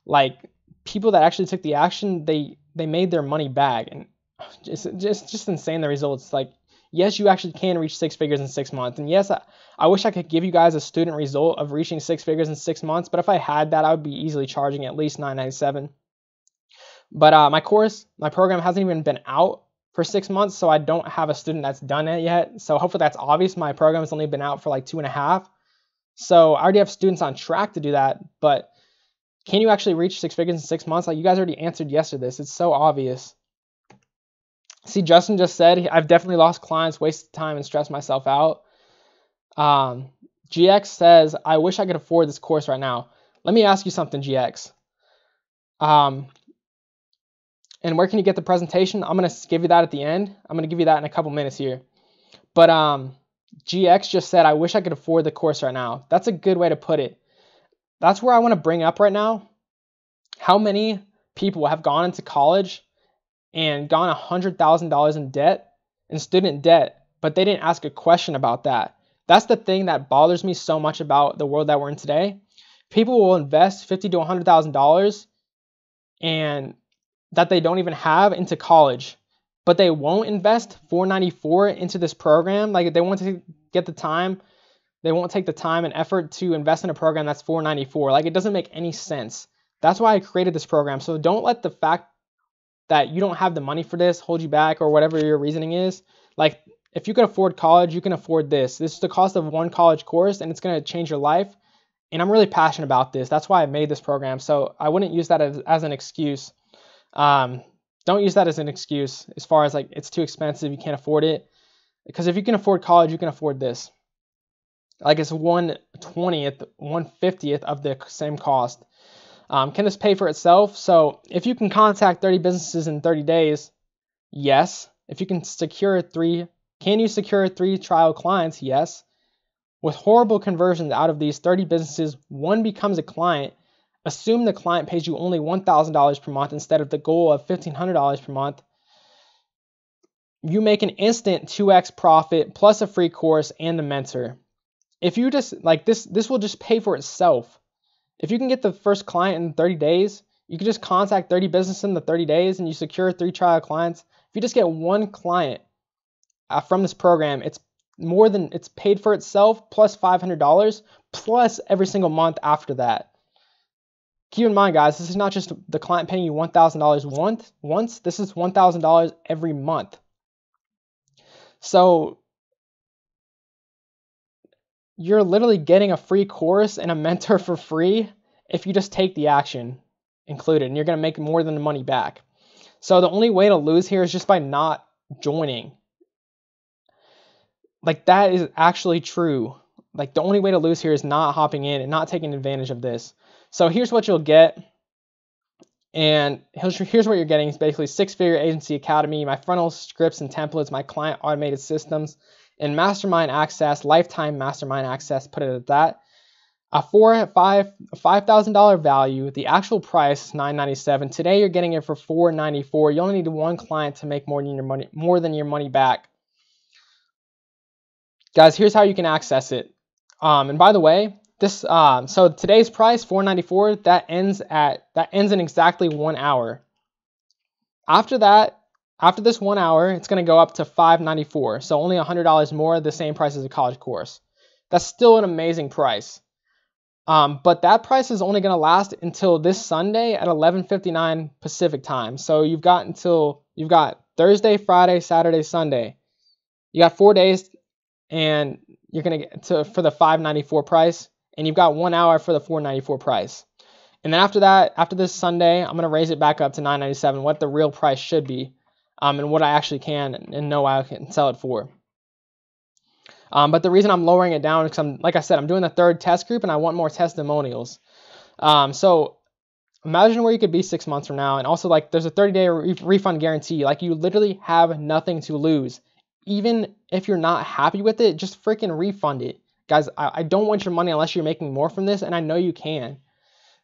like, people that actually took the action, they made their money back. And just insane, the results. Like, yes, you actually can reach 6 figures in 6 months. And yes, I wish I could give you guys a student result of reaching 6 figures in 6 months, but if I had that, I would be easily charging at least $997. But my program hasn't even been out for 6 months, so I don't have a student that's done it yet. So hopefully that's obvious. My program has only been out for like 2.5. So I already have students on track to do that, but can you actually reach 6 figures in 6 months? Like, you guys already answered yes to this. It's so obvious. See, Justin just said, I've definitely lost clients, wasted time, and stressed myself out. GX says, I wish I could afford this course right now. Let me ask you something, GX. And where can you get the presentation? I'm going to give you that at the end. I'm going to give you that in a couple minutes here. But GX just said, I wish I could afford the course right now. That's a good way to put it. That's where I want to bring up right now. How many people have gone into college and gone $100,000 in debt, in student debt, but they didn't ask a question about that? That's the thing that bothers me so much about the world that we're in today. People will invest $50,000 to $100,000 and that they don't even have into college, but they won't invest $494 into this program. Like, they won't get the time. They won't take the time and effort to invest in a program that's $494. Like, it doesn't make any sense. That's why I created this program. So don't let the fact that you don't have the money for this hold you back, or whatever your reasoning is. Like, if you can afford college, you can afford this. This is the cost of one college course, and it's going to change your life. And I'm really passionate about this. That's why I made this program. So I wouldn't use that as an excuse. Don't use that as an excuse as far as like, it's too expensive, you can't afford it. Because if you can afford college, you can afford this. Like, it's 1/20th, 1/50th of the same cost. Can this pay for itself? So if you can contact 30 businesses in 30 days, yes. If you can secure 3, can you secure 3 trial clients? Yes. With horrible conversions out of these 30 businesses, 1 becomes a client. Assume the client pays you only $1,000 per month instead of the goal of $1,500 per month. You make an instant 2x profit plus a free course and a mentor. If you just, like, this will just pay for itself. If you can get the first client in 30 days, you can just contact 30 businesses in the 30 days and you secure 3 trial clients. If you just get 1 client from this program, it's paid for itself plus $500 plus every single month after that. Keep in mind, guys, this is not just the client paying you $1,000 once. This is $1,000 every month. So you're literally getting a free course and a mentor for free if you just take the action included, and you're going to make more than the money back. So the only way to lose here is just by not joining. Like, that is actually true. Like, the only way to lose here is not hopping in and not taking advantage of this. So here's what you'll get. And here's what you're getting. It's basically 6-figure agency academy, my funnel scripts and templates, my client automated systems, and mastermind access, lifetime mastermind access, put it at that. A $5,000 value. The actual price is $997. Today you're getting it for $494. You only need 1 client to make more than your money back. Guys, here's how you can access it. And by the way, this so today's price $494. That ends in exactly 1 hour. After this 1 hour, it's going to go up to $594. So only $100 more, the same price as a college course. That's still an amazing price. But that price is only going to last until this Sunday at 11:59 Pacific time. So you've got Thursday, Friday, Saturday, Sunday. You got 4 days, and you're going to get for the $594 price, and you've got 1 hour for the $494 price. And then after this Sunday, I'm going to raise it back up to $997, what the real price should be. and what I actually can and know I can sell it for. But the reason I'm lowering it down is because like I said, I'm doing the 3rd test group and I want more testimonials. So imagine where you could be 6 months from now. And also, like, there's a 30-day refund guarantee. Like, you literally have nothing to lose. Even if you're not happy with it, just freaking refund it. Guys, I don't want your money unless you're making more from this, and I know you can.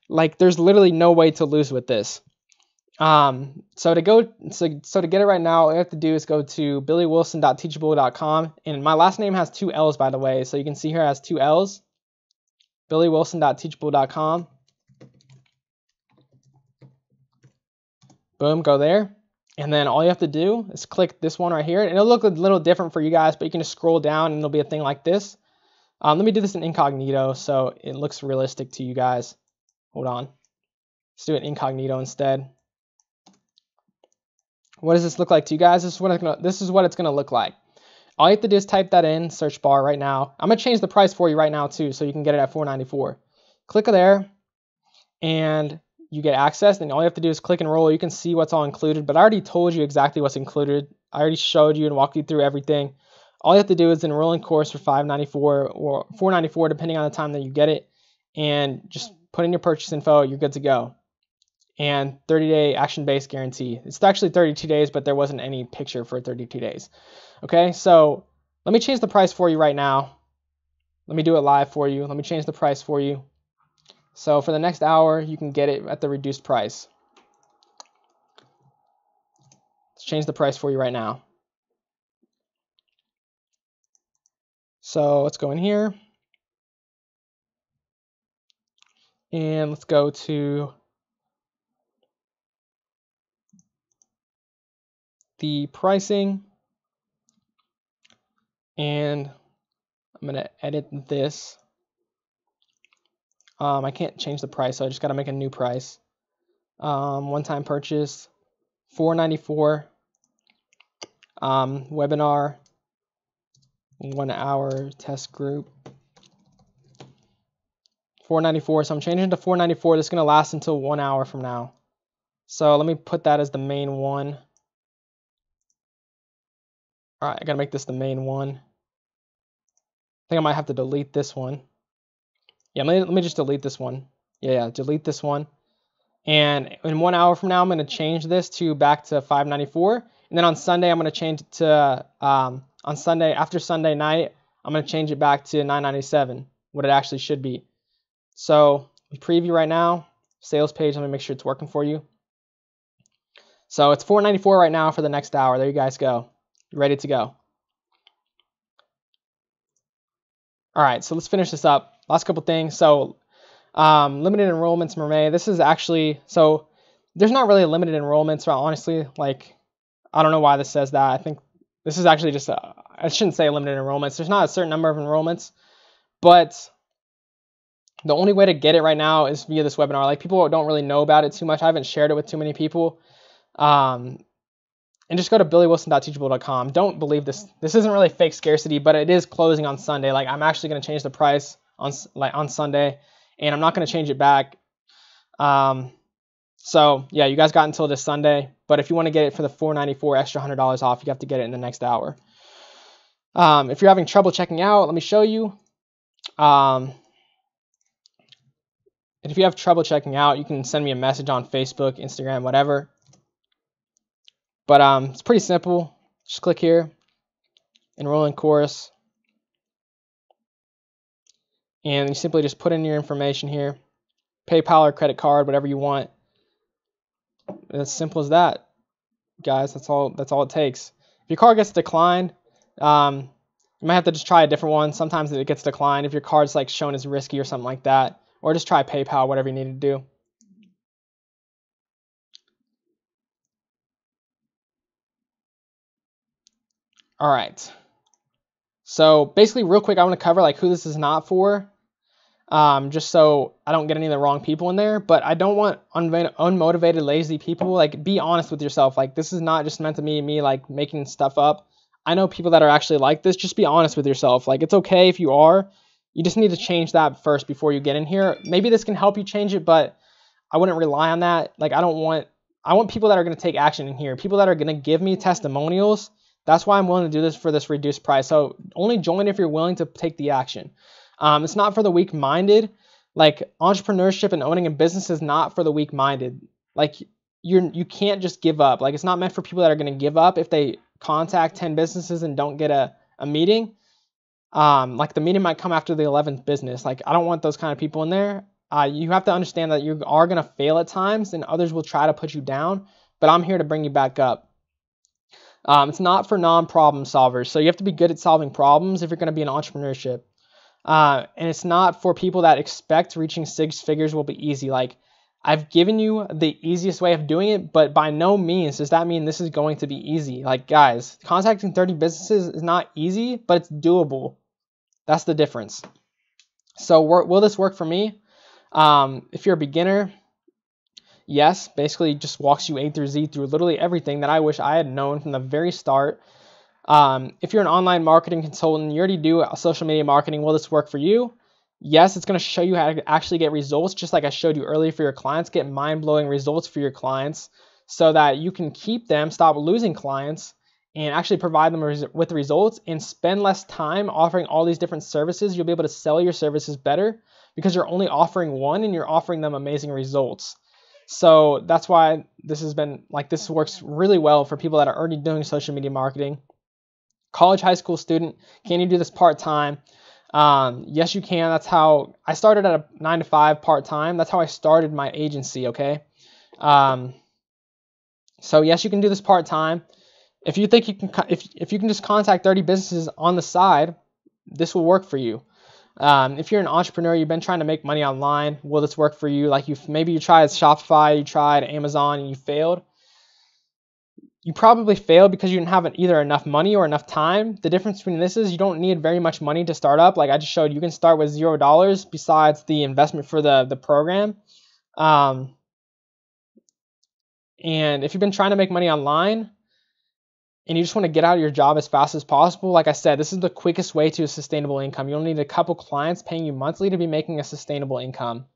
Like, there's literally no way to lose with this. So to get it right now, all you have to do is go to billywilson.teachable.com, and my last name has 2 L's, by the way, so you can see here it has 2 L's. billywilson.teachable.com. Boom, go there. And then all you have to do is click this one right here. And it'll look a little different for you guys, but you can just scroll down and it'll be a thing like this. Let me do this in incognito so it looks realistic to you guys. Hold on. Let's do it incognito instead. What does this look like to you guys? This is what it's gonna look like. All you have to do is type that in search bar right now. I'm gonna change the price for you right now too, so you can get it at $4.94. Click there, and you get access. And all you have to do is click enroll. You can see what's all included, but I already told you exactly what's included. I already showed you and walked you through everything. All you have to do is enroll in course for $5.94 or $4.94, depending on the time that you get it, and just put in your purchase info. You're good to go. And 30-day action-based guarantee. It's actually 32 days, but there wasn't any picture for 32 days. Okay, so let me change the price for you right now. Let me do it live for you. Let me change the price for you. So for the next hour, you can get it at the reduced price. Let's change the price for you right now. So let's go in here. And let's go to the pricing. And I'm going to edit this. I can't change the price, so I just got to make a new price. One-time purchase, $4.94. Webinar, 1 hour test group, $4.94. So I'm changing to $4.94. This is going to last until 1 hour from now. So let me put that as the main one. All right, I got to make this the main one. I think I might have to delete this one. Yeah, let me just delete this one. Yeah, delete this one. And in 1 hour from now, I'm going to change this to back to $5.94. And then on Sunday, I'm going to change it to, on Sunday, after Sunday night, I'm going to change it back to $9.97, what it actually should be. So preview right now, sales page, let me make sure it's working for you. So it's $4.94 right now for the next hour. There you guys go. You're ready to go. All right, so let's finish this up. Last couple things. So limited enrollments, SMMA. This is actually, so there's not really limited enrollments, so honestly, like, I don't know why this says that. I think this is actually just, I shouldn't say limited enrollments. There's not a certain number of enrollments, but the only way to get it right now is via this webinar. Like, people don't really know about it too much. I haven't shared it with too many people. And just go to billywilson.teachable.com. Don't believe this. This isn't really fake scarcity, but it is closing on Sunday. Like, I'm actually going to change the price on Sunday, and I'm not going to change it back. So yeah, you guys got until this Sunday, but if you want to get it for the $4.94 extra $100 off, you have to get it in the next hour. If you're having trouble checking out, let me show you. And if you have trouble checking out, you can send me a message on Facebook, Instagram, whatever. But it's pretty simple. Just click here, enroll in course, and you simply just put in your information here, PayPal or credit card, whatever you want. And as simple as that, guys. That's all it takes. If your card gets declined, you might have to just try a different one. Sometimes it gets declined if your card's like shown as risky or something like that, or just try PayPal, whatever you need to do. All right. So basically, real quick, I want to cover like who this is not for, just so I don't get any of the wrong people in there. But I don't want unmotivated, lazy people. Like, be honest with yourself. Like, this is not just meant to be me like making stuff up. I know people that are actually like this. Just be honest with yourself. Like, it's okay if you are. You just need to change that first before you get in here. Maybe this can help you change it, but I wouldn't rely on that. Like, I don't want I want people that are going to take action in here, people that are going to give me testimonials. That's why I'm willing to do this for this reduced price. So only join if you're willing to take the action. It's not for the weak-minded. Like, entrepreneurship and owning a business is not for the weak-minded. Like, you can't just give up. Like, it's not meant for people that are going to give up if they contact 10 businesses and don't get a meeting. Like, the meeting might come after the 11th business. Like, I don't want those kind of people in there. You have to understand that you are going to fail at times and others will try to put you down, but I'm here to bring you back up. It's not for non-problem solvers. So you have to be good at solving problems if you're going to be in entrepreneurship. And it's not for people that expect reaching 6 figures will be easy. Like, I've given you the easiest way of doing it, but by no means does that mean this is going to be easy. Like, guys, contacting 30 businesses is not easy, but it's doable. That's the difference. So will this work for me? If you're a beginner, yes, basically just walks you A through Z through literally everything that I wish I had known from the very start. If you're an online marketing consultant, you already do social media marketing, will this work for you? Yes, it's going to show you how to actually get results, just like I showed you earlier for your clients. Get mind-blowing results for your clients so that you can keep them, stop losing clients, and actually provide them with results and spend less time offering all these different services. You'll be able to sell your services better because you're only offering one and you're offering them amazing results. So that's why this works really well for people that are already doing social media marketing. College, high school student, can you do this part-time? Yes, you can. That's how I started at a 9-to-5 part-time. That's how I started my agency. Okay. So yes, you can do this part-time. If you think you can, if you can just contact 30 businesses on the side, this will work for you. If you're an entrepreneur, you've been trying to make money online, will this work for you? Like, maybe you tried Shopify, you tried Amazon, and you failed. You probably failed because you didn't have either enough money or enough time. The difference between this is you don't need very much money to start up. Like I just showed, you can start with $0 besides the investment for the program. And if you've been trying to make money online and you just want to get out of your job as fast as possible, like I said, this is the quickest way to a sustainable income. You'll need a couple clients paying you monthly to be making a sustainable income.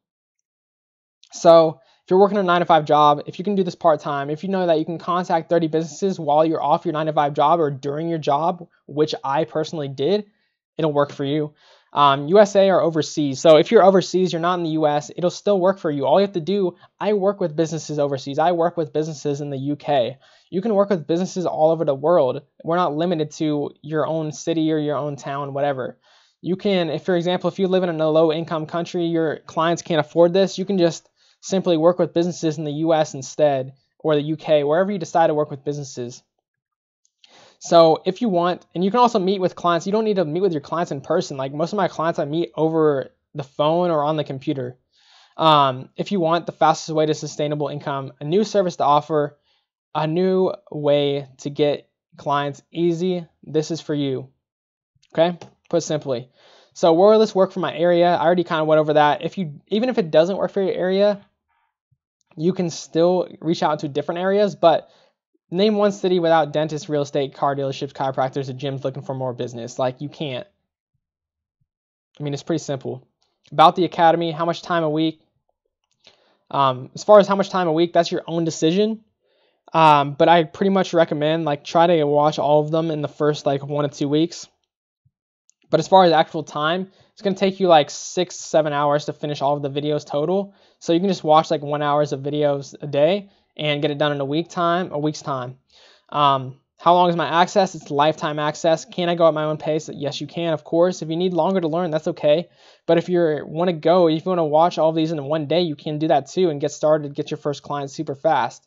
So if you're working a 9-to-5 job, if you can do this part-time, if you know that you can contact 30 businesses while you're off your 9-to-5 job or during your job, which I personally did, it'll work for you. USA or overseas. So if you're overseas, you're not in the US, it'll still work for you. All you have to do, I work with businesses overseas. I work with businesses in the UK. You can work with businesses all over the world. We're not limited to your own city or your own town, whatever. You can, if for example, if you live in a low income country, your clients can't afford this, you can just simply work with businesses in the US instead, or the UK, wherever you decide to work with businesses. So if you want, and you can also meet with clients, you don't need to meet with your clients in person. Like most of my clients, I meet over the phone or on the computer. If you want the fastest way to sustainable income, a new service to offer, a new way to get clients easy, this is for you. Okay, put simply. So where will this work for my area? I already kind of went over that. Even if it doesn't work for your area, you can still reach out to different areas, but name one city without dentists, real estate, car dealerships, chiropractors, or gyms looking for more business. Like, you can't. I mean, it's pretty simple. About the academy, how much time a week? As far as how much time a week, that's your own decision. But I pretty much recommend, like, try to watch all of them in the first, 1 to 2 weeks. But as far as actual time, it's going to take you 6-7 hours to finish all of the videos total. So you can just watch 1 hour of videos a day and get it done in a week's time. How long is my access? It's lifetime access. Can I go at my own pace? Yes, you can, of course. If you need longer to learn, that's okay. But if you want to watch all of these in one day, you can do that too and get started, get your first client super fast.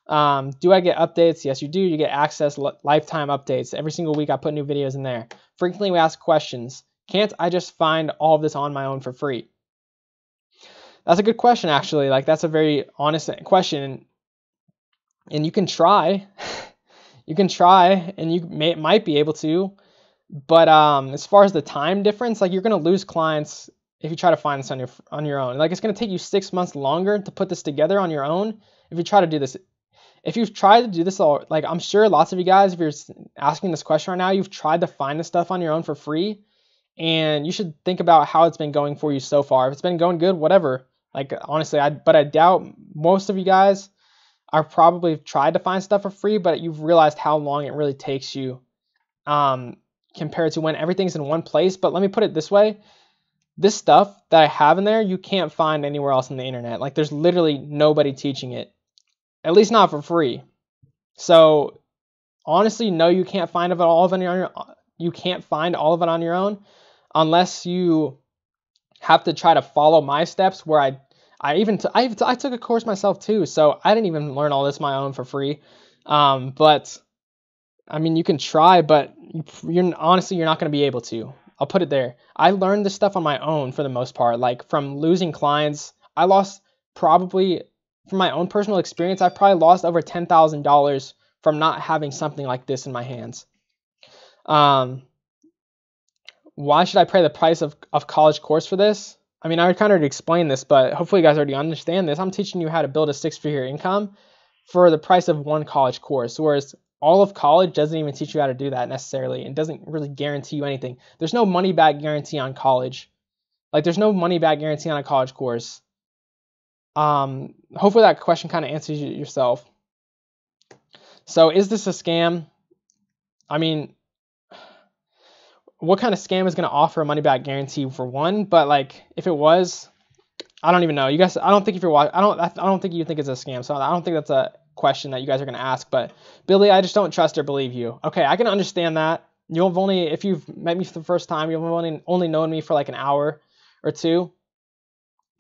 Do I get updates? Yes, you do. You get access, lifetime updates. Every single week I put new videos in there. Frequently we ask questions. Can't I just find all of this on my own for free? That's a good question, actually. That's a very honest question. And you can try. You can try, and you might be able to. But as far as the time difference, you're going to lose clients if you try to find this on your own. It's going to take you 6 months longer to put this together on your own if you try to do this. If you've tried to do this all, I'm sure lots of you guys, if you're asking this question right now, you've tried to find this stuff on your own for free, and you should think about how it's been going for you so far. If it's been going good, whatever. Honestly, but I doubt most of you guys I've probably tried to find stuff for free, but you've realized how long it really takes you compared to when everything's in one place. But let me put it this way. This stuff that I have in there, you can't find anywhere else on the internet. Like there's literally nobody teaching it, at least not for free. So honestly, no, you can't find all of it on your own unless you have to try to follow my steps where I took a course myself too, so I didn't even learn all this my own for free. But I mean, you can try, but you're not going to be able to. I'll put it there. I learned this stuff on my own for the most part. Like from losing clients, I lost probably, from my own personal experience, I've probably lost over $10,000 from not having something like this in my hands. Why should I pay the price of college course for this? I mean, I kind of already explained this, but hopefully you guys already understand this. I'm teaching you how to build a 6-figure income for the price of one college course, whereas all of college doesn't even teach you how to do that necessarily and doesn't really guarantee you anything. There's no money back guarantee on college. Like there's no money back guarantee on a college course. Hopefully that question kind of answers yourself. So is this a scam? I mean, what kind of scam is going to offer a money back guarantee for one? But like if it was, I don't even know. You guys, I don't think if you're watching, I don't think you think it's a scam. So I don't think that's a question that you guys are going to ask. But Billy, I just don't trust or believe you. Okay, I can understand that. If you've met me for the first time, you've only known me for like an hour or two.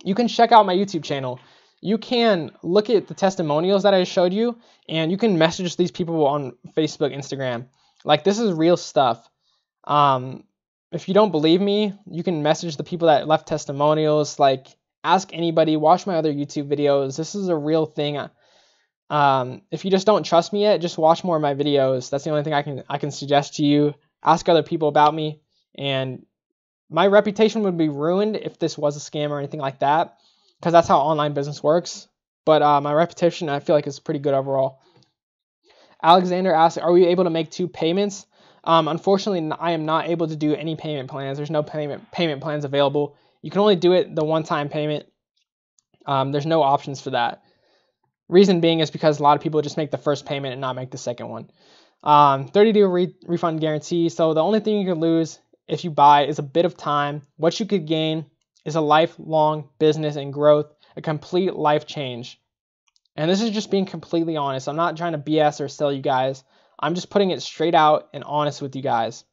You can check out my YouTube channel. You can look at the testimonials that I showed you, and you can message these people on Facebook, Instagram. Like this is real stuff. If you don't believe me, you can message the people that left testimonials. Like ask anybody, watch my other YouTube videos. This is a real thing. If you just don't trust me yet, just watch more of my videos. That's the only thing I can suggest to you. Ask other people about me, and my reputation would be ruined if this was a scam or anything like that, because that's how online business works. But my reputation, I feel like, is pretty good overall. Alexander asks, are we able to make 2 payments? Unfortunately, I am not able to do any payment plans. There's no payment plans available. You can only do it the one-time payment. There's no options for that. Reason being is because a lot of people just make the first payment and not make the second one. 30-day refund guarantee. So the only thing you can lose if you buy is a bit of time. What you could gain is a lifelong business and growth, a complete life change. And this is just being completely honest. I'm not trying to BS or sell you guys. I'm just putting it straight out and honest with you guys.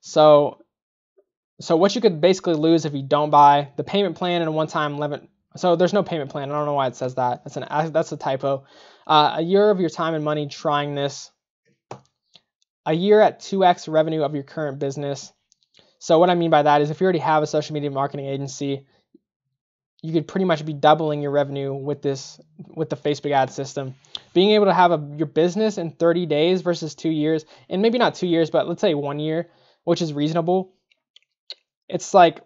So what you could basically lose if you don't buy the payment plan and a one-time limit. So there's no payment plan. I don't know why it says that. That's a typo. A year of your time and money trying this. A year at 2x revenue of your current business. So what I mean by that is if you already have a social media marketing agency, you could pretty much be doubling your revenue with the Facebook ad system. Being able to have your business in 30 days versus 2 years, and maybe not 2 years, but let's say 1 year, which is reasonable. It's like,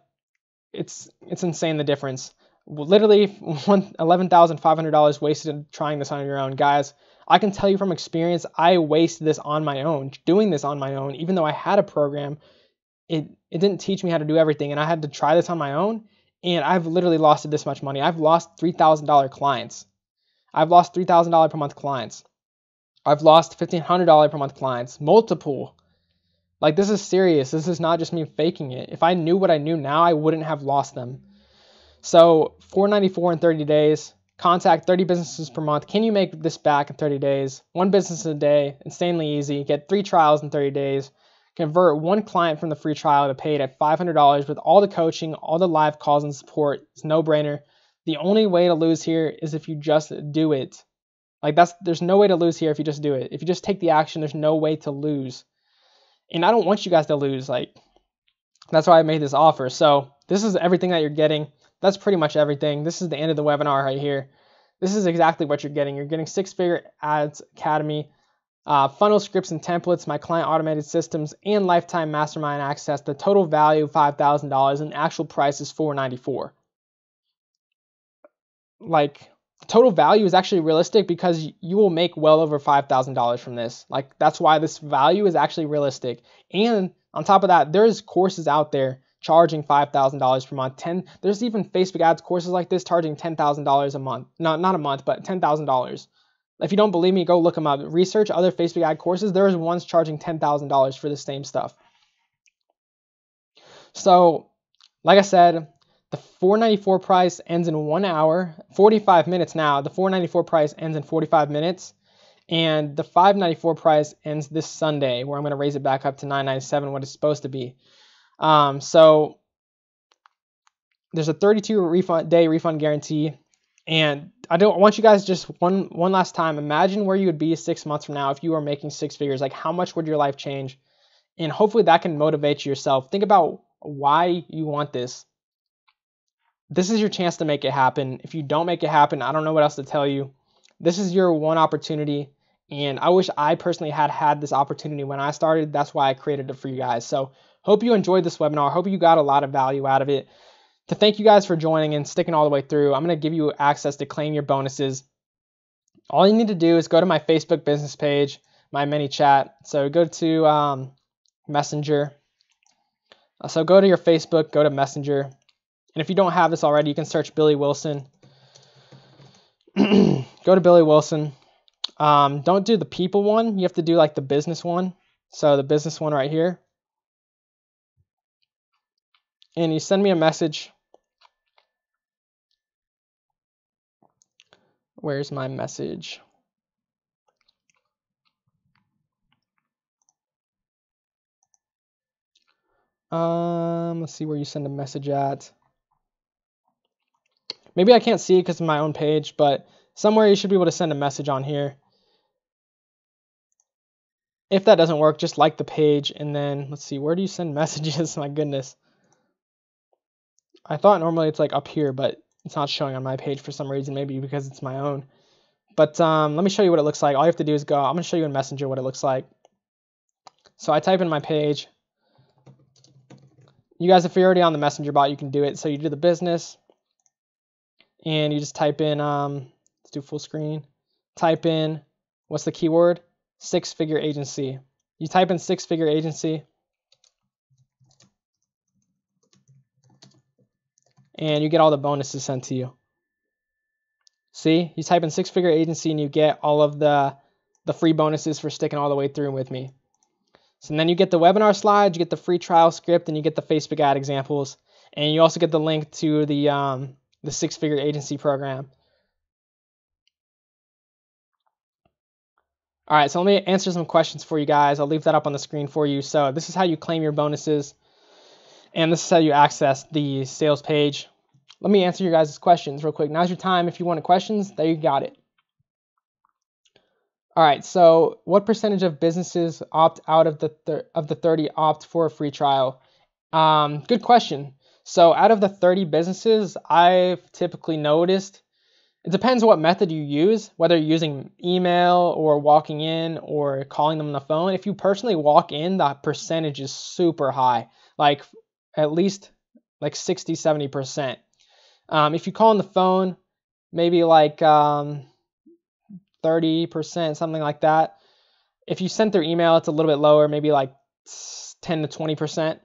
it's insane the difference. Literally $11,500 wasted trying this on your own. Guys, I can tell you from experience, I wasted this on my own, doing this on my own, even though I had a program. It didn't teach me how to do everything, and I had to try this on my own, and I've literally lost this much money. I've lost $3,000 clients. I've lost $3,000 per month clients. I've lost $1,500 per month clients, multiple. Like, this is serious. This is not just me faking it. If I knew what I knew now, I wouldn't have lost them. So $494 in 30 days. Contact 30 businesses per month. Can you make this back in 30 days? 1 business a day. Insanely easy. Get 3 trials in 30 days. Convert 1 client from the free trial to paid at $500 with all the coaching, all the live calls and support. It's no brainer. The only way to lose here is if you just do it. There's no way to lose here if you just do it. If you just take the action, there's no way to lose. And I don't want you guys to lose. That's why I made this offer. So this is everything that you're getting. That's pretty much everything. This is the end of the webinar right here. This is exactly what you're getting. You're getting 6-figure Ads Academy, funnel scripts and templates, my client automated systems, and lifetime mastermind access. The total value $5,000 and actual price is $494. Total value is actually realistic because you will make well over $5,000 from this. That's why this value is actually realistic. And on top of that, there's courses out there charging $5,000 per month. There's even Facebook ads courses like this charging $10,000 a month. Not a month, but $10,000. If you don't believe me, go look them up. Research other Facebook ad courses. There's ones charging $10,000 for the same stuff. So, like I said, the $494 price ends in 1 hour, 45 minutes now. The $494 price ends in 45 minutes. And the $594 price ends this Sunday, where I'm going to raise it back up to $997, what it's supposed to be. So there's a 32-day refund guarantee. And I want you guys just one last time. Imagine where you would be 6 months from now if you were making six figures. Like, how much would your life change? And hopefully that can motivate you yourself. Think about why you want this. This is your chance to make it happen. If you don't make it happen, I don't know what else to tell you. This is your one opportunity. And I wish I personally had this opportunity when I started. That's why I created it for you guys. So hope you enjoyed this webinar. Hope you got a lot of value out of it. To thank you guys for joining and sticking all the way through, I'm going to give you access to claim your bonuses. All you need to do is go to my Facebook business page, my mini chat. So go to Messenger. So go to your Facebook, go to Messenger. And if you don't have this already, you can search Billy Willson. Go to Billy Willson. Don't do the people one. You have to do like the business one. So the business one right here. And you send me a message. Where's my message? Let's see where you send a message at. Maybe I can't see it because of my own page, but somewhere you should be able to send a message on here. If that doesn't work, just like the page, and then let's see, where do you send messages? My goodness. I thought normally it's like up here, but it's not showing on my page for some reason, maybe because it's my own. But let me show you what it looks like. All you have to do is go, I'm going to show you in Messenger what it looks like. So I type in my page. You guys, if you're already on the Messenger bot, you can do it. So you do the business, and you just type in, let's do full screen. Type in, what's the keyword? Six-figure agency. You type in six-figure agency, and you get all the bonuses sent to you. See, you type in six-figure agency, and you get all of the free bonuses for sticking all the way through with me. So then you get the webinar slides, you get the free trial script, and you get the Facebook ad examples, and you also get the link to the six-figure agency program. All right, so let me answer some questions for you guys. I'll leave that up on the screen for you. So this is how you claim your bonuses, and this is how you access the sales page. Let me answer your guys' questions real quick. Now's your time. If you wanted questions, there you got it. All right, so what percentage of businesses opt out of the 30 opt for a free trial? Good question. So out of the 30 businesses, I've typically noticed, it depends what method you use, whether you're using email or walking in or calling them on the phone. If you personally walk in, the percentage is super high, like at least like 60, 70%. If you call on the phone, maybe like 30%, something like that. If you send through email, it's a little bit lower, maybe like 10 to 20%.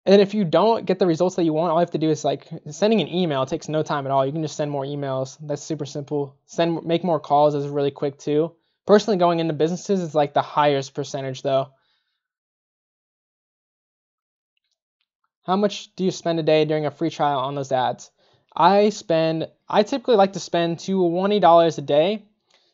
And if you don't get the results that you want, all you have to do is like sending an email. It takes no time at all. You can just send more emails. That's super simple. Make more calls is really quick too. Personally, going into businesses is like the highest percentage though. How much do you spend a day during a free trial on those ads? I typically like to spend $20 a day.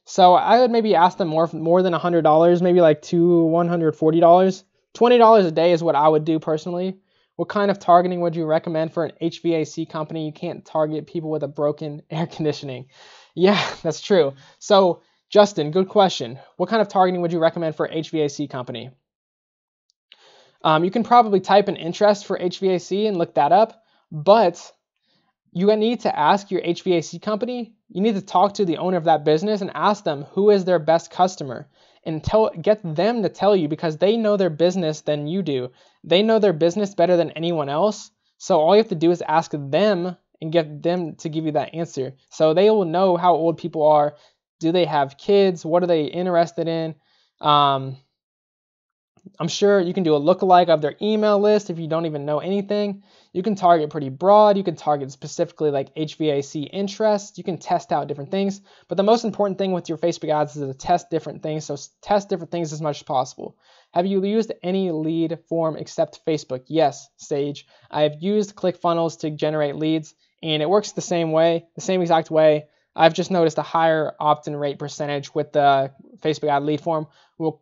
So I would maybe ask them more than $100, maybe like $140. $20 a day is what I would do personally. What kind of targeting would you recommend for an HVAC company? You can't target people with a broken air conditioning. Yeah, that's true. So Justin, good question. What kind of targeting would you recommend for an HVAC company? You can probably type in interest for HVAC and look that up, but you need to ask your HVAC company. You need to talk to the owner of that business and ask them who is their best customer, and get them to tell you, because they know their business than you do. They know their business better than anyone else. So all you have to do is ask them and get them to give you that answer. So they will know how old people are. Do they have kids? What are they interested in? I'm sure you can do a lookalike of their email list if you don't even know anything. You can target pretty broad. You can target specifically like HVAC interest. You can test out different things. But the most important thing with your Facebook ads is to test different things. So test different things as much as possible. Have you used any lead form except Facebook? Yes, Sage. I have used ClickFunnels to generate leads, and it works the same way, the same exact way. I've just noticed a higher opt-in rate percentage with the Facebook ad lead form will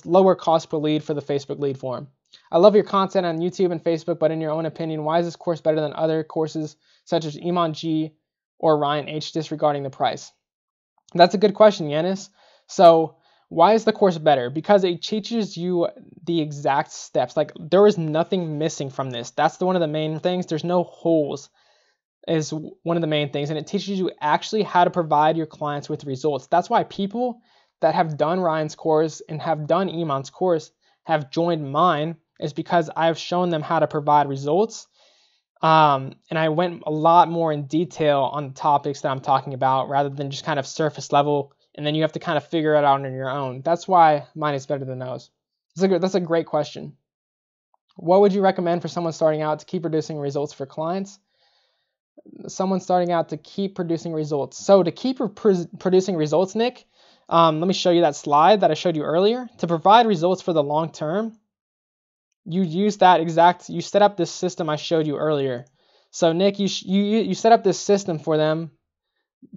lower cost per lead for the Facebook lead form. I love your content on YouTube and Facebook, but in your own opinion, why is this course better than other courses such as Iman G or Ryan H disregarding the price? That's a good question, Yanis. So why is the course better? Because it teaches you the exact steps. Like there is nothing missing from this. That's one of the main things. There's no holes is one of the main things. And it teaches you actually how to provide your clients with results. That's why people that have done Ryan's course and have done Iman's course have joined mine, is because I've shown them how to provide results. And I went a lot more in detail on the topics that I'm talking about rather than just kind of surface level. And then you have to kind of figure it out on your own. That's why mine is better than those. That's a great question. What would you recommend for someone starting out to keep producing results for clients? Someone starting out to keep producing results. So to keep producing results, Nick, let me show you that slide that I showed you earlier. To provide results for the long term, you set up this system I showed you earlier. So Nick, you set up this system for them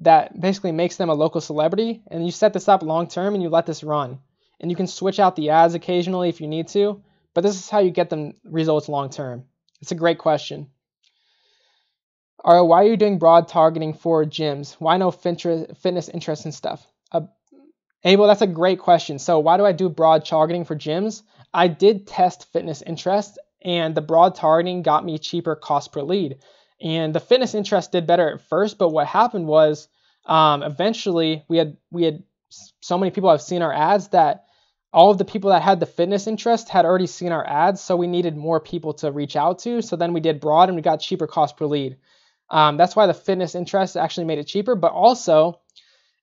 that basically makes them a local celebrity, and you set this up long term and you let this run. And you can switch out the ads occasionally if you need to, but this is how you get them results long term. It's a great question. Why are you doing broad targeting for gyms? Why no fitness interest and stuff? Abel, that's a great question. So why do I do broad targeting for gyms? I did test fitness interest, and the broad targeting got me cheaper cost per lead. And the fitness interest did better at first, but what happened was eventually we had so many people have seen our ads that all of the people that had the fitness interest had already seen our ads, so we needed more people to reach out to. So then we did broad and we got cheaper cost per lead. That's why the fitness interest actually made it cheaper. But also,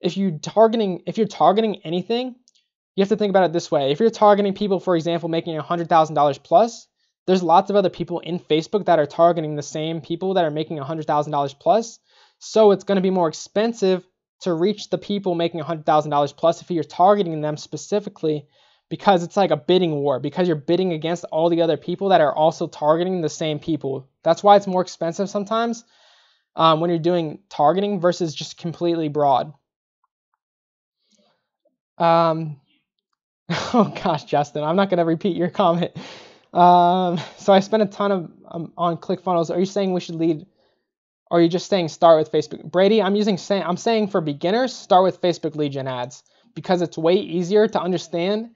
if you're targeting anything, you have to think about it this way. If you're targeting people, for example, making $100,000 plus, there's lots of other people in Facebook that are targeting the same people that are making $100,000 plus. So it's going to be more expensive to reach the people making $100,000 plus if you're targeting them specifically, because it's like a bidding war, because you're bidding against all the other people that are also targeting the same people. That's why it's more expensive sometimes when you're doing targeting versus just completely broad. Oh gosh, Justin, I'm not going to repeat your comment. So I spent a ton on ClickFunnels. Are you saying we should lead, or are you just saying start with Facebook? Brady, I'm saying for beginners, start with Facebook lead gen ads because it's way easier to understand.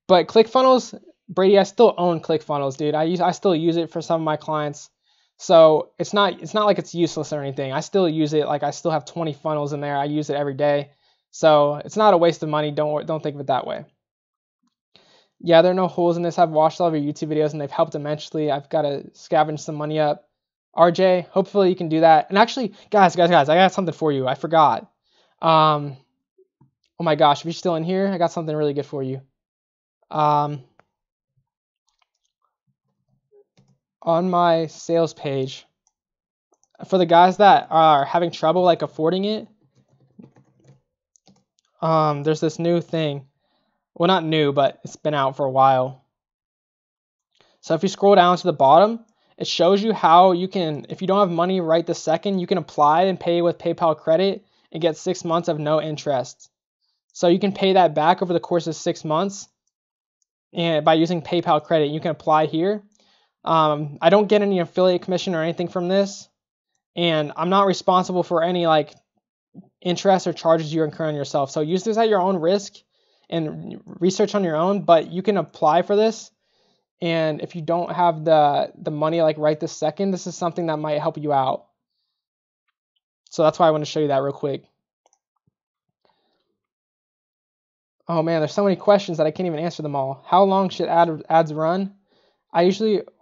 But ClickFunnels, Brady, I still own ClickFunnels, dude. I still use it for some of my clients. So it's not like it's useless or anything. I still use it. Like I still have 20 funnels in there. I use it every day. So it's not a waste of money. Don't think of it that way. Yeah, there are no holes in this. I've watched all of your YouTube videos and they've helped immensely. I've got to scavenge some money up. RJ, hopefully you can do that. And actually, guys, I got something for you. I forgot. Oh my gosh, if you're still in here, I got something really good for you. On my sales page, for the guys that are having trouble like affording it, there's this new thing. Well, not new, but it's been out for a while. So if you scroll down to the bottom, it shows you how you can, if you don't have money right this second, you can apply and pay with PayPal credit and get 6 months of no interest. So you can pay that back over the course of 6 months, and by using PayPal credit, you can apply here. I don't get any affiliate commission or anything from this, and I'm not responsible for any like interest or charges you incur on yourself. So use this at your own risk and research on your own, but you can apply for this. And if you don't have the money like right this second, this is something that might help you out. So that's why I want to show you that real quick. Oh man, there's so many questions that I can't even answer them all. How long should ads run? I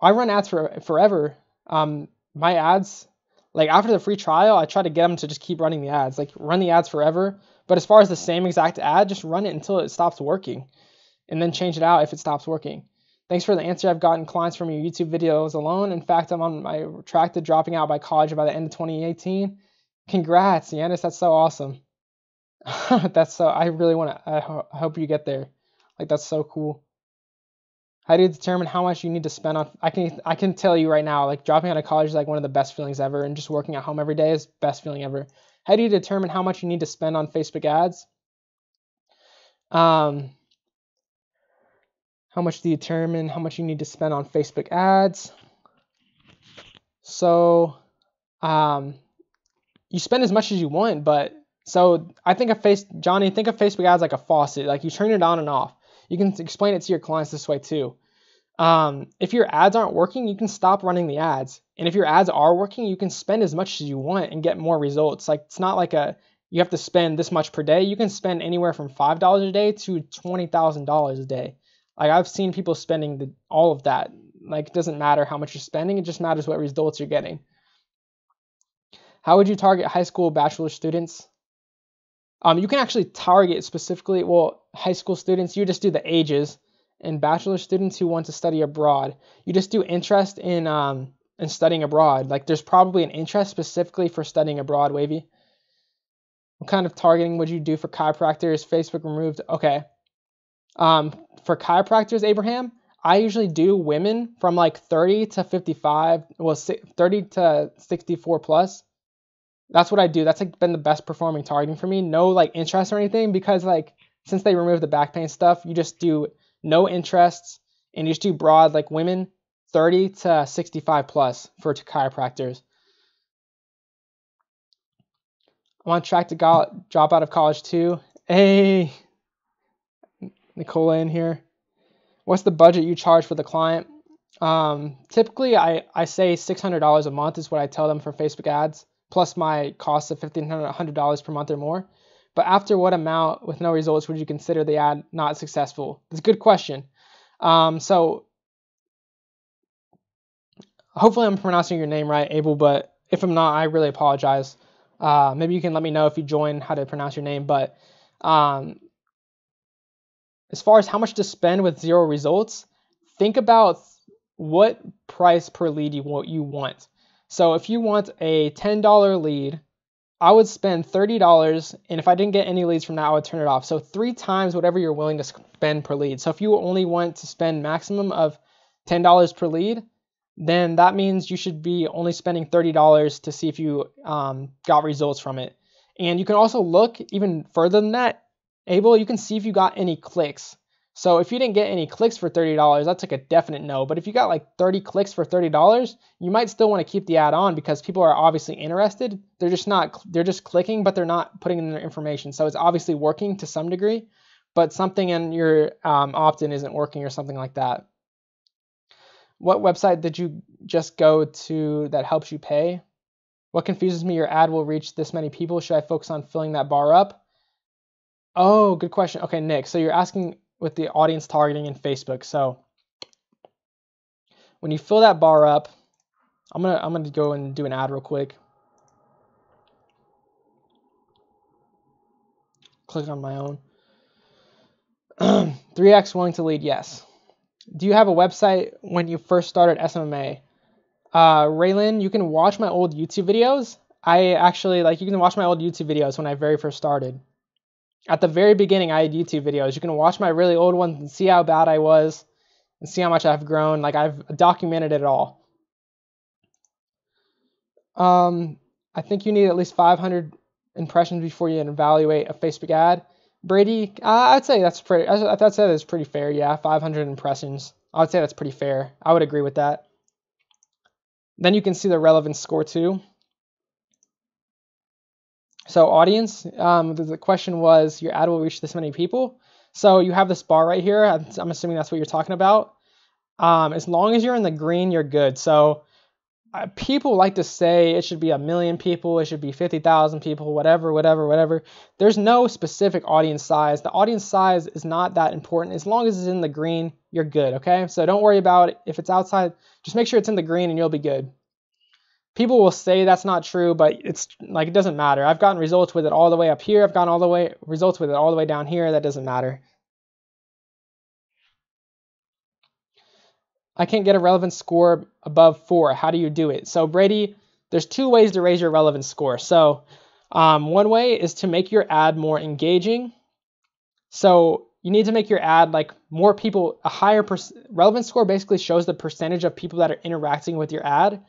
run ads for forever. My ads, like after the free trial, I try to get them to just keep running the ads, like run the ads forever. But as far as the same exact ad, just run it until it stops working, and then change it out if it stops working. Thanks for the answer. I've gotten clients from your YouTube videos alone. In fact, I'm on my track to dropping out by college by the end of 2018. Congrats, Yanis. That's so awesome. That's so, I really want to, I hope you get there. Like, that's so cool. How do you determine how much you need to spend on, I can tell you right now, like dropping out of college is like one of the best feelings ever, and just working at home every day is best feeling ever. How do you determine how much you need to spend on Facebook ads? How much do you determine how much you need to spend on Facebook ads? So, you spend as much as you want, but so I think Johnny, think of Facebook ads like a faucet. Like, you turn it on and off. You can explain it to your clients this way too. If your ads aren't working, you can stop running the ads. And if your ads are working, you can spend as much as you want and get more results. Like, it's not like you have to spend this much per day. You can spend anywhere from $5 a day to $20,000 a day. Like, I've seen people spending all of that. Like, it doesn't matter how much you're spending. It just matters what results you're getting. How would you target high school bachelor students? You can actually target specifically, well, high school students, you just do the ages, and bachelor students who want to study abroad, you just do interest in studying abroad. Like, there's probably an interest specifically for studying abroad, Wavy. What kind of targeting would you do for chiropractors? Facebook removed, okay. For chiropractors, Abraham, I usually do women from like 30 to 55, well, 30 to 64 plus. That's what I do. That's like been the best performing targeting for me. No like interest or anything, because like since they removed the back pain stuff, you just do no interests and you just do broad, like women 30 to 65 plus for chiropractors. I'm on track to drop out of college too. Hey, Nicola in here. What's the budget you charge for the client? Typically I say $600 a month is what I tell them for Facebook ads, plus my cost of $1,500 per month or more. But after what amount with no results would you consider the ad not successful? That's a good question. So hopefully I'm pronouncing your name right, Abel, but if I'm not, I really apologize. Maybe you can let me know if you join how to pronounce your name. But as far as how much to spend with zero results, think about what price per lead you want. So if you want a $10 lead, I would spend $30, and if I didn't get any leads from that, I would turn it off. So 3 times whatever you're willing to spend per lead. So if you only want to spend maximum of $10 per lead, then that means you should be only spending $30 to see if you got results from it. And you can also look even further than that. Abel, you can see if you got any clicks. So if you didn't get any clicks for $30, that's like a definite no. But if you got like 30 clicks for $30, you might still want to keep the ad on because people are obviously interested. They're just clicking, but they're not putting in their information. So it's obviously working to some degree, but something in your opt-in isn't working or something like that. What website did you just go to that helps you pay? What confuses me, your ad will reach this many people. Should I focus on filling that bar up? Oh, good question. Okay, Nick, so you're asking with the audience targeting in Facebook. So when you fill that bar up, I'm gonna go and do an ad real quick. Click on my own. 3x willing to lead, yes. Do you have a website when you first started SMMA? Raylan, you can watch my old YouTube videos. You can watch my old YouTube videos when I very first started. At the very beginning, I had YouTube videos. You can watch my really old ones and see how bad I was and see how much I've grown. Like, I've documented it all. I think you need at least 500 impressions before you evaluate a Facebook ad. Brady, I'd say that's pretty fair. Yeah, 500 impressions. I would say that's pretty fair. I would agree with that. Then you can see the relevance score too. So audience, the question was, your ad will reach this many people. So you have this bar right here. I'm assuming that's what you're talking about. As long as you're in the green, you're good. So people like to say it should be 1 million people, it should be 50,000 people, whatever. There's no specific audience size. The audience size is not that important. As long as it's in the green, you're good, okay? So don't worry about it. If it's outside, just make sure it's in the green and you'll be good. People will say that's not true, but it's like, it doesn't matter. I've gotten results with it all the way up here. I've gotten results with it all the way down here. That doesn't matter. I can't get a relevance score above 4. How do you do it? So Brady, there's 2 ways to raise your relevance score. So one way is to make your ad more engaging. So you need to make your ad like more people, a higher relevance score basically shows the percentage of people that are interacting with your ad.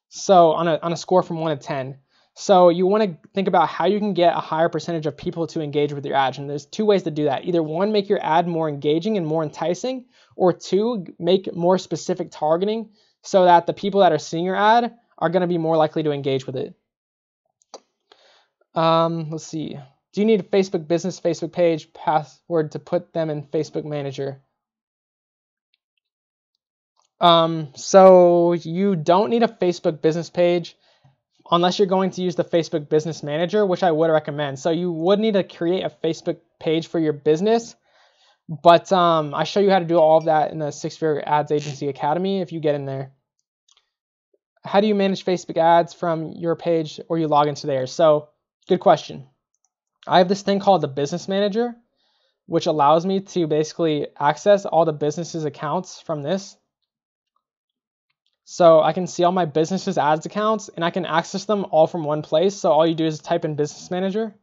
So on a score from 1 to 10. So you want to think about how you can get a higher percentage of people to engage with your ad. And there's 2 ways to do that. Either 1, make your ad more engaging and more enticing, or 2, make more specific targeting so that the people that are seeing your ad are going to be more likely to engage with it. Let's see. Do you need a Facebook business Facebook page password to put them in Facebook Manager? So you don't need a Facebook business page unless you're going to use the Facebook Business Manager, which I would recommend. So you would need to create a Facebook page for your business, but I show you how to do all of that in the 6-Figure Ads Agency Academy if you get in there. How do you manage Facebook ads from your page or you log into theirs? So good question. I have this thing called the Business Manager, which allows me to basically access all the businesses' accounts from this. So I can see all my business's ads accounts and I can access them all from one place. So all you do is type in Business Manager.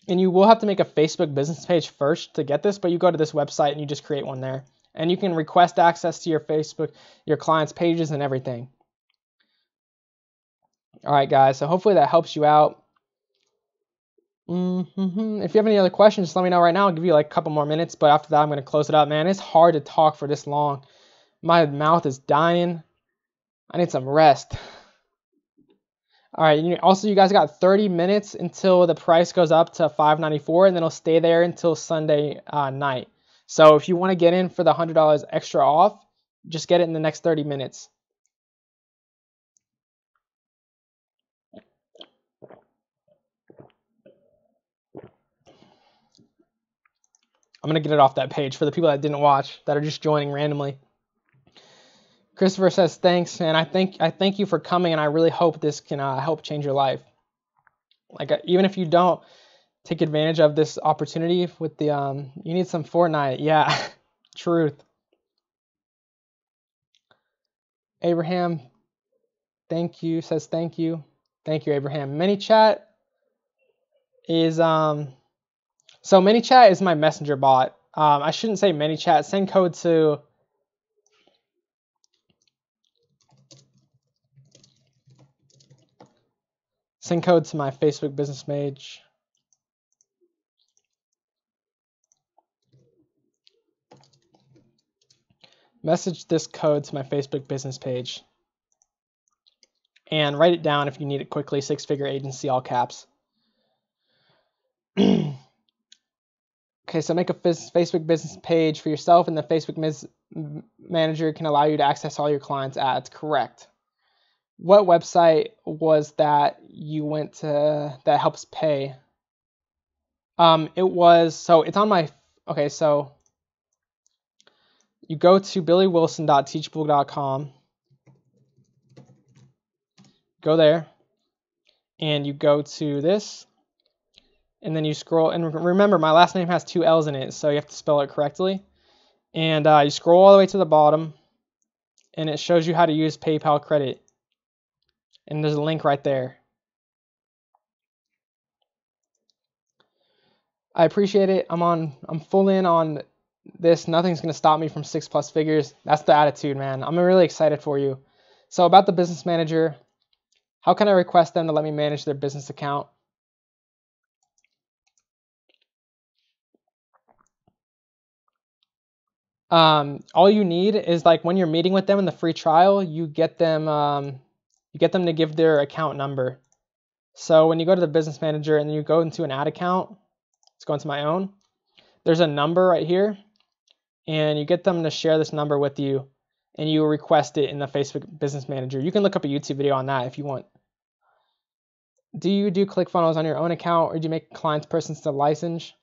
And you will have to make a Facebook business page first to get this, but you go to this website and you just create one there. And you can request access to your Facebook, your clients' pages and everything. All right, guys, so hopefully that helps you out. If you have any other questions, just let me know right now. I'll give you like a couple more minutes, but after that, I'm going to close it up, man. It's hard to talk for this long. My mouth is dying. I need some rest. All right, also you guys got 30 minutes until the price goes up to $5.94, and then it'll stay there until Sunday night. So if you want to get in for the $100 extra off, just get it in the next 30 minutes. I'm going to get it off that page for the people that didn't watch, that are just joining randomly. Christopher says, thanks, man. I thank you for coming, and I really hope this can help change your life. Like, even if you don't take advantage of this opportunity with the, you need some Fortnite. Yeah, truth. Abraham, thank you, says thank you. Thank you, Abraham. ManyChat is, so ManyChat is my messenger bot. I shouldn't say ManyChat. Send code to... Send code to my Facebook business page. Message this code to my Facebook business page. And write it down if you need it quickly. 6-Figure Agency, all caps. Okay, so make a Facebook business page for yourself, and the Facebook Manager can allow you to access all your clients' ads. Correct. What website was that you went to that helps pay? It was, so it's on my, okay, so you go to billywilson.teachable.com, go there, and you go to this, and then you scroll, and remember my last name has 2 L's in it, so you have to spell it correctly. And you scroll all the way to the bottom, and it shows you how to use PayPal credit. And there's a link right there. I appreciate it. I'm full in on this. Nothing's gonna stop me from 6+ figures. That's the attitude, man. I'm really excited for you. So about the Business Manager, how can I request them to let me manage their business account? All you need is, like, when you're meeting with them in the free trial, you get them to give their account number. So when you go to the Business Manager and then you go into an ad account, let's go into my own, there's a number right here, and you get them to share this number with you, and you request it in the Facebook Business Manager. You can look up a YouTube video on that if you want. Do you do ClickFunnels on your own account, or do you make clients persons to license?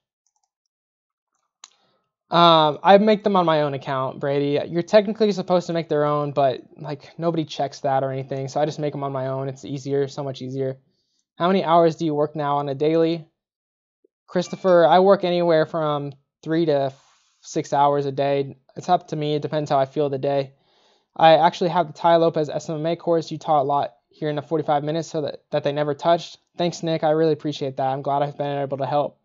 I make them on my own account, Brady. You're technically supposed to make their own, but like nobody checks that or anything, so I just make them on my own. It's easier, so much easier. How many hours do you work now on a daily? Christopher, I work anywhere from 3 to 6 hours a day. It's up to me. It depends how I feel the day. I actually have the Ty Lopez SMMA course you taught a lot here in the 45 minutes so that they never touched. Thanks, Nick. I really appreciate that. I'm glad I've been able to help.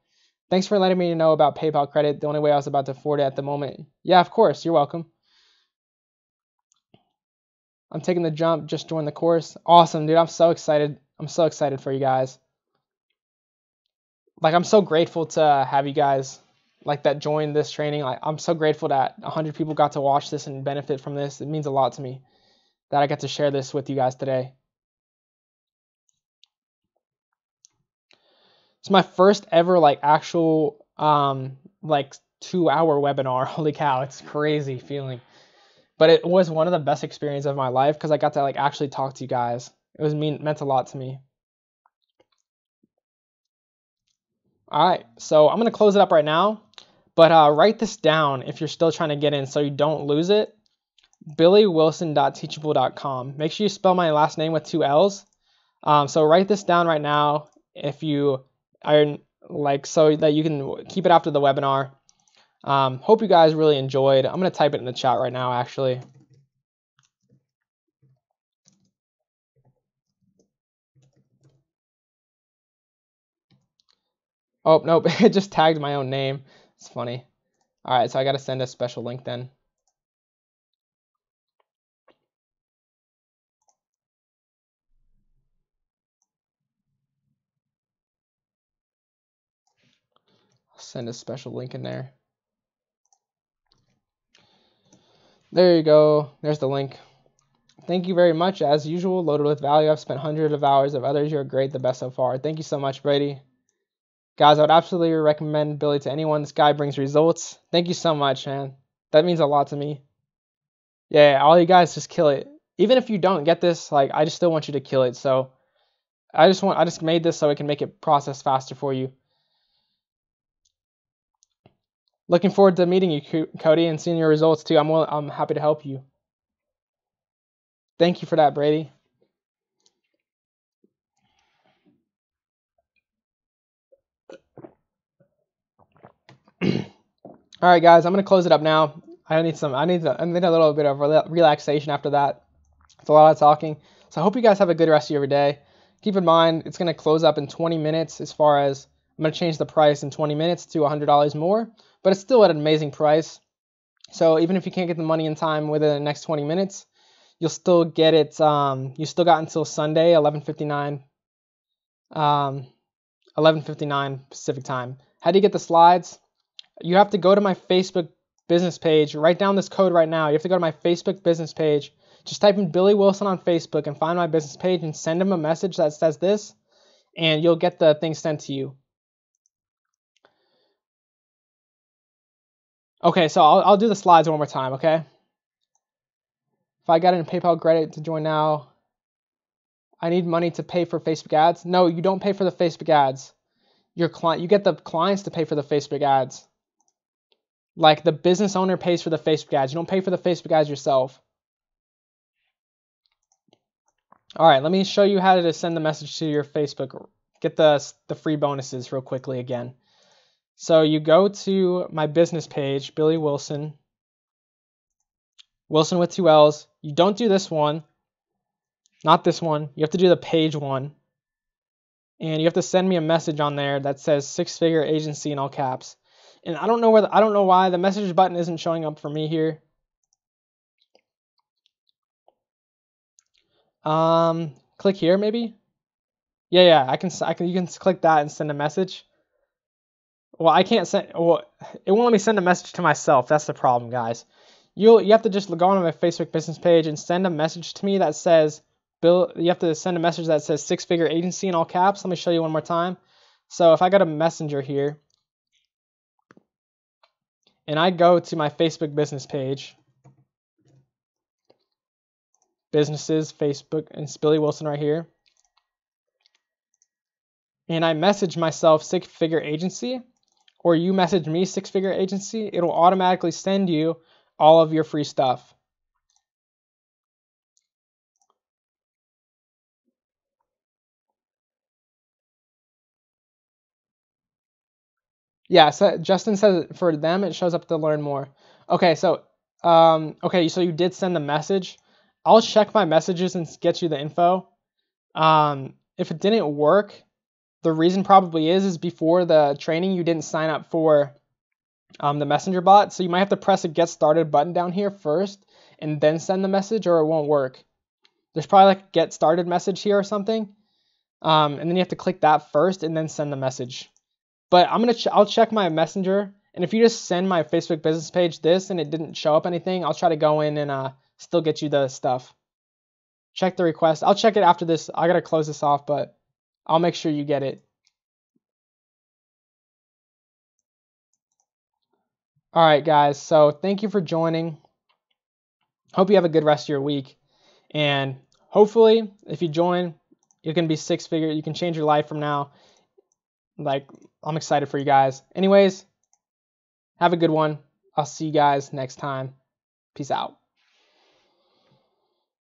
Thanks for letting me know about PayPal credit. The only way I was about to afford it at the moment. Yeah, of course. You're welcome. I'm taking the jump. Just joined the course. Awesome, dude. I'm so excited. I'm so excited for you guys. Like, I'm so grateful to have you guys like that join this training. Like, I'm so grateful that 100 people got to watch this and benefit from this. It means a lot to me that I get to share this with you guys today. It's my first ever like actual like 2-hour webinar. Holy cow, it's crazy feeling. But it was one of the best experiences of my life because I got to like actually talk to you guys. It was meant a lot to me. All right, so I'm gonna close it up right now, but write this down if you're still trying to get in so you don't lose it. BillyWilson.teachable.com. Make sure you spell my last name with 2 L's. So write this down right now if you are like so that you can keep it after the webinar. Hope you guys really enjoyed. I'm gonna type it in the chat right now, actually. Oh, nope, it just tagged my own name. It's funny. All right, so I got to send a special link then. I'll send a special link in there. There you go. There's the link. Thank you very much. As usual, loaded with value. I've spent hundreds of hours of others. You're great, the best so far. Thank you so much, Brady. Guys, I would absolutely recommend Billy to anyone. This guy brings results. Thank you so much, man. That means a lot to me. Yeah, all you guys just kill it. Even if you don't get this, like I just still want you to kill it. So I just made this so it can make it process faster for you. Looking forward to meeting you, Cody, and seeing your results too. I'm happy to help you. Thank you for that, Brady. All right, guys, I'm gonna close it up now. I need a little bit of relaxation after that. It's a lot of talking. So I hope you guys have a good rest of your day. Keep in mind, it's gonna close up in 20 minutes. As far as I'm gonna change the price in 20 minutes to $100 more, but it's still at an amazing price. So even if you can't get the money in time within the next 20 minutes, you'll still get it. You still got until Sunday, 11:59 Pacific time. How do you get the slides? You have to go to my Facebook business page. Write down this code right now. You have to go to my Facebook business page. Just type in Billy Wilson on Facebook and find my business page and send him a message that says this, and you'll get the thing sent to you. Okay, so I'll do the slides one more time, okay? If I got in PayPal credit to join now, I need money to pay for Facebook ads. No, you don't pay for the Facebook ads. You get the clients to pay for the Facebook ads. Like the business owner pays for the Facebook ads. You don't pay for the Facebook ads yourself. All right, let me show you how to send the message to your Facebook. Get the free bonuses real quickly again. So you go to my business page, Billy Wilson. Wilson with 2 L's. You don't do this one. Not this one. You have to do the page one. And you have to send me a message on there that says 6-figure agency in all caps. And I don't know why the message button isn't showing up for me here. Click here maybe. Yeah. You can click that and send a message. Well, I can't send. Well, it won't let me send a message to myself. That's the problem, guys. You have to just go on my Facebook business page and send a message to me that says Bill. You have to send a message that says 6-figure agency in all caps. Let me show you one more time. So if I go to Messenger here, and I go to my Facebook business page, businesses, Facebook, and it's Billy Wilson right here. And I message myself 6-figure agency, or you message me 6-figure agency, it'll automatically send you all of your free stuff. Yeah, so Justin says for them it shows up to learn more. Okay, so Okay, so you did send the message. I'll check my messages and get you the info. If it didn't work, the reason probably is before the training you didn't sign up for the messenger bot, so you might have to press a get started button down here first and then send the message, or it won't work. There's probably like a get started message here or something, and then you have to click that first and then send the message. But I'll check my messenger, and if you just send my Facebook business page this and it didn't show up anything, I'll try to go in and still get you the stuff. Check the request. I'll check it after this. I gotta close this off, but I'll make sure you get it. All right, guys. So thank you for joining. Hope you have a good rest of your week. And hopefully, if you join, you can be six-figure. You can change your life from now. Like, I'm excited for you guys. Anyways, have a good one. I'll see you guys next time. Peace out.